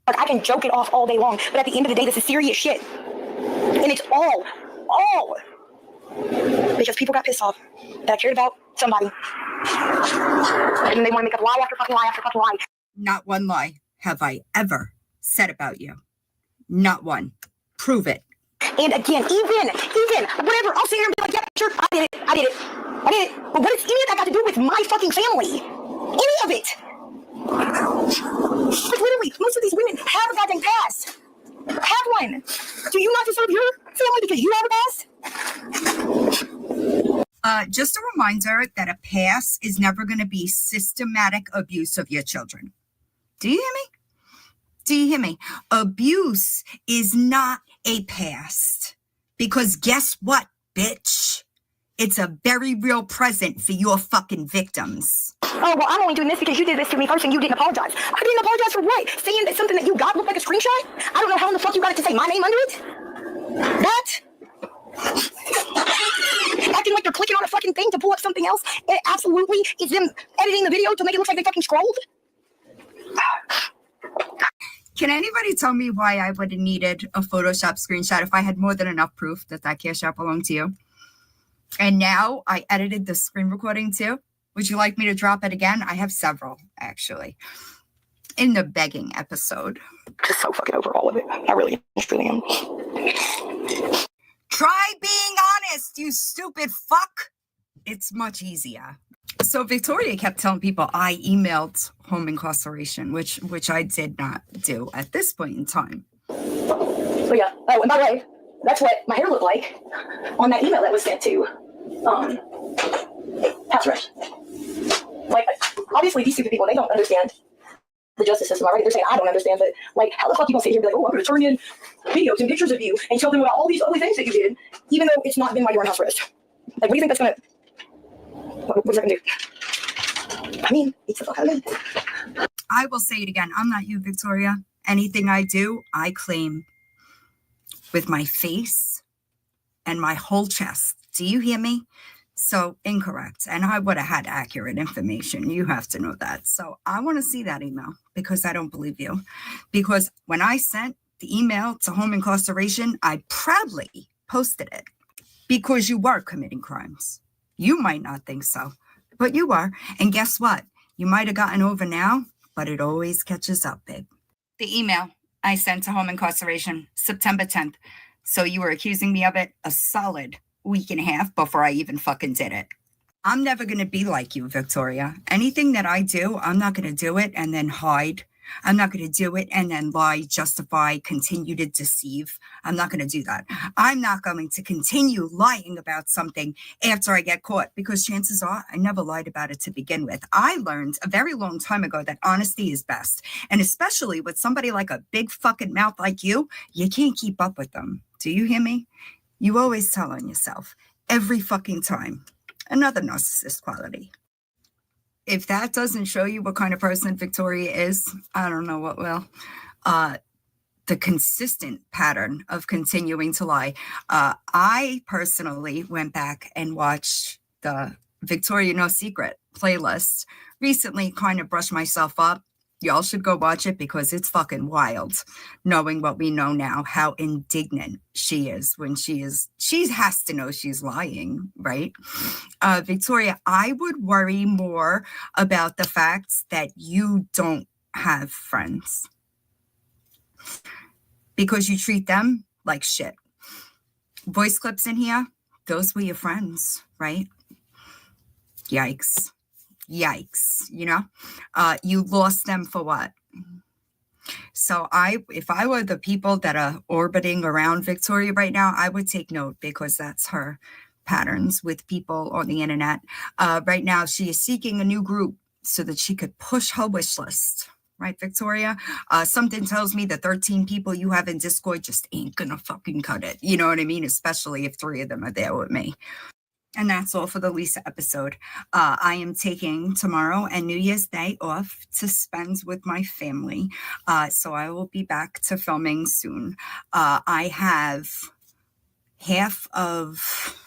Like, I can joke it off all day long, but at the end of the day, this is serious shit. And it's all because people got pissed off that I cared about somebody. And they want to make up lie after fucking lie after fucking lie. Not one lie have I ever said about you. Not one. Prove it. And again, even, whatever, I'll sit here and be like, yeah, sure, I did it. But what does any of that got to do with my fucking family? Any of it? Like, literally, most of these women have a goddamn past. Have one. Do you not deserve your family because you have a past? Just a reminder that a pass is never going to be systematic abuse of your children. Do you hear me? Do you hear me? Abuse is not a past. Because guess what, bitch? It's a very real present for your fucking victims. Oh, well, I'm only doing this because you did this to me first and you didn't apologize. I didn't apologize for what? Saying that something that you got looked like a screenshot? I don't know how in the fuck you got it to say my name under it. That? Acting like they're clicking on a fucking thing to pull up something else. It absolutely is them editing the video to make it look like they fucking scrolled. Can anybody tell me why I would have needed a Photoshop screenshot if I had more than enough proof that that cash app belonged to you? And now I edited the screen recording too. Would you like me to drop it again? I have several, actually, in the begging episode. Just so fucking over all of it. I really am. Try being honest, you stupid fuck. It's much easier. So Victoria kept telling people I emailed home incarceration, which I did not do at this point in time. So yeah. Oh, and by the way, that's what my hair looked like on that email that was sent to house arrest. Like, obviously these stupid people, they don't understand the justice system already. They're saying I don't understand, but like, how the fuck you gonna sit here and be like, oh, I'm gonna turn in videos and pictures of you and tell them about all these ugly things that you did, even though it's not been while you were in house arrest. Like, what do you think that's gonna? What's that gonna do? I mean, it's the fuck out of it. I will say it again. I'm not you, Victoria. Anything I do, I claim with my face and my whole chest. Do you hear me? So incorrect. And I would have had accurate information. You have to know that. So I want to see that email because I don't believe you. Because when I sent the email to home incarceration, I proudly posted it because you were committing crimes. You might not think so, but you are. And guess what? You might have gotten over now, but it always catches up, babe. The email I sent to home incarceration, September 10th. So you were accusing me of it a solid week and a half before I even fucking did it. I'm never going to be like you, Victoria. Anything that I do, I'm not going to do it and then hide. I'm not going to do it and then lie, justify, continue to deceive. I'm not going to do that. I'm not going to continue lying about something after I get caught because chances are I never lied about it to begin with. I learned a very long time ago that honesty is best. And especially with somebody like a big fucking mouth like you can't keep up with them. Do you hear me? You always tell on yourself every fucking time. Another narcissist quality. If that doesn't show you what kind of person Victoria is, I don't know what will. The consistent pattern of continuing to lie. I personally went back and watched the Victoria No Secret playlist recently, kind of brushed myself up. Y'all should go watch it because it's fucking wild, knowing what we know now, how indignant she is when she has to know she's lying, right? Victoria, I would worry more about the fact that you don't have friends because you treat them like shit. Voice clips in here, those were your friends, right? Yikes. You know, you lost them for what? So if I were the people that are orbiting around Victoria right now, I would take note because that's her patterns with people on the internet. Right now, she is seeking a new group so that she could push her wish list. Right, Victoria? Something tells me the 13 people you have in Discord just ain't gonna fucking cut it. You know what I mean? Especially if 3 of them are there with me. And that's all for the Lisa episode. I am taking tomorrow and New Year's Day off to spend with my family. So I will be back to filming soon. I have half of...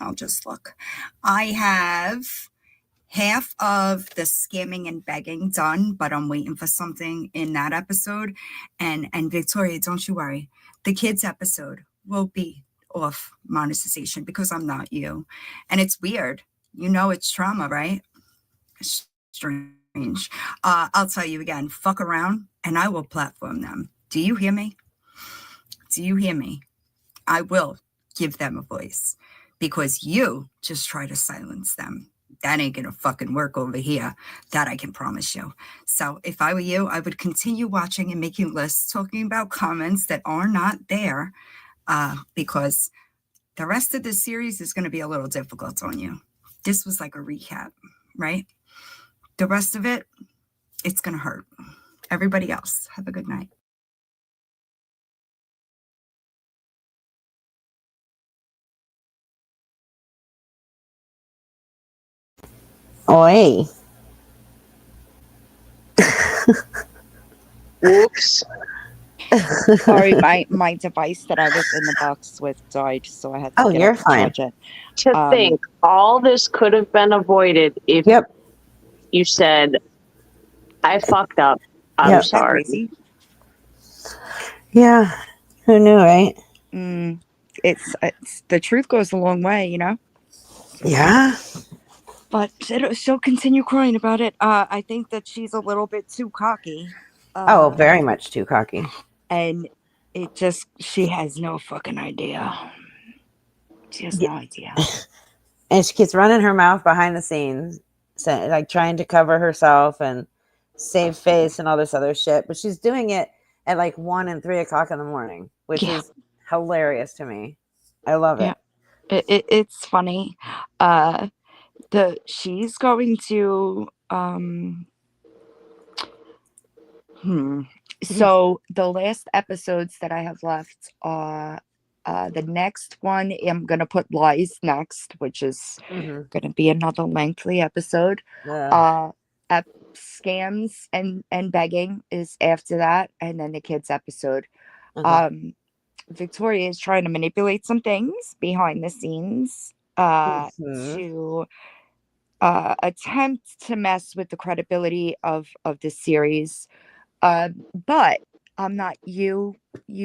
I'll just look. I have half of the scamming and begging done, but I'm waiting for something in that episode. And Victoria, don't you worry. The kids episode will be off monetization because I'm not you. And it's weird. You know, it's trauma, right? It's strange. I'll tell you again, fuck around and I will platform them. Do you hear me? Do you hear me? I will give them a voice because you just try to silence them. That ain't gonna fucking work over here. That I can promise you. So if I were you, I would continue watching and making lists talking about comments that are not there because the rest of the series is going to be a little difficult on you. This was like a recap, right? The rest of it, it's going to hurt. Everybody else, have a good night. Oi. Whoops. Sorry, my device that I was in the box with died, so I had to get you're up and fine. charge it. To think all this could have been avoided if you said, I fucked up. I'm sorry. Crazy. Yeah. Who knew, right? It's the truth goes a long way, you know? Yeah. But she'll continue crying about it. I think that she's a little bit too cocky. Very much too cocky. And she has no fucking idea. She has no idea. And she keeps running her mouth behind the scenes, like trying to cover herself and save face and all this other shit. But she's doing it at like 1 and 3 o'clock in the morning, which is hilarious to me. I love it. It's funny. She's going to So the last episodes that I have left are the next one I'm gonna put lies next, which is gonna be another lengthy episode. Scams and begging is after that, and then the kids episode. Victoria is trying to manipulate some things behind the scenes to attempt to mess with the credibility of the series. But I'm not you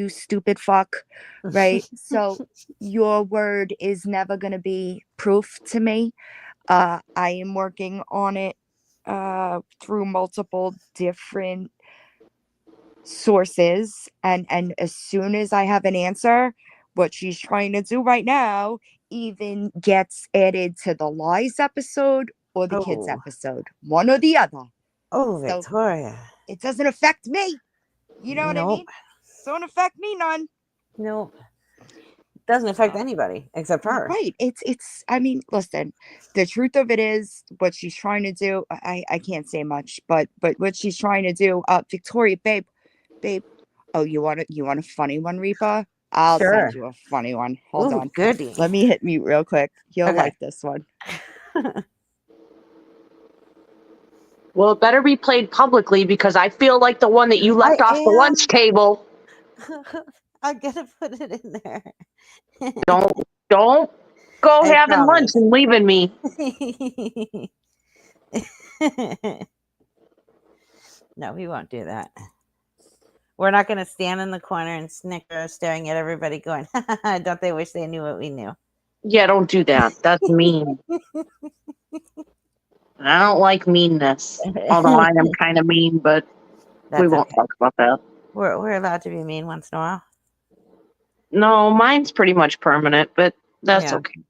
stupid fuck, right? So your word is never going to be proof to me. I am working on it through multiple different sources, and as soon as I have an answer, what she's trying to do right now even gets added to the lies episode or the kids episode, one or the other. Victoria. So it doesn't affect me. You know what I mean? Don't affect me none. Nope. Doesn't affect anybody except her. Right. I mean, listen, the truth of it is what she's trying to do. I can't say much, but what she's trying to do, Victoria, babe. Oh, you want a funny one, Reaper? I'll send you a funny one. Hold on. Goody. Let me hit mute real quick. You'll like this one. Well, it better be played publicly because I feel like the one that you left off the lunch table. I'm gonna put it in there. Don't go having lunch and leaving me. No, we won't do that. We're not going to stand in the corner and snicker, staring at everybody going, don't they wish they knew what we knew? Yeah, don't do that. That's mean. I don't like meanness. Although I am kind of mean, but we won't talk about that. We're allowed to be mean once in a while. No, mine's pretty much permanent, but that's okay.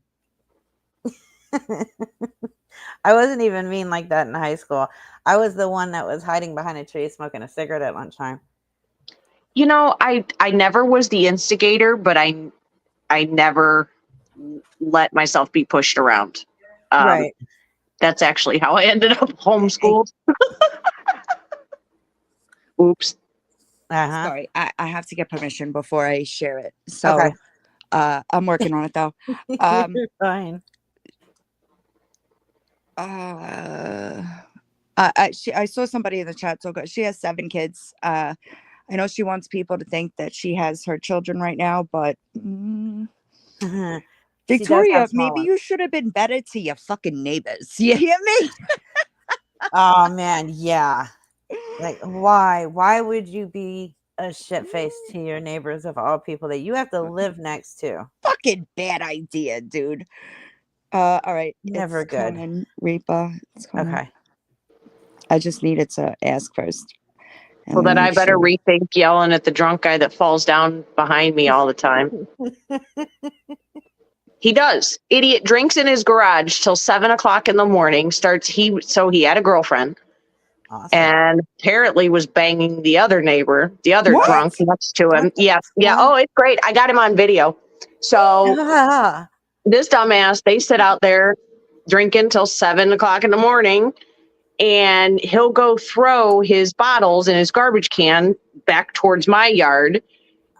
I wasn't even mean like that in high school. I was the one that was hiding behind a tree smoking a cigarette at lunchtime. You know, I never was the instigator, but I never let myself be pushed around. Right. That's actually how I ended up homeschooled. Oops. Uh-huh. Sorry, I have to get permission before I share it. So Okay. I'm working on it though. You're fine. I saw somebody in the chat. So she has 7 kids. I know she wants people to think that she has her children right now, but She does have Victoria, small maybe ones. you should have been better to your fucking neighbors. You hear me? Oh man, yeah. Like why would you be a shit face to your neighbors of all people that you have to live next to? Fucking bad idea, dude. All right. Never It's good. coming, Reaper. It's coming. Okay. I just needed to ask first. Well, then I better rethink yelling at the drunk guy that falls down behind me all the time. He does. Idiot drinks in his garage till 7 o'clock in the morning. So he had a girlfriend. Awesome. And apparently was banging the other neighbor, the other What? drunk next to him. Yeah. Oh, it's great. I got him on video. So this dumbass, they sit out there drinking till 7 o'clock in the morning, and he'll go throw his bottles in his garbage can back towards my yard,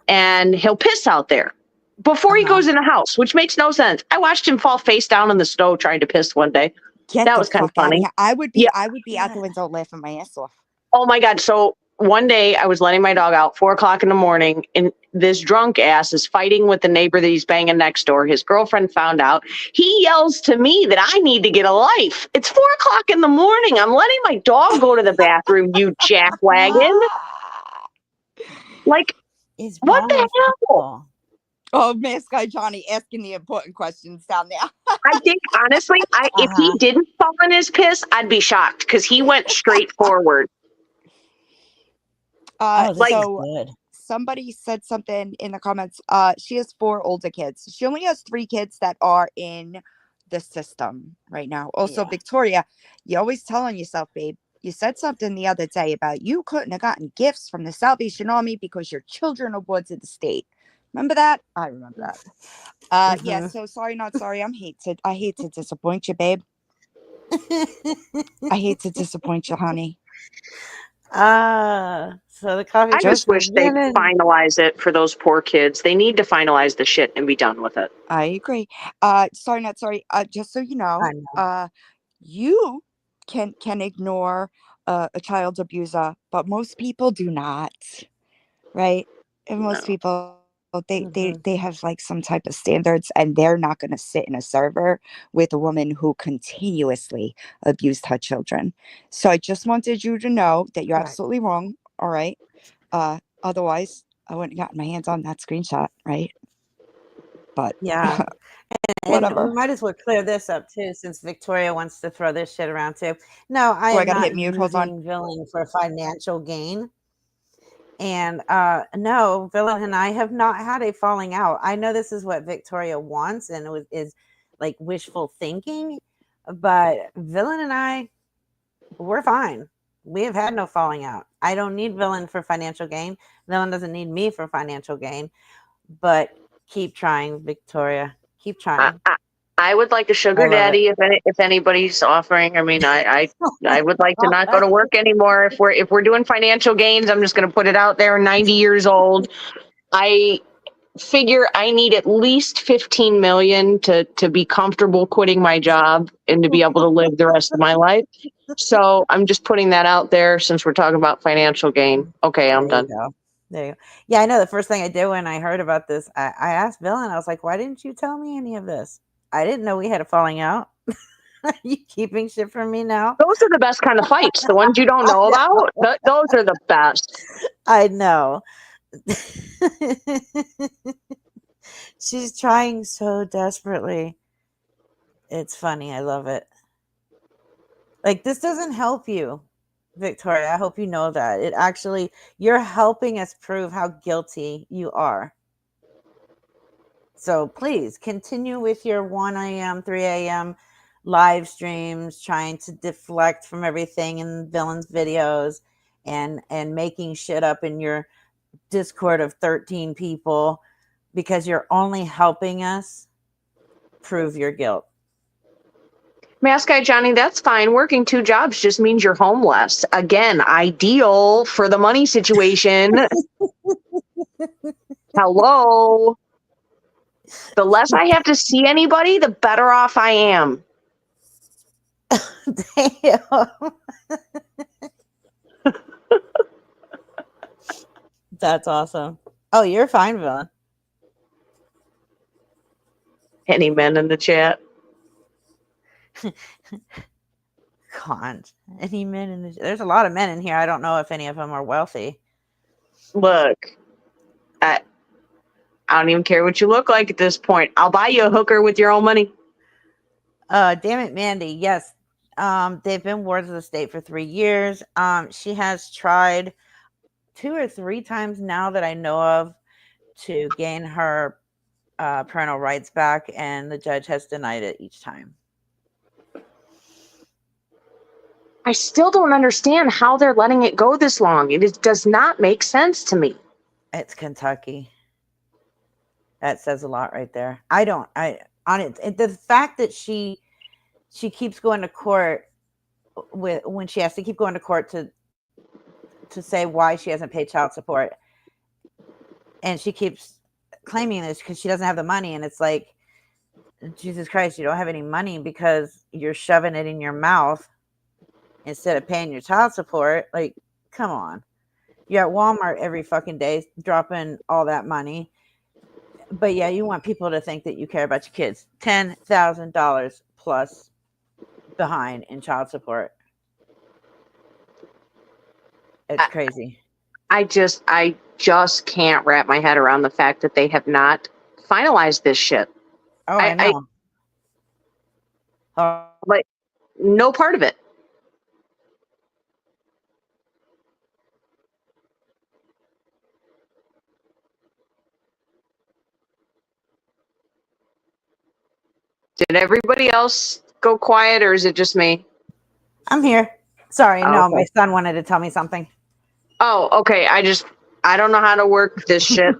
and he'll piss out there before he goes in the house, which makes no sense. I watched him fall face down in the snow trying to piss one day. That was kind of funny. I would be out the window laughing my ass off. Oh my God. So one day I was letting my dog out 4 o'clock in the morning, and this drunk ass is fighting with the neighbor that he's banging next door. His girlfriend found out. He yells to me that I need to get a life. It's 4 o'clock in the morning. I'm letting my dog go to the bathroom, you jackwagon. Like, what the hell? Oh, Mask Guy Johnny asking the important questions down there. I think, honestly, if he didn't fall in his piss, I'd be shocked because he went straight forward. So somebody said something in the comments. She has 4 older kids. She only has 3 kids that are in the system right now. Also, Victoria, you're always telling yourself, babe, you said something the other day about you couldn't have gotten gifts from the Salvation Army because your children are wards of the state. Remember that? I remember that. Yeah, so sorry, not sorry. I hate to disappoint you, babe. I hate to disappoint you, honey. So the coffee. I just wish they finalize it for those poor kids. They need to finalize the shit and be done with it. I agree. Sorry, not sorry. Just so you know, you can ignore a child abuser, but most people do not, right? And most people they have like some type of standards, and they're not going to sit in a server with a woman who continuously abused her children. So I just wanted you to know that you're absolutely wrong. All right. Otherwise, I wouldn't have gotten my hands on that screenshot, right? But yeah. whatever. And we might as well clear this up too, since Victoria wants to throw this shit around too. No, I am gotta not hit mute. Hold on. using Villain for financial gain. And no, Villain and I have not had a falling out. I know this is what Victoria wants, and is like wishful thinking, but Villain and I, we're fine. We have had no falling out. I don't need Villain for financial gain. Villain doesn't need me for financial gain. But keep trying, Victoria. Keep trying. I would like a sugar daddy if anybody's offering. I mean, I would like to not go to work anymore. If we're doing financial gains, I'm just going to put it out there. 90 years old. I figure I need at least 15 million to be comfortable quitting my job and to be able to live the rest of my life. So I'm just putting that out there since we're talking about financial gain. Okay, I'm done. There you go. Yeah, I know the first thing I did when I heard about this, I asked Villain, I was like, why didn't you tell me any of this? I didn't know we had a falling out. Are you keeping shit from me now? Those are the best kind of fights. The ones you don't know about, those are the best. I know. She's trying so desperately. It's funny. I love it. Like, this doesn't help you, Victoria. I hope you know that. It actually, you're helping us prove how guilty you are. So please continue with your 1 a.m., 3 a.m. live streams, trying to deflect from everything in Villain's videos and making shit up in your Discord of 13 people, because you're only helping us prove your guilt. Mask Guy Johnny, that's fine. Working 2 jobs just means you're homeless. Again, ideal for the money situation. Hello. The less I have to see anybody, the better off I am. Damn. That's awesome. Oh, you're fine, Villain. Any men in the chat? Can't. Any men in the... There's a lot of men in here. I don't know if any of them are wealthy. Look, I don't even care what you look like at this point. I'll buy you a hooker with your own money. Damn it, Mandy. Yes. They've been wards of the state for 3 years. She has tried 2 or 3 times now that I know of to gain her parental rights back, and the judge has denied it each time. I still don't understand how they're letting it go this long. It does not make sense to me. It's Kentucky. That says a lot right there. The fact that she keeps going to court when she has to keep going to court to say why she hasn't paid child support, and she keeps claiming this because she doesn't have the money, and it's like, Jesus Christ, you don't have any money because you're shoving it in your mouth instead of paying your child support. Like, come on. You're at Walmart every fucking day dropping all that money. But yeah, you want people to think that you care about your kids. $10,000 plus behind in child support. It's crazy. I just can't wrap my head around the fact that they have not finalized this shit. Oh, I know. Like, no part of it. Did everybody else go quiet, or is it just me? I'm here. Sorry, Oh, no, okay. my son wanted to tell me something. Oh, okay. I don't know how to work this shit.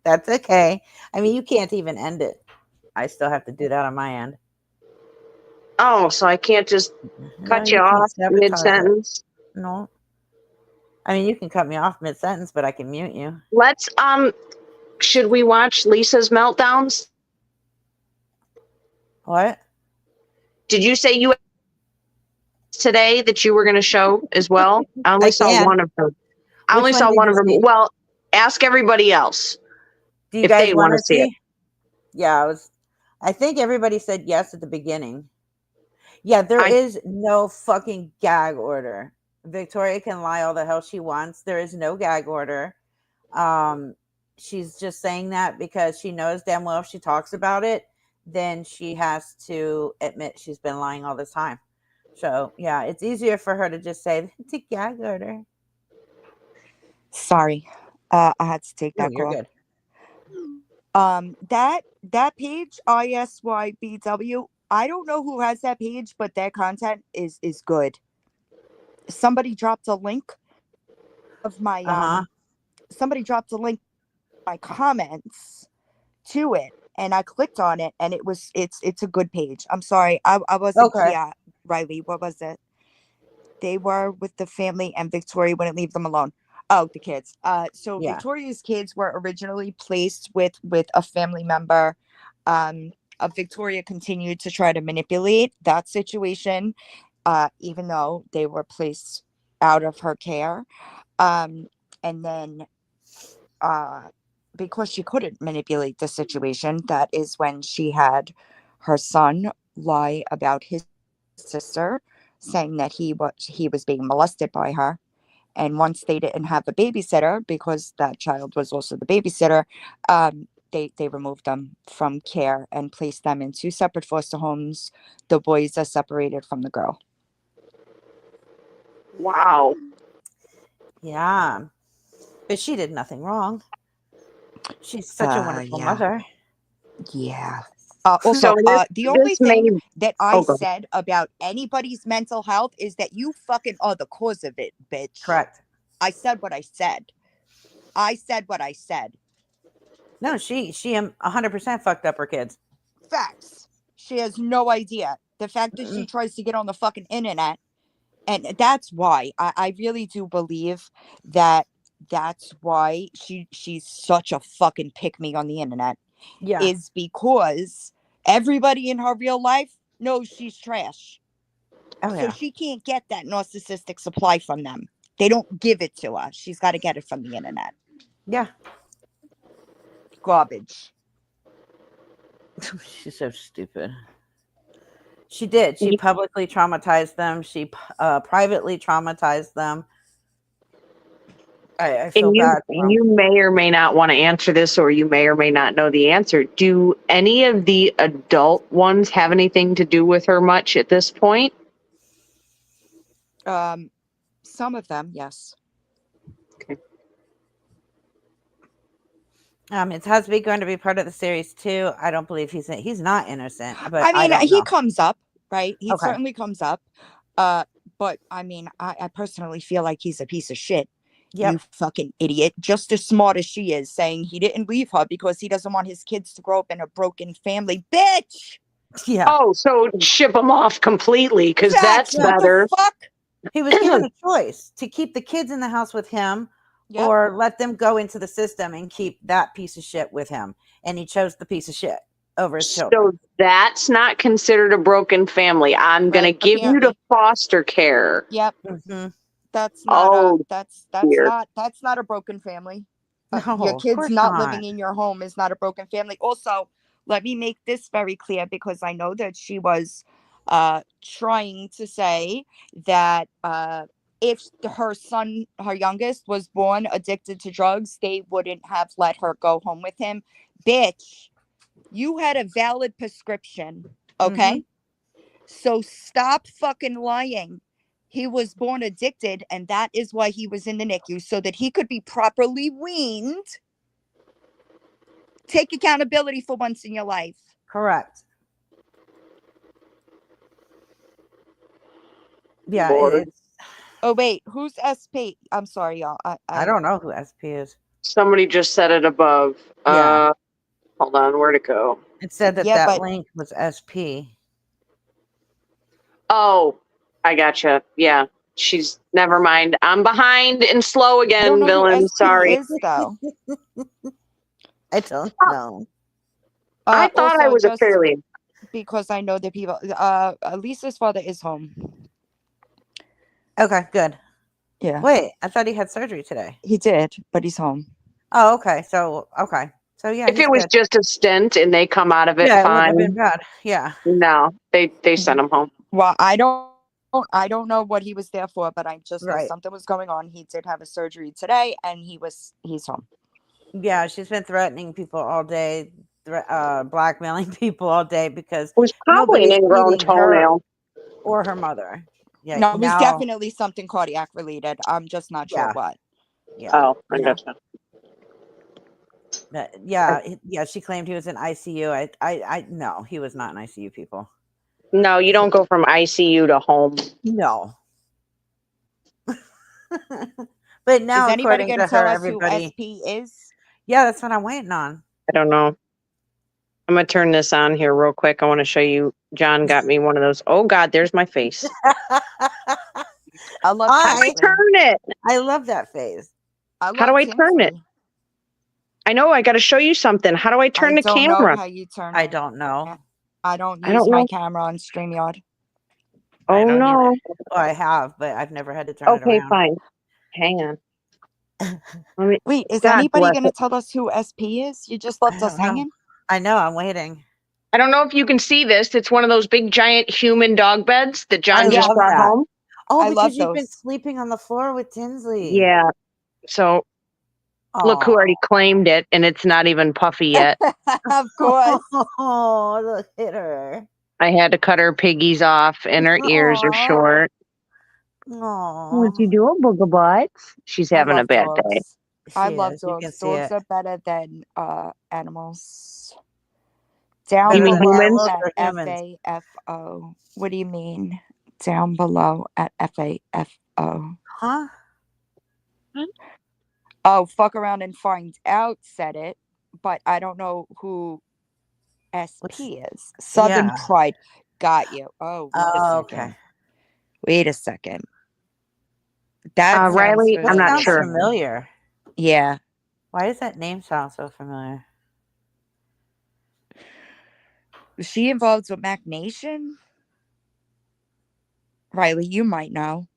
That's okay. I mean, you can't even end it. I still have to do that on my end. Oh, so I can't just cut you can't off sabotage it. mid-sentence? No. I mean, you can cut me off mid-sentence, but I can mute you. Let's, should we watch Lisa's meltdowns? What? Did you say you today that you were going to show as well? I only saw one of them. I only saw one of them. Well, ask everybody else Do you if guys they want want to see it. Yeah, I think everybody said yes at the beginning. Yeah, there is no fucking gag order. Victoria can lie all the hell she wants. There is no gag order. She's just saying that because she knows damn well if she talks about it, then she has to admit she's been lying all this time. So yeah, it's easier for her to just say it's a gag order. Sorry, I had to take that You're call. good. That page ISYBW. I don't know who has that page, but their content is good. Somebody dropped a link of my somebody dropped a link my comments to it, and I clicked on it, and it's a good page. I'm sorry, I wasn't here, Riley. What was it? They were with the family, and Victoria wouldn't leave them alone. Oh, the kids. So Yeah. Victoria's kids were originally placed with a family member. Victoria continued to try to manipulate that situation, even though they were placed out of her care. And then because she couldn't manipulate the situation, that is when she had her son lie about his sister, saying that he was being molested by her. And once they didn't have a babysitter, because that child was also the babysitter, they removed them from care and placed them in 2 separate foster homes. The boys are separated from the girl. Wow. Yeah. But she did nothing wrong. She's such a wonderful mother. Yeah. Also, the only thing that I said about anybody's mental health is that you fucking are the cause of it, bitch. Correct. I said what I said. I said what I said. No, she 100% fucked up her kids. Facts. She has no idea. The fact that she tries to get on the fucking internet, and that's why I really do believe that that's why she's such a fucking pick me on the internet. Yeah. Is because everybody in her real life knows she's trash. Oh, So yeah. she can't get that narcissistic supply from them. They don't give it to her. She's got to get it from the internet. Yeah. Garbage. She's so stupid. She did. She publicly traumatized them. She privately traumatized them. I feel And bad. you may or may not want to answer this, or you may or may not know the answer. Do any of the adult ones have anything to do with her much at this point? Some of them, yes. Okay. Is husband going to be part of the series too? I don't believe he's not innocent. But I mean, don't he know. comes up, right? He Okay. certainly comes up. But I mean, I personally feel like he's a piece of shit. Yep. You fucking idiot. Just as smart as she is, saying he didn't leave her because he doesn't want his kids to grow up in a broken family. Bitch! Yeah. Oh, so ship them off completely, because that's What better. the fuck? He was given a choice to keep the kids in the house with him, Yep. or let them go into the system and keep that piece of shit with him. And he chose the piece of shit over his children. So that's not considered a broken family. I'm going to give you to foster care. Yep. Mm-hmm. That's not that's dear. not a broken family. No, Your of kids course not not. living in your home is not a broken family. Also, let me make this very clear, because I know that she was trying to say that if her son, her youngest, was born addicted to drugs, they wouldn't have let her go home with him. Bitch, you had a valid prescription, okay? So stop fucking lying. He was born addicted, and that is why he was in the NICU, so that he could be properly weaned. Take accountability for once in your life. Correct. Yeah. Lord. Oh wait, who's SP? I'm sorry, y'all. I don't know who SP is. Somebody just said it above. Yeah. Hold on, where'd it go? It said that Yeah, but link was SP. Oh, I gotcha. Yeah. She's never mind. I'm behind and slow I don't again, know who villain. SP Sorry. is though. I don't know. I thought I Also, was a just fairly. because I know the people. Lisa's father is home. Okay, good. Yeah, Wait, I thought he had surgery today. he did, but he's home. Oh, okay. So yeah, If it was just a stint and they come out of it it wouldn't have been fine. bad. Yeah. No, they sent him home. Well, I don't know what he was there for, but I just know Right. something was going on. He did have a surgery today, and he's home. Yeah, she's been threatening people all day, blackmailing people all day because It was probably an nobody's ingrown feeding her toenail. or her mother. Yeah. No, it was now- definitely something cardiac related. I'm just not sure Yeah. what. Yeah. Oh, I Yeah. gotcha. But yeah, she claimed he was in ICU. I no, he was not in ICU, people. No, you don't go from ICU to home. No. But now, Is anybody according going to to tell her, us who everybody. SP is? Yeah, that's what I'm waiting on. I don't know. I'm gonna turn this on here real quick. I want to show you. John got me one of those. Oh God, there's my face. I love How do I turn it? I love that face. How do I turn it? I know. I got to show you something. How do I turn the don't camera? know how you turn I it. don't know. I don't I use don't my know. camera on StreamYard. Oh don't no. either. Well, I have, but I've never had to turn it Okay, around. fine. Hang on. Wait, is God anybody bless going to it. tell us who SP is? You just left us hanging? I know. I'm waiting. I don't know if you can see this. It's one of those big giant human dog beds that John I just love brought that. home. Oh, I love because you've been those. sleeping on the floor with Tinsley. Yeah. So look who already claimed it, and it's not even puffy yet. Of course. Oh, look at her. I had to cut her piggies off, and her ears are Aw. short. Aw. What's you doing, Booger Butts? She's I having a love bad dogs. day. I She love is. You can dogs. see Dogs it. are better than animals. Down You mean below humans? Or at humans? FAFO. What do you mean? Down below at FAFO. Huh? Oh, fuck around and find out said it, but I don't know who SP is. Southern Yeah. Pride. Got you. Oh, wait a Oh, second. okay. Wait a second. That sounds Riley, I'm not Sounds sure. familiar. Yeah. Why does that name sound so familiar? Was she involved with Mac Nation? Riley, you might know.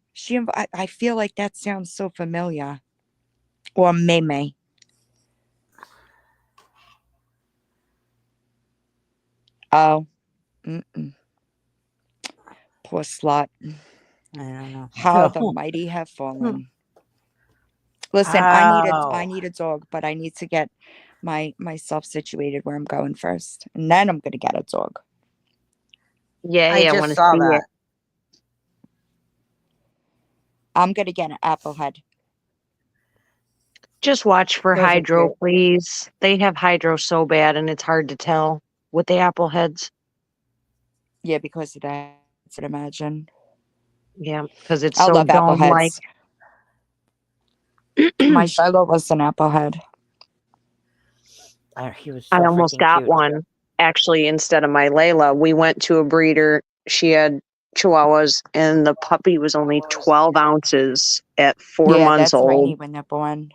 I feel like that sounds so familiar. Or Meme. Oh. Mm-mm. Poor slut. I don't know. How the mighty have fallen. Listen, Oh. I need a dog, but I need to get myself situated where I'm going first. And then I'm gonna get a dog. Yay, I want just to saw see that. it. I'm gonna get an Applehead. Just watch for Those are hydro, cute. please. They have hydro so bad, and it's hard to tell with the apple heads. Yeah, because of that, I should imagine. Yeah, because it's I so love dome-like. Appleheads. My Shiloh was an Applehead. He was so I almost freaking got cute. one. Actually, instead of my Layla, we went to a breeder. She had Chihuahuas, and the puppy was only 12 ounces at 4 Yeah, months that's old. tiny when they're born.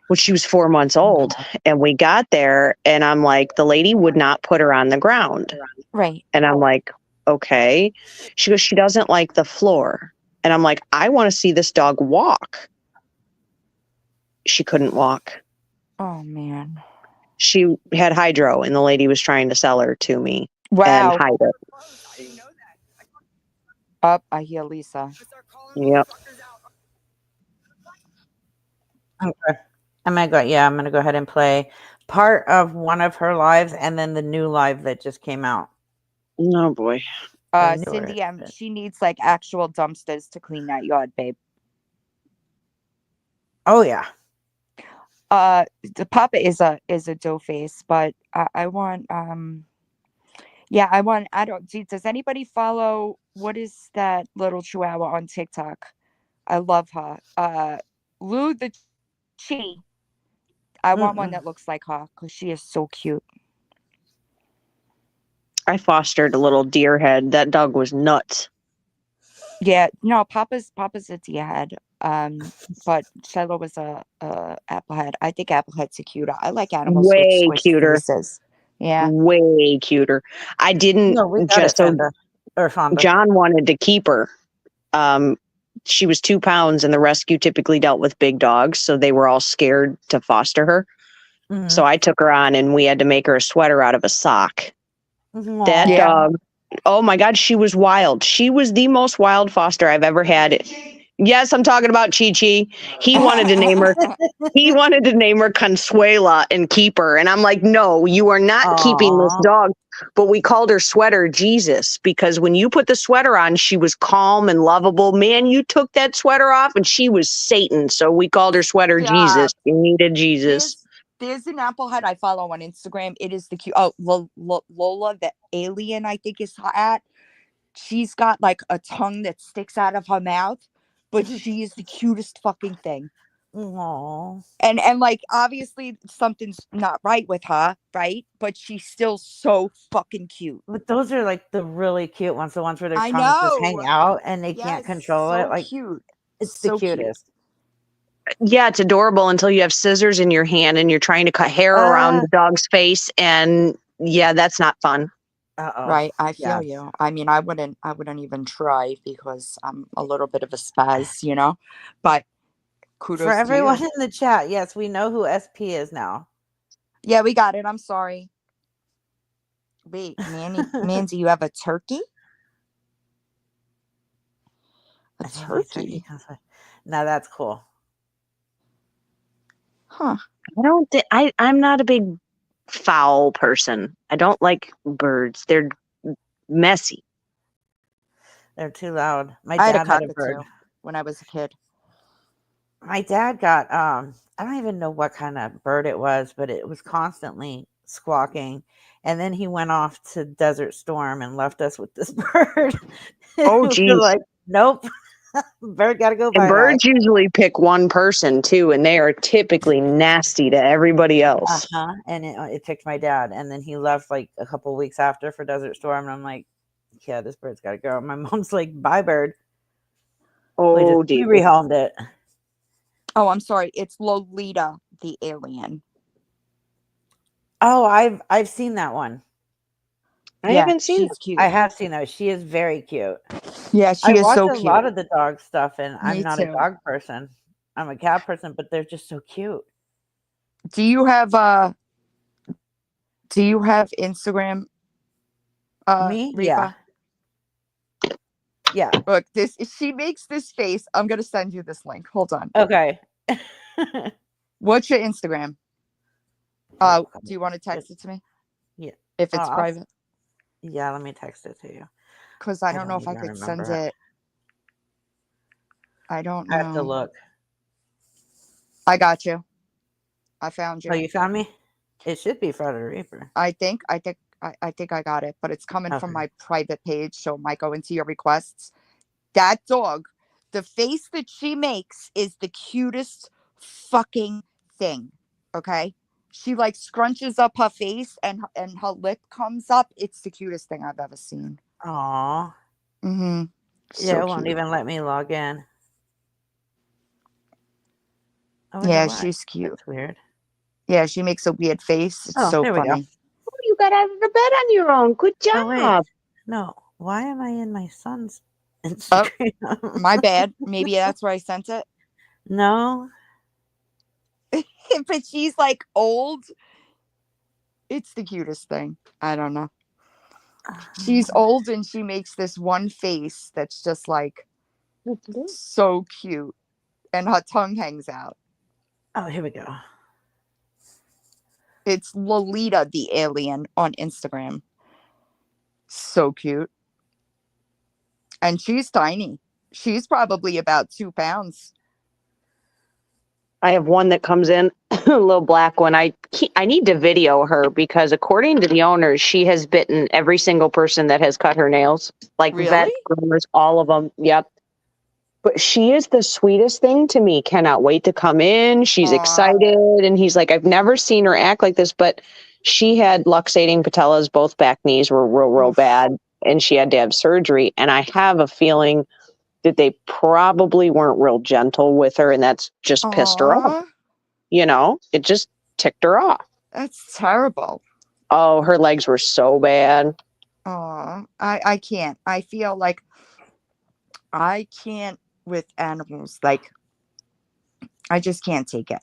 Well, she was 4 months old, and we got there, and I'm like, the lady would not put her on the ground. Right. And I'm like, okay. She goes, she doesn't like the floor. And I'm like, I want to see this dog walk. She couldn't walk. Oh, man. She had hydro, and the lady was trying to sell her to me. Wow. And hide it. Up, I hear Lisa. Yep. Okay. I'm gonna go ahead and play part of one of her lives and then the new live that just came out. Oh boy. Cindy, she needs like actual dumpsters to clean that yard, babe. Oh yeah. The Papa is a dough face, but I want does anybody follow what is that little chihuahua on TikTok? I love her. Lou the Chi. I want one that looks like her because she is so cute. I fostered a little deer head. That dog was nuts. Yeah, no, Papa's a deer head. But Shiloh was a Applehead. I think Appleheads are cuter. I like animals with Way squished cuter. faces. Yeah. Way cuter. I didn't No, we got just it, Fenda, or Fonda. John wanted to keep her. She was 2 pounds, and the rescue typically dealt with big dogs, so they were all scared to foster her. Mhm. So I took her on, and we had to make her a sweater out of a sock. Aw. That dog, oh my God, she was wild. She was the most wild foster I've ever had. Yes, I'm talking about Chi Chi. He wanted to name her. He wanted to name her Consuela and keep her. And I'm like, no, you are not keeping this dog. But we called her Sweater Jesus because when you put the sweater on, she was calm and lovable. Man, you took that sweater off and she was Satan. So we called her Sweater Jesus. You needed Jesus. There's an Applehead I follow on Instagram. It is the cute. Oh, Lola, the alien, I think is at. She's got like a tongue that sticks out of her mouth, but she is the cutest fucking thing. Aww. And like obviously something's not right with her, right? But she's still so fucking cute. But those are like the really cute ones, the ones where their I tongues just hang know. out and they can't Yes, control so it. Like cute. It's So the cute. cutest. Yeah, it's adorable until you have scissors in your hand and you're trying to cut hair around the dog's face. And yeah, that's not fun. Right, I feel you. I mean, I wouldn't even try because I'm a little bit of a spaz, you know. But kudos For everyone to you. in the chat, yes, we know who SP is now. Yeah, we got it. I'm sorry. Wait, Mandy, you have a turkey? A turkey? Now that's cool. Huh. I'm not a big fowl person. I don't like birds. They're messy. They're too loud. My I had dad a had a bird. cockatoo when I was a kid. My dad got I don't even know what kind of bird it was, but it was constantly squawking. And then he went off to Desert Storm and left us with this bird. Oh, We were geez. like, nope. Bird gotta go And bye-bye. birds usually pick one person too, and they are typically nasty to everybody else. And it picked my dad, and then he left like a couple weeks after for Desert Storm, and I'm like, yeah, this bird's gotta go. My mom's like, bye, bird. Oh, we dear. rehomed it. Oh, I'm sorry. It's Lolita the alien. Oh, I've seen that one. I haven't seen she's it. cute. I have seen that. She is very cute. Yeah, she I is watch so a cute. lot of the dog stuff, and I'm Me not a too. dog person. I'm a cat person, but they're just so cute. Do you have Instagram? Me? Reba? Yeah. Look, she makes this face. I'm gonna send you this link. Hold on. Okay. What's your Instagram? Do you want to text it to me? Yeah. If it's private. Yeah, let me text it to you. Because I don't know if I even could send remember it. I don't know. I have to look. I got you. I found you. Oh, you found me? It should be Friday the Reaper. I think I got it, but it's coming from my private page, so it might go into your requests. That dog, the face that she makes is the cutest fucking thing. Okay? She like scrunches up her face and her lip comes up. It's the cutest thing I've ever seen. Aw. Mm-hmm. Yeah, it won't even let me log in. Yeah, she's cute. That's weird. Yeah, she makes a weird face. It's so there we go. funny. Oh, you got out of the bed on your own. Good job. Oh, wait. No. Why am I in my son's Instagram? Oh, my bad. Maybe that's where I sent it. No. But she's like old. It's the cutest thing. I don't know. She's old and she makes this one face that's just like so cute. And her tongue hangs out. Oh, here we go. It's Lolita the alien on Instagram. So cute. And she's tiny. She's probably about 2 pounds. I have one that comes in, a little black one. I need to video her because according to the owners, she has bitten every single person that has cut her nails. Like vet, groomers, all of them. Yep. But she is the sweetest thing to me. Cannot wait to come in. She's excited. And he's like, I've never seen her act like this, but she had luxating patellas. Both back knees were real bad. And she had to have surgery. And I have a feeling that they probably weren't real gentle with her. And that's just pissed her off. You know, it just ticked her off. That's terrible. Oh, her legs were so bad. Oh, I can't. I feel like I can't with animals. Like, I just can't take it.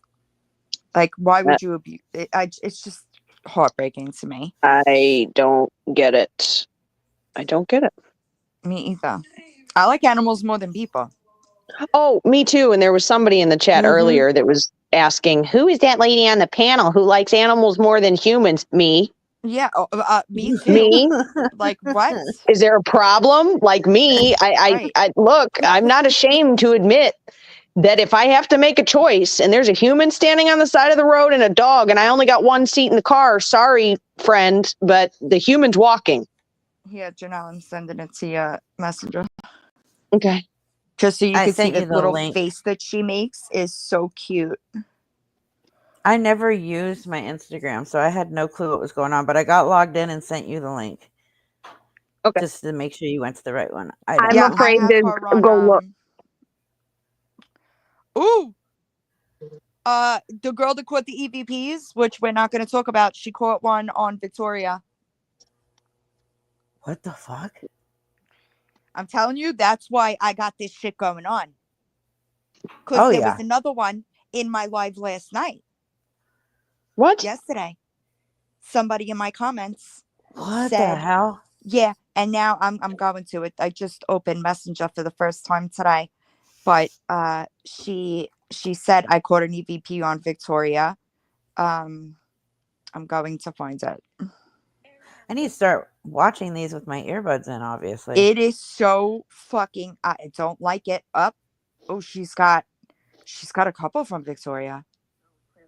Like, why would you abuse it? It's just heartbreaking to me. I don't get it. I don't get it. Me either. I like animals more than people. Oh, me too. And there was somebody in the chat earlier that was asking, who is that lady on the panel who likes animals more than humans? Me. Yeah, me too. Me? Like, what? Is there a problem? Like me, I look, I'm not ashamed to admit that if I have to make a choice and there's a human standing on the side of the road and a dog and I only got one seat in the car, sorry, friend, but the human's walking. Yeah, Janelle, I'm sending it to your messenger. Okay. Just so you can see the little link. face that she makes is so cute. I never used my Instagram, so I had no clue what was going on, but I got logged in and sent you the link. Okay. Just to make sure you went to the right one. I'm afraid to go look. Ooh. The girl that caught the EVPs, which we're not going to talk about, she caught one on Victoria. What the fuck? I'm telling you, that's why I got this shit going on. Because there was another one in my live last night. What? Yesterday. Somebody in my comments What said, the hell? Yeah, and now I'm going to it. I just opened Messenger for the first time today. But she said I caught an EVP on Victoria. I'm going to find it. I need to start watching these with my earbuds in, obviously. It is so fucking I don't like it. Oh, she's got a couple from Victoria.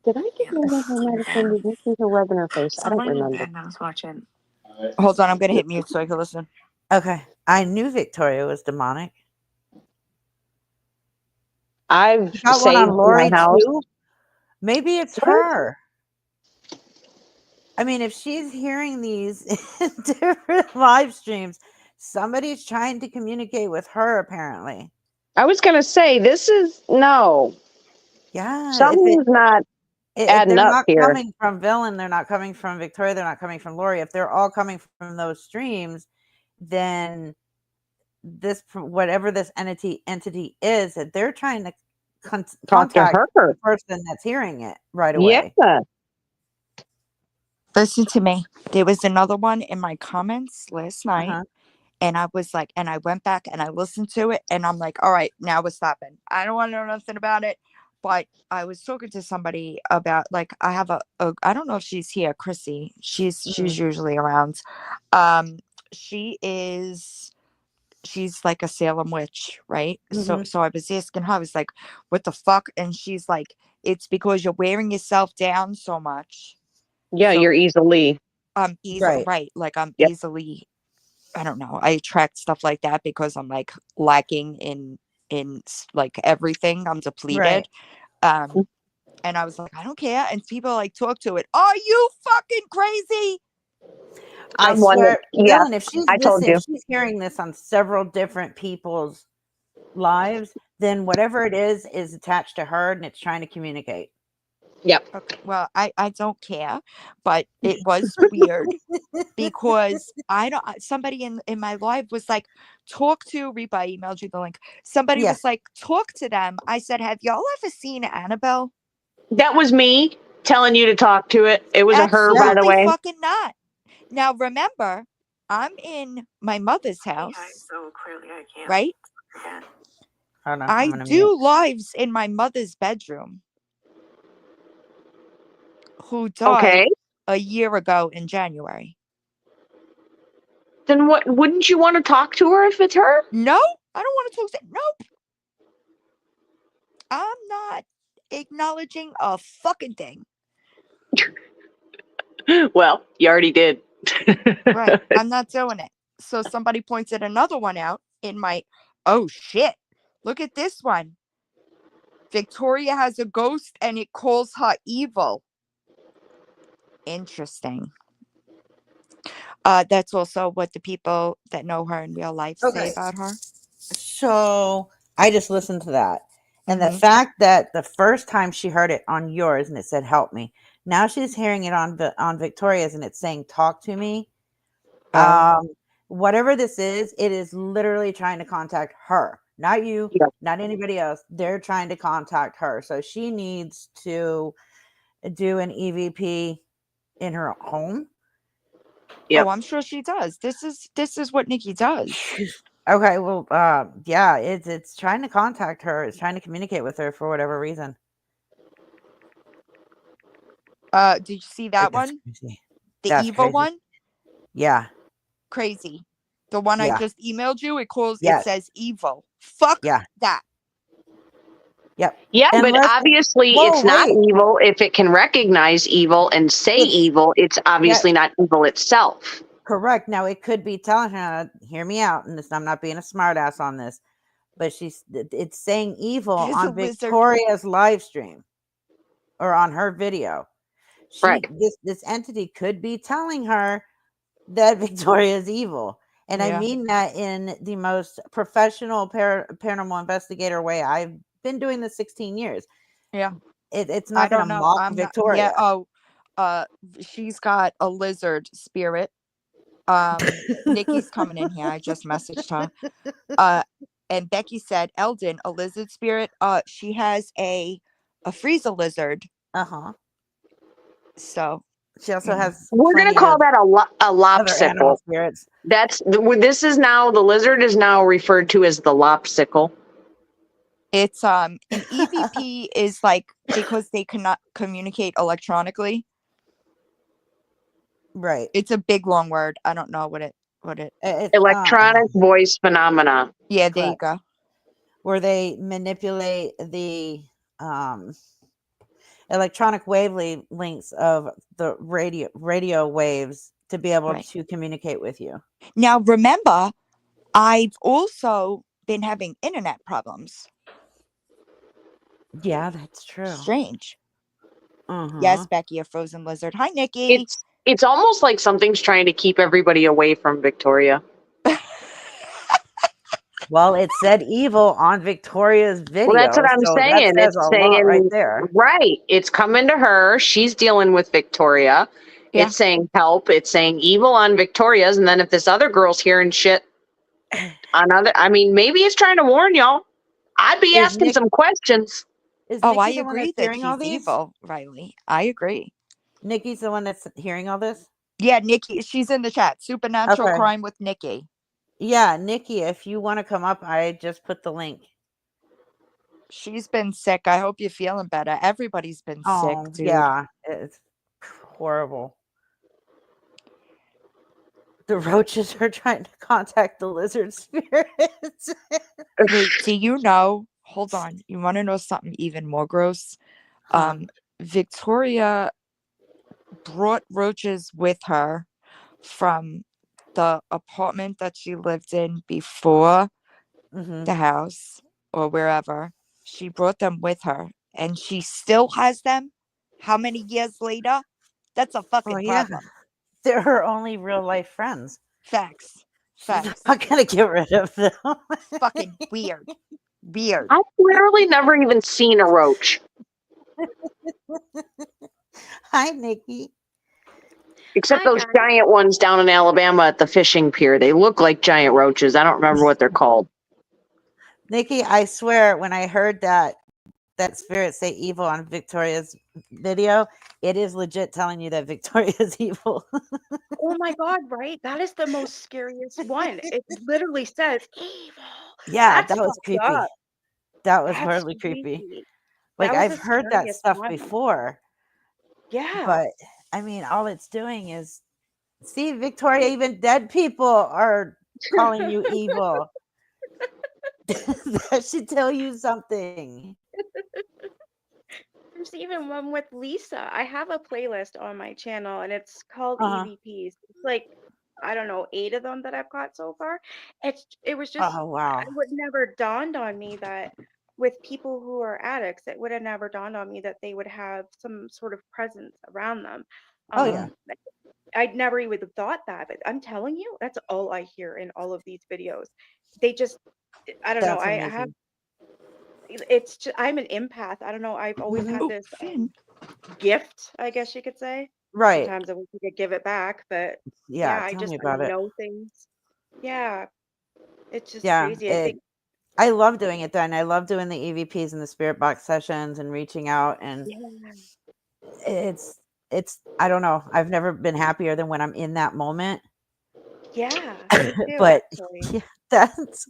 Did I get rid of her medicine? Did you see her webinar face? I don't remember. I was watching. Hold on, I'm gonna hit mute so I can listen. Okay. I knew Victoria was demonic. I've Got one saved on my Lori house. too. Maybe it's her. I mean, if she's hearing these in different live streams, somebody's trying to communicate with her, apparently. I was going to say, this is, no. Yeah. Something's not If adding they're up not here. coming from Villain, they're not coming from Victoria, they're not coming from Lori. If they're all coming from those streams, then this, whatever this entity is, that they're trying to Talk to contact her. the person that's hearing it right away. Yeah. Listen to me. There was another one in my comments last night. Uh-huh. And I was like, and I went back and I listened to it and I'm like, all right, now we're stopping. I don't want to know nothing about it. But I was talking to somebody about, like, I have a I don't know if she's here, Chrissy. She's usually around. She's like a Salem witch, right? So I was asking her, I was like, what the fuck? And she's like, it's because you're wearing yourself down so much. Yeah, you're easily. Right. Like I'm easily, I don't know. I attract stuff like that because I'm like lacking in like everything. I'm depleted. Right. And I was like, I don't care. And people like talk to it. Are you fucking crazy? I swear, yeah, Dylan, if she's I told you. if she's hearing this on several different people's lives, then whatever it is attached to her and it's trying to communicate. Yep. Okay. Well, I don't care, but it was weird because somebody in my live was like, talk to Reba. I emailed you the link. Somebody was like, talk to them. I said, have y'all ever seen Annabelle? That was me telling you to talk to it. It was a her, by the way. Fucking not. Now remember, I'm in my mother's house. So clearly I can't. Right? I do lives in my mother's bedroom. Who died a year ago in January. Then what? Wouldn't you want to talk to her if it's her? No, I don't want to talk to. Nope. I'm not acknowledging a fucking thing. Well, you already did. Right. I'm not doing it. So somebody pointed another one out in my, oh shit. Look at this one. Victoria has a ghost and it calls her evil. Interesting. That's also what the people that know her in real life say about her. So I just listened to that. And the fact that the first time she heard it on yours and it said, help me. Now she's hearing it on Victoria's and it's saying, talk to me. Whatever this is, it is literally trying to contact her, not you, not anybody else. They're trying to contact her. So she needs to do an EVP in her home. Oh, I'm sure she does. This is what Nikki does. Okay, well, yeah, it's trying to contact her. It's trying to communicate with her for whatever reason. Did you see that one? That's evil crazy. one? Yeah. Crazy. The one I just emailed you, it says evil. Fuck that. Yep. Yeah, but obviously it's not evil if it can recognize evil and say evil. It's obviously not evil itself. Correct. Now it could be telling her, hear me out, and I'm not being a smartass on this, but it's saying evil on Victoria's live stream or on her video. This entity could be telling her that Victoria is evil. And I mean that in the most professional paranormal investigator way. I've been doing this 16 years. Yeah. It's not going to mock Victoria. She's got a lizard spirit. Nikki's coming in here. I just messaged her. And Becky said, Eldon, a lizard spirit. She has a freezer lizard. So she also has. We're going to call that a lopsicle. This is now, the lizard is now referred to as the lopsicle. It's an EVP is like, because they cannot communicate electronically. Right. It's a big long word. I don't know what it electronic voice phenomena. Yeah, there you go. Where they manipulate the electronic wavelengths of the radio waves to be able to communicate with you. Now, remember, I've also been having internet problems. Yeah, that's true. Strange. Uh-huh. Yes, Becky, a frozen lizard. Hi, Nikki. It's almost like something's trying to keep everybody away from Victoria. Well, it said evil on Victoria's video. Well, that's what I'm so saying. That says It's a saying lot right there. right. It's coming to her. She's dealing with Victoria. Yeah. It's saying help. It's saying evil on Victoria's. And then if this other girl's hearing shit on other, I mean, maybe it's trying to warn y'all. I'd be asking some questions. Is Oh, I Nikki the one agree that's that hearing all he's these? evil, Riley. I agree. Nikki's the one that's hearing all this? Yeah, Nikki, she's in the chat. Supernatural Okay. crime with Nikki. Yeah, Nikki, if you want to come up, I just put the link. She's been sick. I hope you're feeling better. Everybody's been sick, dude. Yeah, it's horrible. The roaches are trying to contact the lizard spirits. Wait, do you know? Hold on. You want to know something even more gross? Victoria brought roaches with her from the apartment that she lived in before the house or wherever. She brought them with her and she still has them. How many years later? That's a fucking problem. They're her only real life friends. Facts. She's not gonna get rid of them. Fucking weird. Weird. I've literally never even seen a roach. Hi, Nikki. Except those giant ones down in Alabama at the fishing pier. They look like giant roaches. I don't remember what they're called. Nikki, I swear, when I heard that spirit say evil on Victoria's video, it is legit telling you that Victoria's evil. Oh my God, right? That is the most scariest one. It literally says evil. Yeah, That's that was fucked creepy. up. That was That's horribly creepy. creepy. Like, That was I've the heard that scariest stuff one. before. Yeah. But I mean, all it's doing is, see, Victoria, even dead people are calling you evil. That should tell you something. There's even one with Lisa. I have a playlist on my channel and it's called EVPs. It's like, I don't know, 8 of them that I've got so far. It was just, Oh, wow. it would never dawned on me that with people who are addicts, it would have never dawned on me that they would have some sort of presence around them. Oh, yeah. I'd never even thought that, but I'm telling you, that's all I hear in all of these videos. They just, I don't know. That's I have, amazing. it's just, I'm an empath. I don't know. I've always had this gift, I guess you could say. Right. Sometimes I wish you could give it back, but Yeah, I tell just me about it. know things. Yeah. It's just Yeah, crazy. I think I love doing it then. I love doing the EVPs and the spirit box sessions and reaching out, and it's I don't know. I've never been happier than when I'm in that moment. yeah, me too, But actually. yeah, that's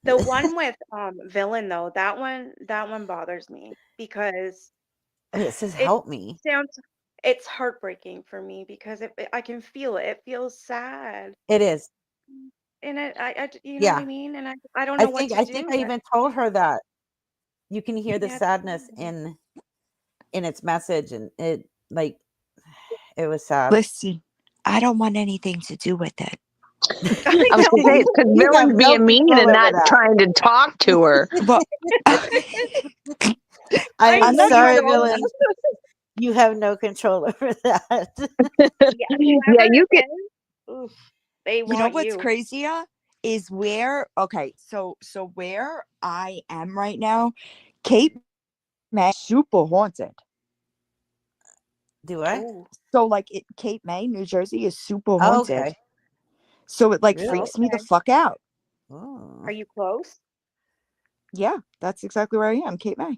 The one with villain though, that one bothers me because it says it help me. it's heartbreaking for me because I can feel it. It feels sad. It is. And I you know what I mean? And I don't know what to I do. think I even told her that you can hear the Yeah, sadness in its message, and it was sad. Listen, I don't want anything to do with it. I was going to say, because villain's being mean and not trying to talk to her. Well, I'm not sorry, even villain. You have no control over that. Yeah, you could. Oof, they You know want what's you. crazier is where so where I am right now, Cape May super haunted. Do what? Ooh. So like Cape May, New Jersey is super Oh, haunted. okay. So it like Really? freaks me the fuck out. Oh. Are you close? Yeah, that's exactly where I am, Cape May.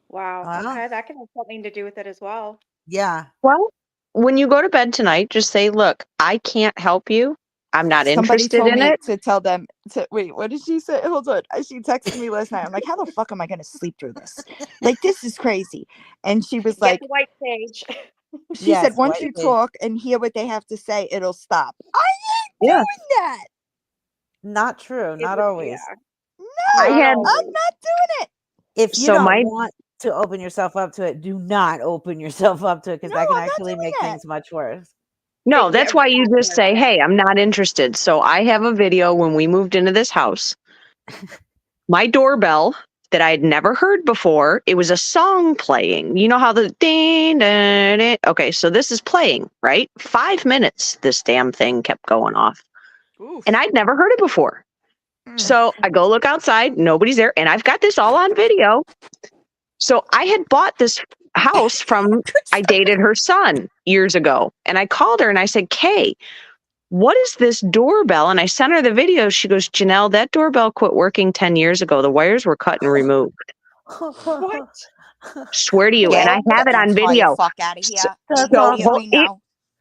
Wow. Wow. Okay, that can have something to do with it as well. Yeah. Well, when you go to bed tonight, just say, look, I can't help you. I'm not Somebody interested told in me it. to tell them to wait, what did she say? Hold on. She texted me last night. I'm like, how the fuck am I gonna sleep through this? Like, this is crazy. And she was Get like, the white sage. she said, once white you sage. talk and hear what they have to say, it'll stop. I ain't Yeah. doing that. Not true. Not always. No, I had- I'm not doing it. If you So don't my- want to open yourself up to it, do not open yourself up to it, because that can actually make things much worse. No, that's why you just say, hey, I'm not interested. So I have a video when we moved into this house. My doorbell that I had never heard before. It was a song playing. You know how the ding, ding, ding. Okay, so this is playing, right? 5 minutes this damn thing kept going off. Oof. And I'd never heard it before. So I go look outside, nobody's there, and I've got this all on video. So I had bought this house from, I dated her son years ago. And I called her and I said, Kay, what is this doorbell? And I sent her the video. She goes, Janelle, that doorbell quit working 10 years ago. The wires were cut and removed. What? Swear to you. And I have it on video. Fuck out of here.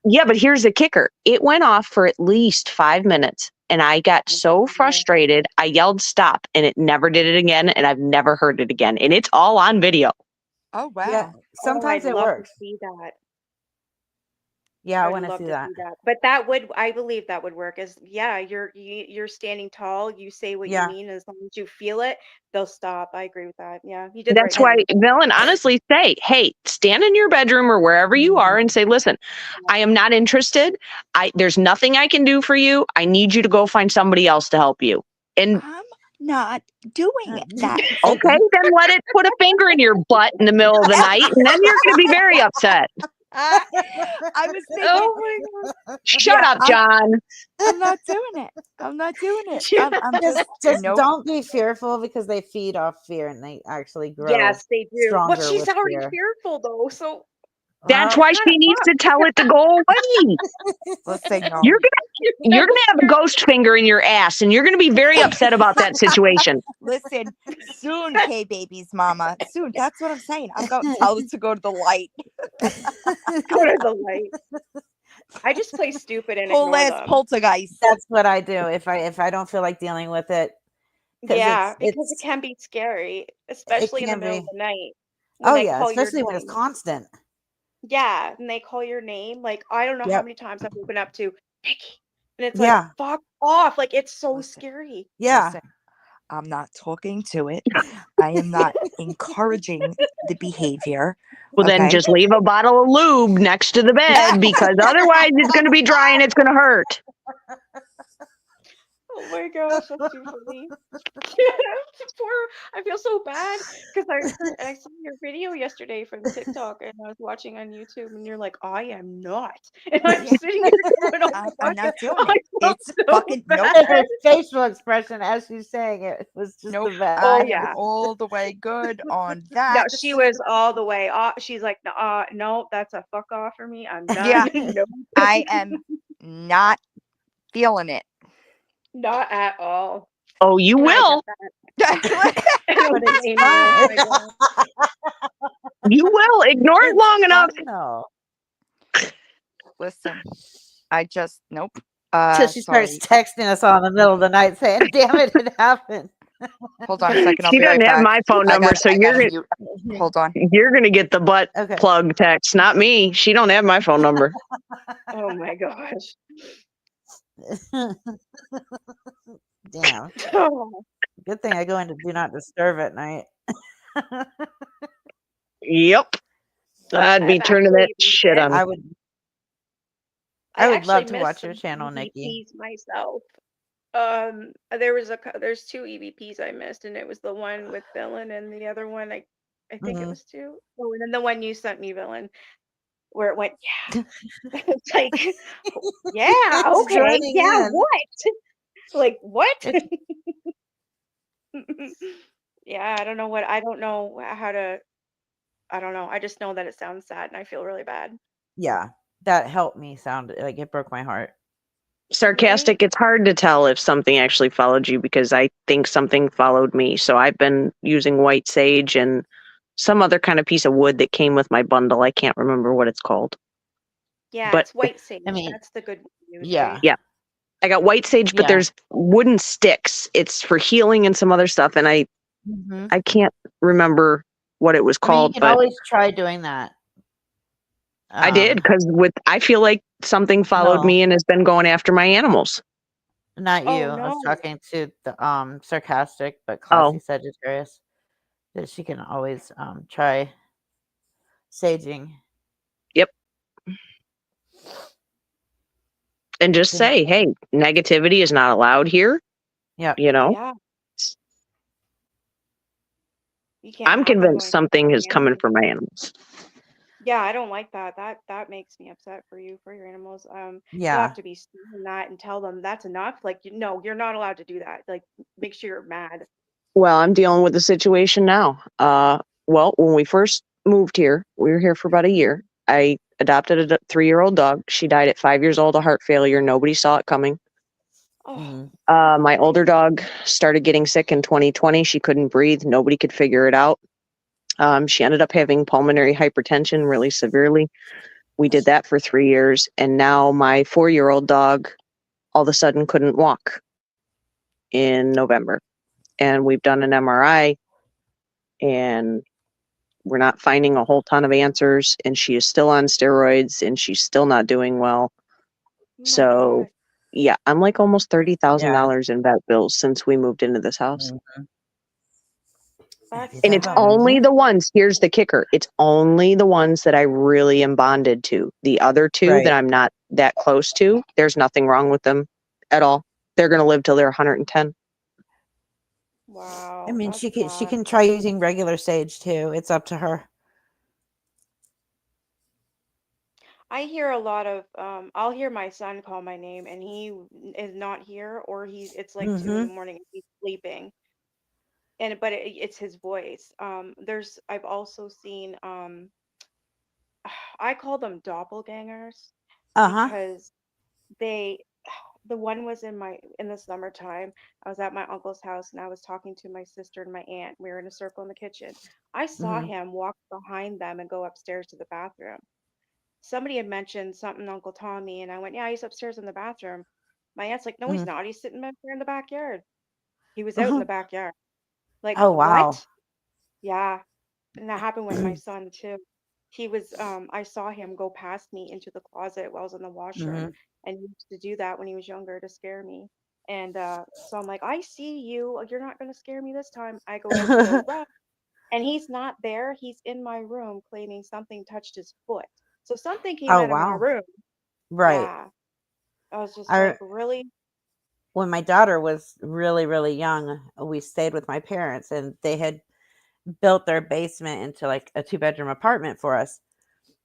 Yeah, but here's the kicker. It went off for at least 5 minutes. And I got so frustrated. I yelled stop and it never did it again. And I've never heard it again. And it's all on video. Oh, wow. Yeah, sometimes I'd it love works. To see that. Yeah, I I'd want to love see that. But that would, I believe that would work. Is you're standing tall. You say what you mean. As long as you feel it, they'll stop. I agree with that. Yeah, you did. That's right why, Villain, honestly say, hey, stand in your bedroom or wherever you are and say, listen, I am not interested. There's nothing I can do for you. I need you to go find somebody else to help you. And I'm not doing that. Okay, then let it put a finger in your butt in the middle of the night, and then you're going to be very upset. I was thinking, oh my God. Shut up, John. I'm not doing it. I'm not doing it. I'm Just don't be fearful because they feed off fear and they actually grow. Yes, they do. Stronger But she's with already fear. fearful though, so That's why she needs to tell it to go away. Let's say no. You're gonna have a ghost finger in your ass, and you're gonna be very upset about that situation. Listen, soon, K baby's mama. Soon. That's what I'm saying. I'm going to tell it to go to the light. Go to the light. I just play stupid and Whole ignore ass them. poltergeist. That's what I do if I don't feel like dealing with it. Yeah, because it can be scary, especially in the middle of the night. when Oh they yeah, call your especially when it's name. constant. Yeah, and they call your name. Like, I don't know how Yep. many times I've woken up to Nikki. And it's Yeah. like, fuck off. Like, it's so scary. Yeah. Listen, I'm not talking to it. I am not encouraging the behavior. Well, then okay? just leave a bottle of lube next to the bed because otherwise it's going to be dry and it's going to hurt. Oh my gosh, that's too funny. I feel so bad because I saw your video yesterday from TikTok and I was watching on YouTube and you're like, I am not. And I'm sitting here going, oh my I'm not doing I it. felt It's so fucking bad. nope. Her facial expression as she's saying it was just Nope. the best. I Oh, am yeah. all the way good on No, that. she was all the way off. She's like, no, that's a fuck off for me. I'm done. Yeah. No. I am not feeling it. Not at all. Oh, you And I will. get that. But it's Amen. fun. Oh my God. You will. Ignore it long enough. No. Listen, I just nope. Till she starts texting us all in the middle of the night saying, damn it, it happened. Hold on a second. I'll She be right doesn't have back. my phone number, so Hold on. you're gonna get the butt plug text, not me. She don't have my phone number. Oh my gosh. Damn. Oh. Good thing I go into do not disturb at night. Yep. I'd be I've turning that actually shit on. I would actually love to missed watch your some channel, Nikki. EVPs myself. There's 2 EVPs I missed, and it was the one with Villain, and the other one I think it was 2. Oh, and then the one you sent me, Villain, where it went, yeah. It's like, yeah, It's okay, joining yeah, in. what? Like what? Yeah, I don't know how to. I don't know. I just know that it sounds sad, and I feel really bad. Yeah, that helped me sound like it broke my heart. Sarcastic, it's hard to tell if something actually followed you because I think something followed me. So I've been using white sage and some other kind of piece of wood that came with my bundle. I can't remember what it's called. Yeah, But it's white sage. I mean, That's the good one to use, yeah. right? yeah, I got white sage, but Yeah. there's wooden sticks. It's for healing and some other stuff. And I can't remember what it was I mean, you called, can but always try doing that. I did because I feel like something followed No. me and has been going after my animals. Not Oh, you. I was no. talking to the sarcastic but Oh. classy Sagittarius. That she can always try saging. Yep. And just say, hey, negativity is not allowed here. Yeah. You know? Yeah. You can't I'm have them convinced going something is to coming animals. for my animals. Yeah, I don't like that. That makes me upset for you, for your animals. You'll Yeah. have to be stern in that and tell them that's enough. Like, no, you're not allowed to do that. Like, make sure you're mad. Well, I'm dealing with the situation now. Well, when we first moved here, we were here for about a year. I adopted a 3-year-old dog. She died at 5 years old of heart failure. Nobody saw it coming. Oh, My older dog started getting sick in 2020. She couldn't breathe. Nobody could figure it out. She ended up having pulmonary hypertension really severely. We did that for 3 years. And now my 4-year-old dog all of a sudden couldn't walk in November. And we've done an MRI and we're not finding a whole ton of answers. And she is still on steroids and she's still not doing well. So, yeah, I'm like almost $30,000 in vet bills since we moved into this house. And it's only the ones, here's the kicker, it's only the ones that I really am bonded to. The other two that I'm not that close to, there's nothing wrong with them at all. They're going to live till they're 110. Wow. I mean, she can try using regular sage too. It's up to her. I hear a lot of I'll hear my son call my name and he is not here, or it's like 2 in the morning and he's sleeping. But it's his voice. I've also seen I call them doppelgangers because the one was in the summertime. I was at my uncle's house and I was talking to my sister and my aunt. We were in a circle in the kitchen. I saw him walk behind them and go upstairs to the bathroom. Somebody had mentioned something to Uncle Tommy, and I went, "Yeah, he's upstairs in the bathroom." My aunt's like, "No, he's not. He's sitting back there in the backyard." He was out in the backyard. Like, Oh, wow. what? Yeah. And that happened with my son too. He was I saw him go past me into the closet while I was in the washroom, and he used to do that when he was younger to scare me. And so I'm like, "I see you. You're not going to scare me this time." I go out to go run, and he's not there. He's in my room claiming something touched his foot. So something came Oh, out of my wow. room. Right. Yeah. I was just I like, really? When my daughter was really, really young, we stayed with my parents and they had built their basement into like a 2-bedroom apartment for us.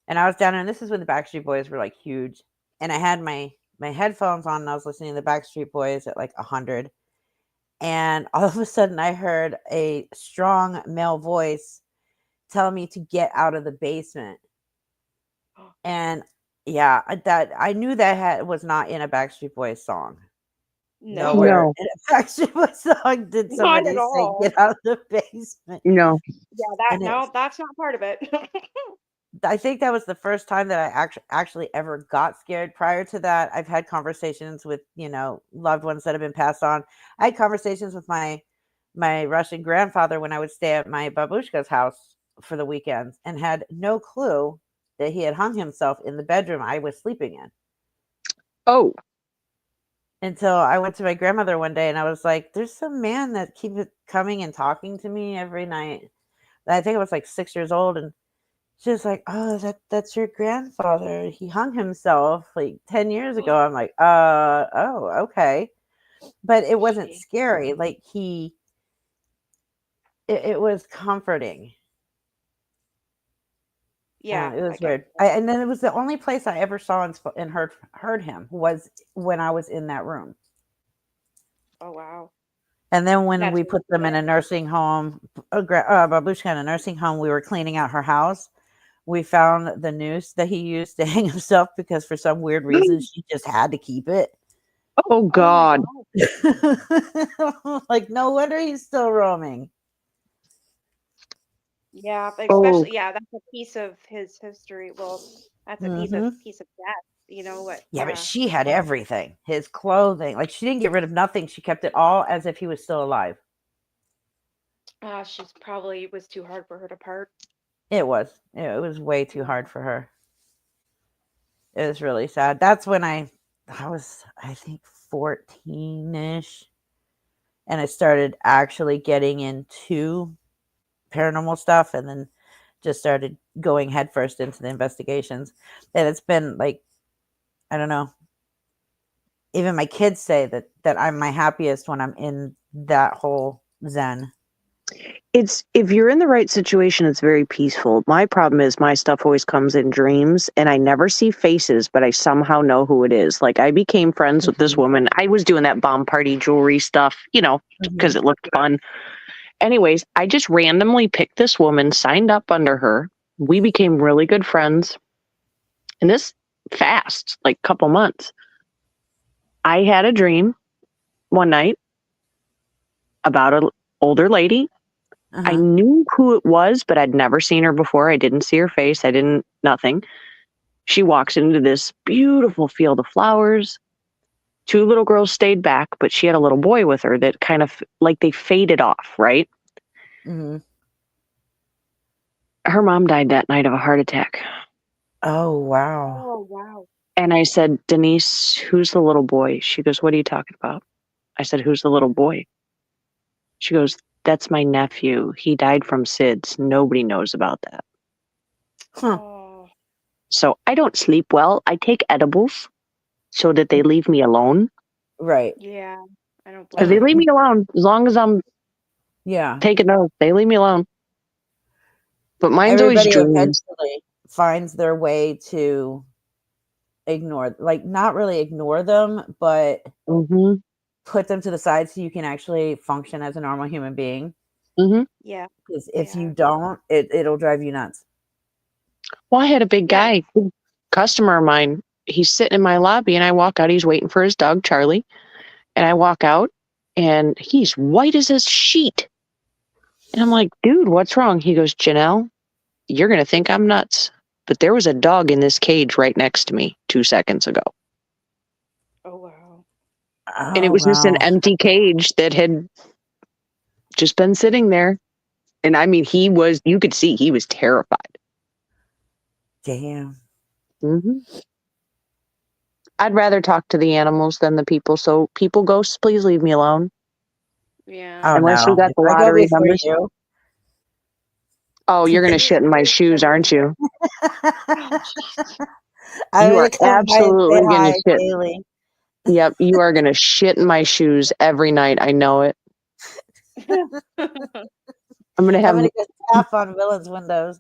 And I was down there, and this is when the Backstreet Boys were like huge. And I had my headphones on and I was listening to the Backstreet Boys at like 100. And all of a sudden I heard a strong male voice tell me to get out of the basement. And yeah, I knew that was not in a Backstreet Boys song. Nowhere in a Backstreet Boys song did Not somebody at say all. get out of the basement. No. Yeah, And that's not part of it. I think that was the first time that I actually ever got scared. Prior to that, I've had conversations with, loved ones that have been passed on. I had conversations with my Russian grandfather when I would stay at my babushka's house for the weekends and had no clue that he had hung himself in the bedroom I was sleeping in. Oh. Until I went to my grandmother one day and I was like, there's some man that keeps coming and talking to me every night. I think I was like 6 years old, and she was like, "Oh, that's your grandfather. He hung himself like 10 years ago." I'm like, oh, okay. But it wasn't scary. Like it was comforting. Yeah, It was I get weird. And then it was the only place I ever saw and heard him was when I was in that room. Oh, wow. And then when That's we really put them in a nursing home, Babushka in a nursing home, we were cleaning out her house. We found the noose that he used to hang himself because for some weird reason she just had to keep it. Oh, God. Like, no wonder he's still roaming. Yeah, but especially that's a piece of his history. Well, that's a piece of death. You know what? Yeah, but she had everything. His clothing. Like, she didn't get rid of nothing. She kept it all as if he was still alive. She's probably, it was too hard for her to part. It was. It was way too hard for her. It was really sad. That's when I was, I think, 14-ish. And I started actually getting into paranormal stuff, and then just started going headfirst into the investigations. And it's been like, I don't know. Even my kids say that I'm my happiest when I'm in that whole zen. It's if you're in the right situation, it's very peaceful. My problem is my stuff always comes in dreams and I never see faces, but I somehow know who it is. Like I became friends with this woman. I was doing that bomb party jewelry stuff, because it looked fun. Anyways, I just randomly picked this woman, signed up under her. We became really good friends. And this fast, like couple months. I had a dream one night about an older lady. I knew who it was, but I'd never seen her before. I didn't see her face. I didn't, nothing. She walks into this beautiful field of flowers. 2 little girls stayed back, but she had a little boy with her that kind of like they faded off, right? Mm-hmm. Her mom died that night of a heart attack. Oh, wow. Oh, wow. And I said, Denise, who's the little boy? She goes, what are you talking about? I said, who's the little boy? She goes, that's my nephew. He died from SIDS. Nobody knows about that. Huh. Oh. So I don't sleep well. I take edibles so that they leave me alone. Right. Yeah. I don't Because blame they leave me alone. As long as I'm taking those, they leave me alone. But mine's always Everybody dreams. eventually finds their way to ignore, like not really ignore them, but put them to the side so you can actually function as a normal human being. Yeah. Because if you don't, it'll drive you nuts. Well, I had a big guy, big customer of mine. He's sitting in my lobby and I walk out. He's waiting for his dog, Charlie. And I walk out and he's white as a sheet. And I'm like, dude, what's wrong? He goes, Janelle, you're going to think I'm nuts. But there was a dog in this cage right next to me 2 seconds ago. Oh, wow. And it was just an empty cage that had just been sitting there. And I mean, you could see he was terrified. Damn. I'd rather talk to the animals than the people. So people, ghosts, please leave me alone. Yeah. Oh, Unless you got the If I go lottery before numbers. you. Oh, you're going to shit in my shoes, aren't you? I'm You are gonna come by and absolutely say going to hi shit. daily. Yep, you are going to shit in my shoes every night. I know it. I'm going to have. I'm gonna go tap on Villain's windows.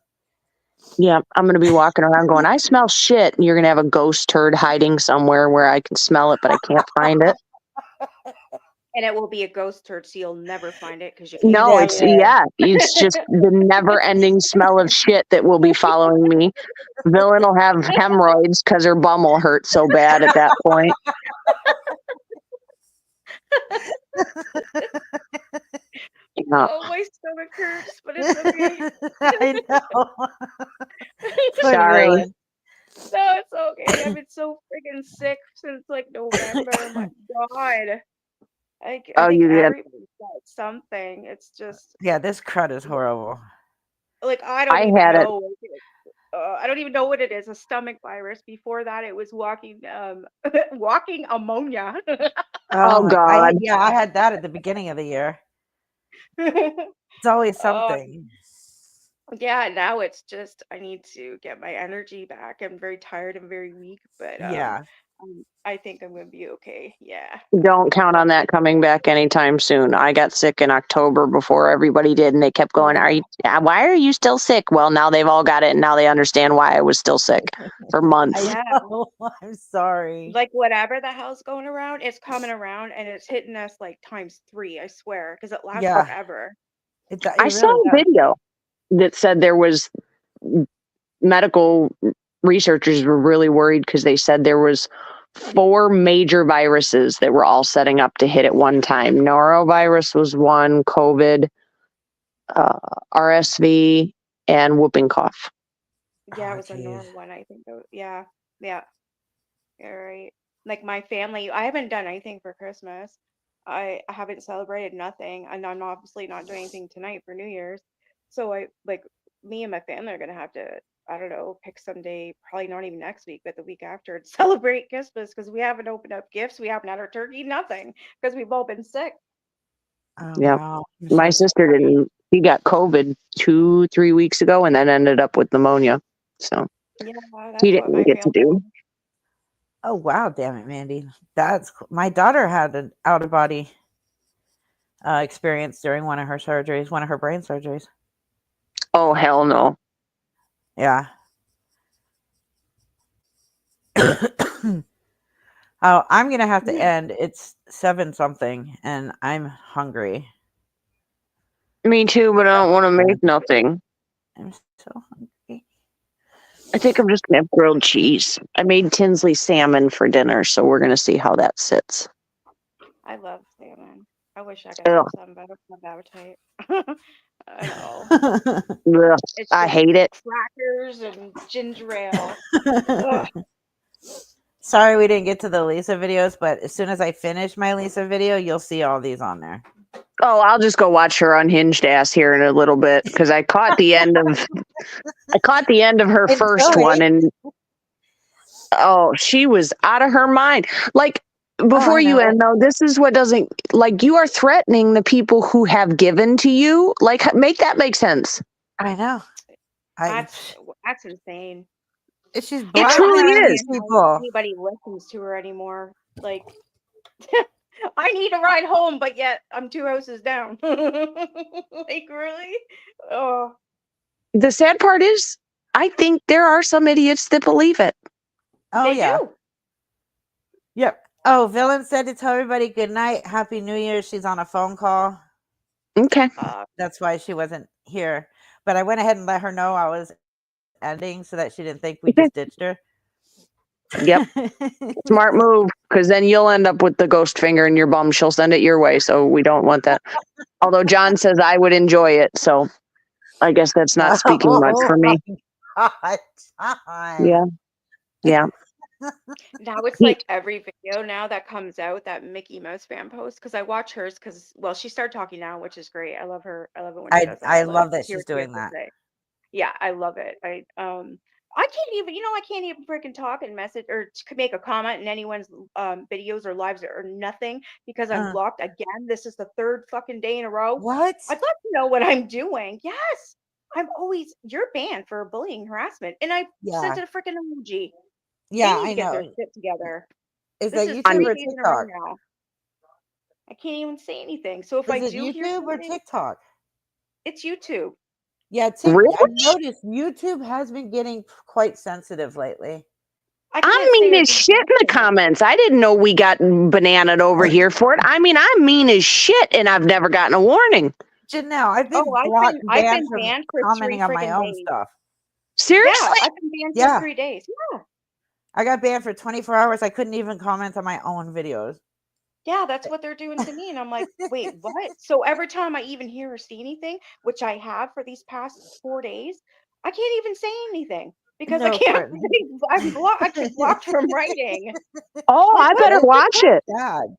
Yeah, I'm going to be walking around going, I smell shit. And you're going to have a ghost turd hiding somewhere where I can smell it, but I can't find it. And it will be a ghost turd, so you'll never find it because you can't. No, it's just the never ending smell of shit that will be following me. Villain will have hemorrhoids because her bum will hurt so bad at that point. Oh, my stomach hurts, but it's okay. I know. Sorry. Villain. No, it's okay. I've been so freaking sick since like November. My God. I Oh, think you did. everybody's got something. It's just Yeah, this crud is horrible. like I don't I even had it. know. I don't even know what it is. A stomach virus. Before that, it was walking walking ammonia. Oh, God. I had that at the beginning of the year. It's always something. Yeah, now it's just I need to get my energy back. I'm very tired and very weak, but I think I'm gonna be okay. Yeah. Don't count on that coming back anytime soon. I got sick in October before everybody did, and they kept going, why are you still sick? Well, now they've all got it, and now they understand why I was still sick for months. I'm sorry. Like whatever the hell's going around, it's coming around and it's hitting us like ×3, I swear, because it lasts forever. I saw a video that said there was medical researchers were really worried because they said there was 4 major viruses that were all setting up to hit at one time. Norovirus was one, COVID, RSV, and whooping cough. Yeah, it was a normal one, I think. Yeah. You're right. Like my family, I haven't done anything for Christmas. I haven't celebrated nothing, and I'm obviously not doing anything tonight for New Year's. So me and my family are gonna have to, I don't know, pick some day, probably not even next week, but the week after, to celebrate Christmas because we haven't opened up gifts, we haven't had our turkey, nothing, because we've all been sick. Yeah, my sister didn't. She got COVID 2-3 weeks ago, and then ended up with pneumonia. So yeah, she didn't get to do. Oh wow, damn it, Mandy. That's my daughter had an out of body experienced during one of her surgeries, one of her brain surgeries. Oh, hell no. Yeah. Oh, I'm going to have to end. It's 7 something and I'm hungry. Me too, but I don't want to make nothing. I'm so hungry. I think I'm just going to have grilled cheese. I made Tinsley salmon for dinner, so we're going to see how that sits. I love salmon. I wish I could have some, but I don't have appetite. I know. Ugh, It's I just hate it. crackers and ginger ale. Ugh. Sorry we didn't get to the Lisa videos, but as soon as I finish my Lisa video, you'll see all these on there. Oh, I'll just go watch her unhinged ass here in a little bit because I caught the end of her first one, and oh, she was out of her mind. Like, before you end though, this is what doesn't, like, you are threatening the people who have given to you. Like, make that make sense. I know. That's insane. She's It truly is. People. Anybody listens to her anymore? Like, I need a ride home, but yet I'm 2 houses down. Like, really? Oh. The sad part is, I think there are some idiots that believe it. Oh, They yeah. do. Yep. Oh, Villain said to tell everybody good night. Happy New Year. She's on a phone call. Okay. That's why she wasn't here. But I went ahead and let her know I was ending so that she didn't think we just ditched her. Yep. Smart move, because then you'll end up with the ghost finger in your bum. She'll send it your way, so we don't want that. Although John says I would enjoy it, so I guess that's not speaking much for me. God. Yeah. Yeah. Now it's like every video now that comes out, that Mickey Mouse fan post, because I watch hers because, well, she started talking now, which is great. I love her. I love it when she does that. I love like, that hear she's what she doing has to that. say. Yeah, I love it. I can't even freaking talk and message or make a comment in anyone's videos or lives or nothing because I'm blocked again. This is the 3rd fucking day in a row. What? I'd like to know what I'm doing. Yes, you're banned for bullying harassment, and I sent it a freaking emoji. Yeah, They need I to get their know. shit together. Is This that is YouTube 3 or days in a row TikTok? now. I can't even say anything. So if Is I it do hear YouTube or something, TikTok? it's YouTube. Yeah, Really? I've noticed YouTube has been getting quite sensitive lately. I'm mean as shit in the comments. I didn't know we got bananaed over here for it. I mean, I'm mean as shit, and I've never gotten a warning. Janelle, I've been I've been from banned for 3 commenting on my freaking own days. stuff. Seriously? Yeah, I've been banned Yeah. for 3 days. Yeah. I got banned for 24 hours. I couldn't even comment on my own videos. Yeah, that's what they're doing to me. And I'm like, wait, what? So every time I even hear or see anything, which I have for these past 4 days, I can't even say anything because I No, can't. I'm blocked. I get blocked from writing. Oh, Like, I what better is this? watch it. God.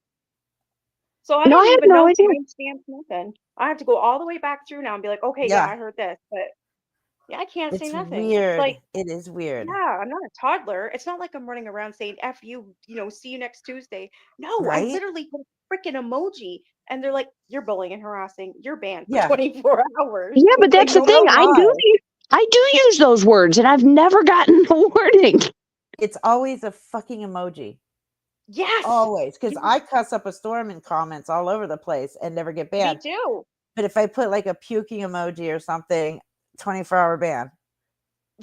So I No, I don't had even no know idea. timestamps, nothing. I have to go all the way back through now and be like, okay, yeah, Yeah. I heard this, but yeah, I can't say It's nothing. weird. It's like, It is weird. yeah, I'm not a toddler. It's not like I'm running around saying F you, see you next Tuesday. No, I Right? literally put a freaking emoji and they're like, you're bullying and harassing. You're banned for Yeah. 24 hours. Yeah, but that's the no, thing. no, I do use those words, and I've never gotten a warning. It's always a fucking emoji. Yes. Always. Because I cuss up a storm in comments all over the place and never get banned. Me too. But if I put like a puking emoji or something, 24-hour ban.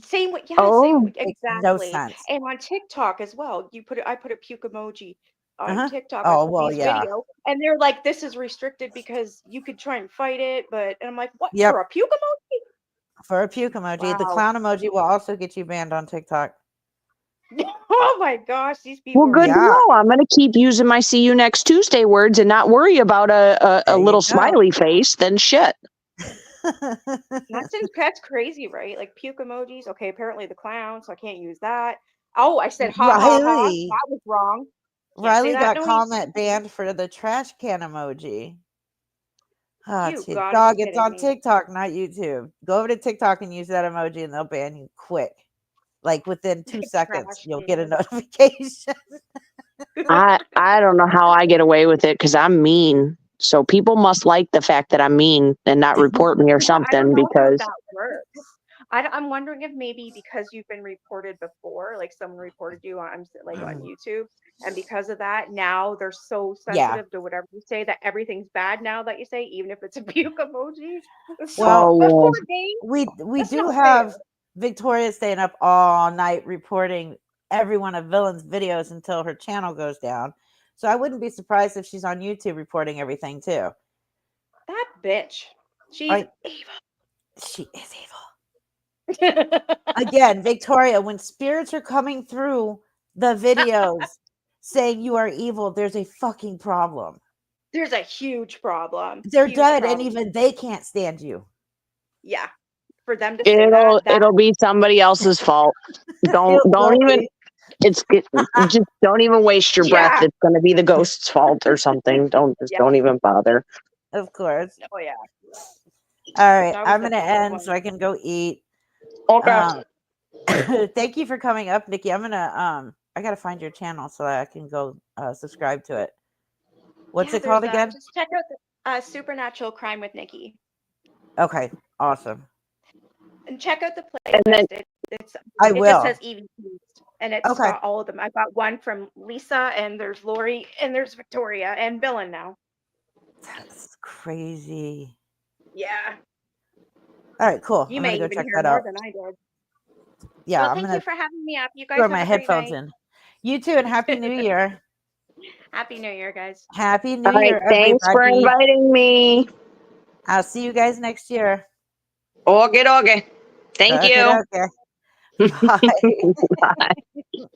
Same with Makes exactly. no sense. And on TikTok as well, I put a puke emoji on Uh-huh. TikTok Oh, on well, somebody's yeah. video, and they're like, "This is restricted because you could try and fight it," and I'm like, "What Yep. for a puke emoji?" For a puke emoji. The Wow. clown emoji will also get you banned on TikTok. Oh my gosh, these people. Well, good are to know. I'm going to keep using my "see you next Tuesday" words and not worry about a little smiley face. Then shit. That's crazy, right? Like puke emojis. Okay, apparently the clown, so I can't use that. Oh, I said ha ha ha. Riley. That was wrong. Can't say Riley that, got no, comment banned for the trash can emoji. Oh, You gotta be dog, it's kidding on me. TikTok, not YouTube. Go over to TikTok and use that emoji and they'll ban you quick. Like within 2 seconds, Trash you'll get a can. notification. I don't know how I get away with it because I'm mean. So people must like the fact that I'm mean and not report me or Yeah, I don't something know how because that works. I'm wondering if maybe because you've been reported before, like someone reported you on on YouTube, and because of that, now they're so Yeah. sensitive to whatever you say that everything's bad now that you say, even if it's a puke emoji. Well, before we That's do not have fair. Victoria staying up all night reporting every one of Villain's videos until her channel goes down. So I wouldn't be surprised if she's on YouTube reporting everything too. That bitch. She's evil. She is evil. Again, Victoria, when spirits are coming through the videos saying you are evil, there's a fucking problem. There's a huge problem. They're Huge dead, problem. and even they can't stand you. Yeah. For them to say that It'll be somebody else's fault. Don't even. Just don't even waste your breath. Yeah. It's going to be the ghost's fault or something. Don't even bother. Of course. Oh yeah. All right, That was I'm gonna definitely end one. so I can go eat. Okay. Thank you for coming up, Nikki. I'm gonna I gotta find your channel so that I can go subscribe to it. What's it called again? Just check out the Supernatural Crime with Nikki. Okay, awesome. And check out the And then- playlist. It will. just says Evie Feast, and it's Okay. got all of them. I've got one from Lisa, and there's Lori, and there's Victoria, and Villain now. That's crazy. Yeah. All right, cool. You I'm may gonna go even check hear that more out. than I did. Yeah, Well, I'm thank gonna you for having me up. You guys throw have my a great headphones night. in. You too, and happy New Year. Happy New Year, guys. Happy New All right, Year, thanks for everybody. inviting me. I'll see you guys next year. Okay. Thank you. Okay. Bye. Bye.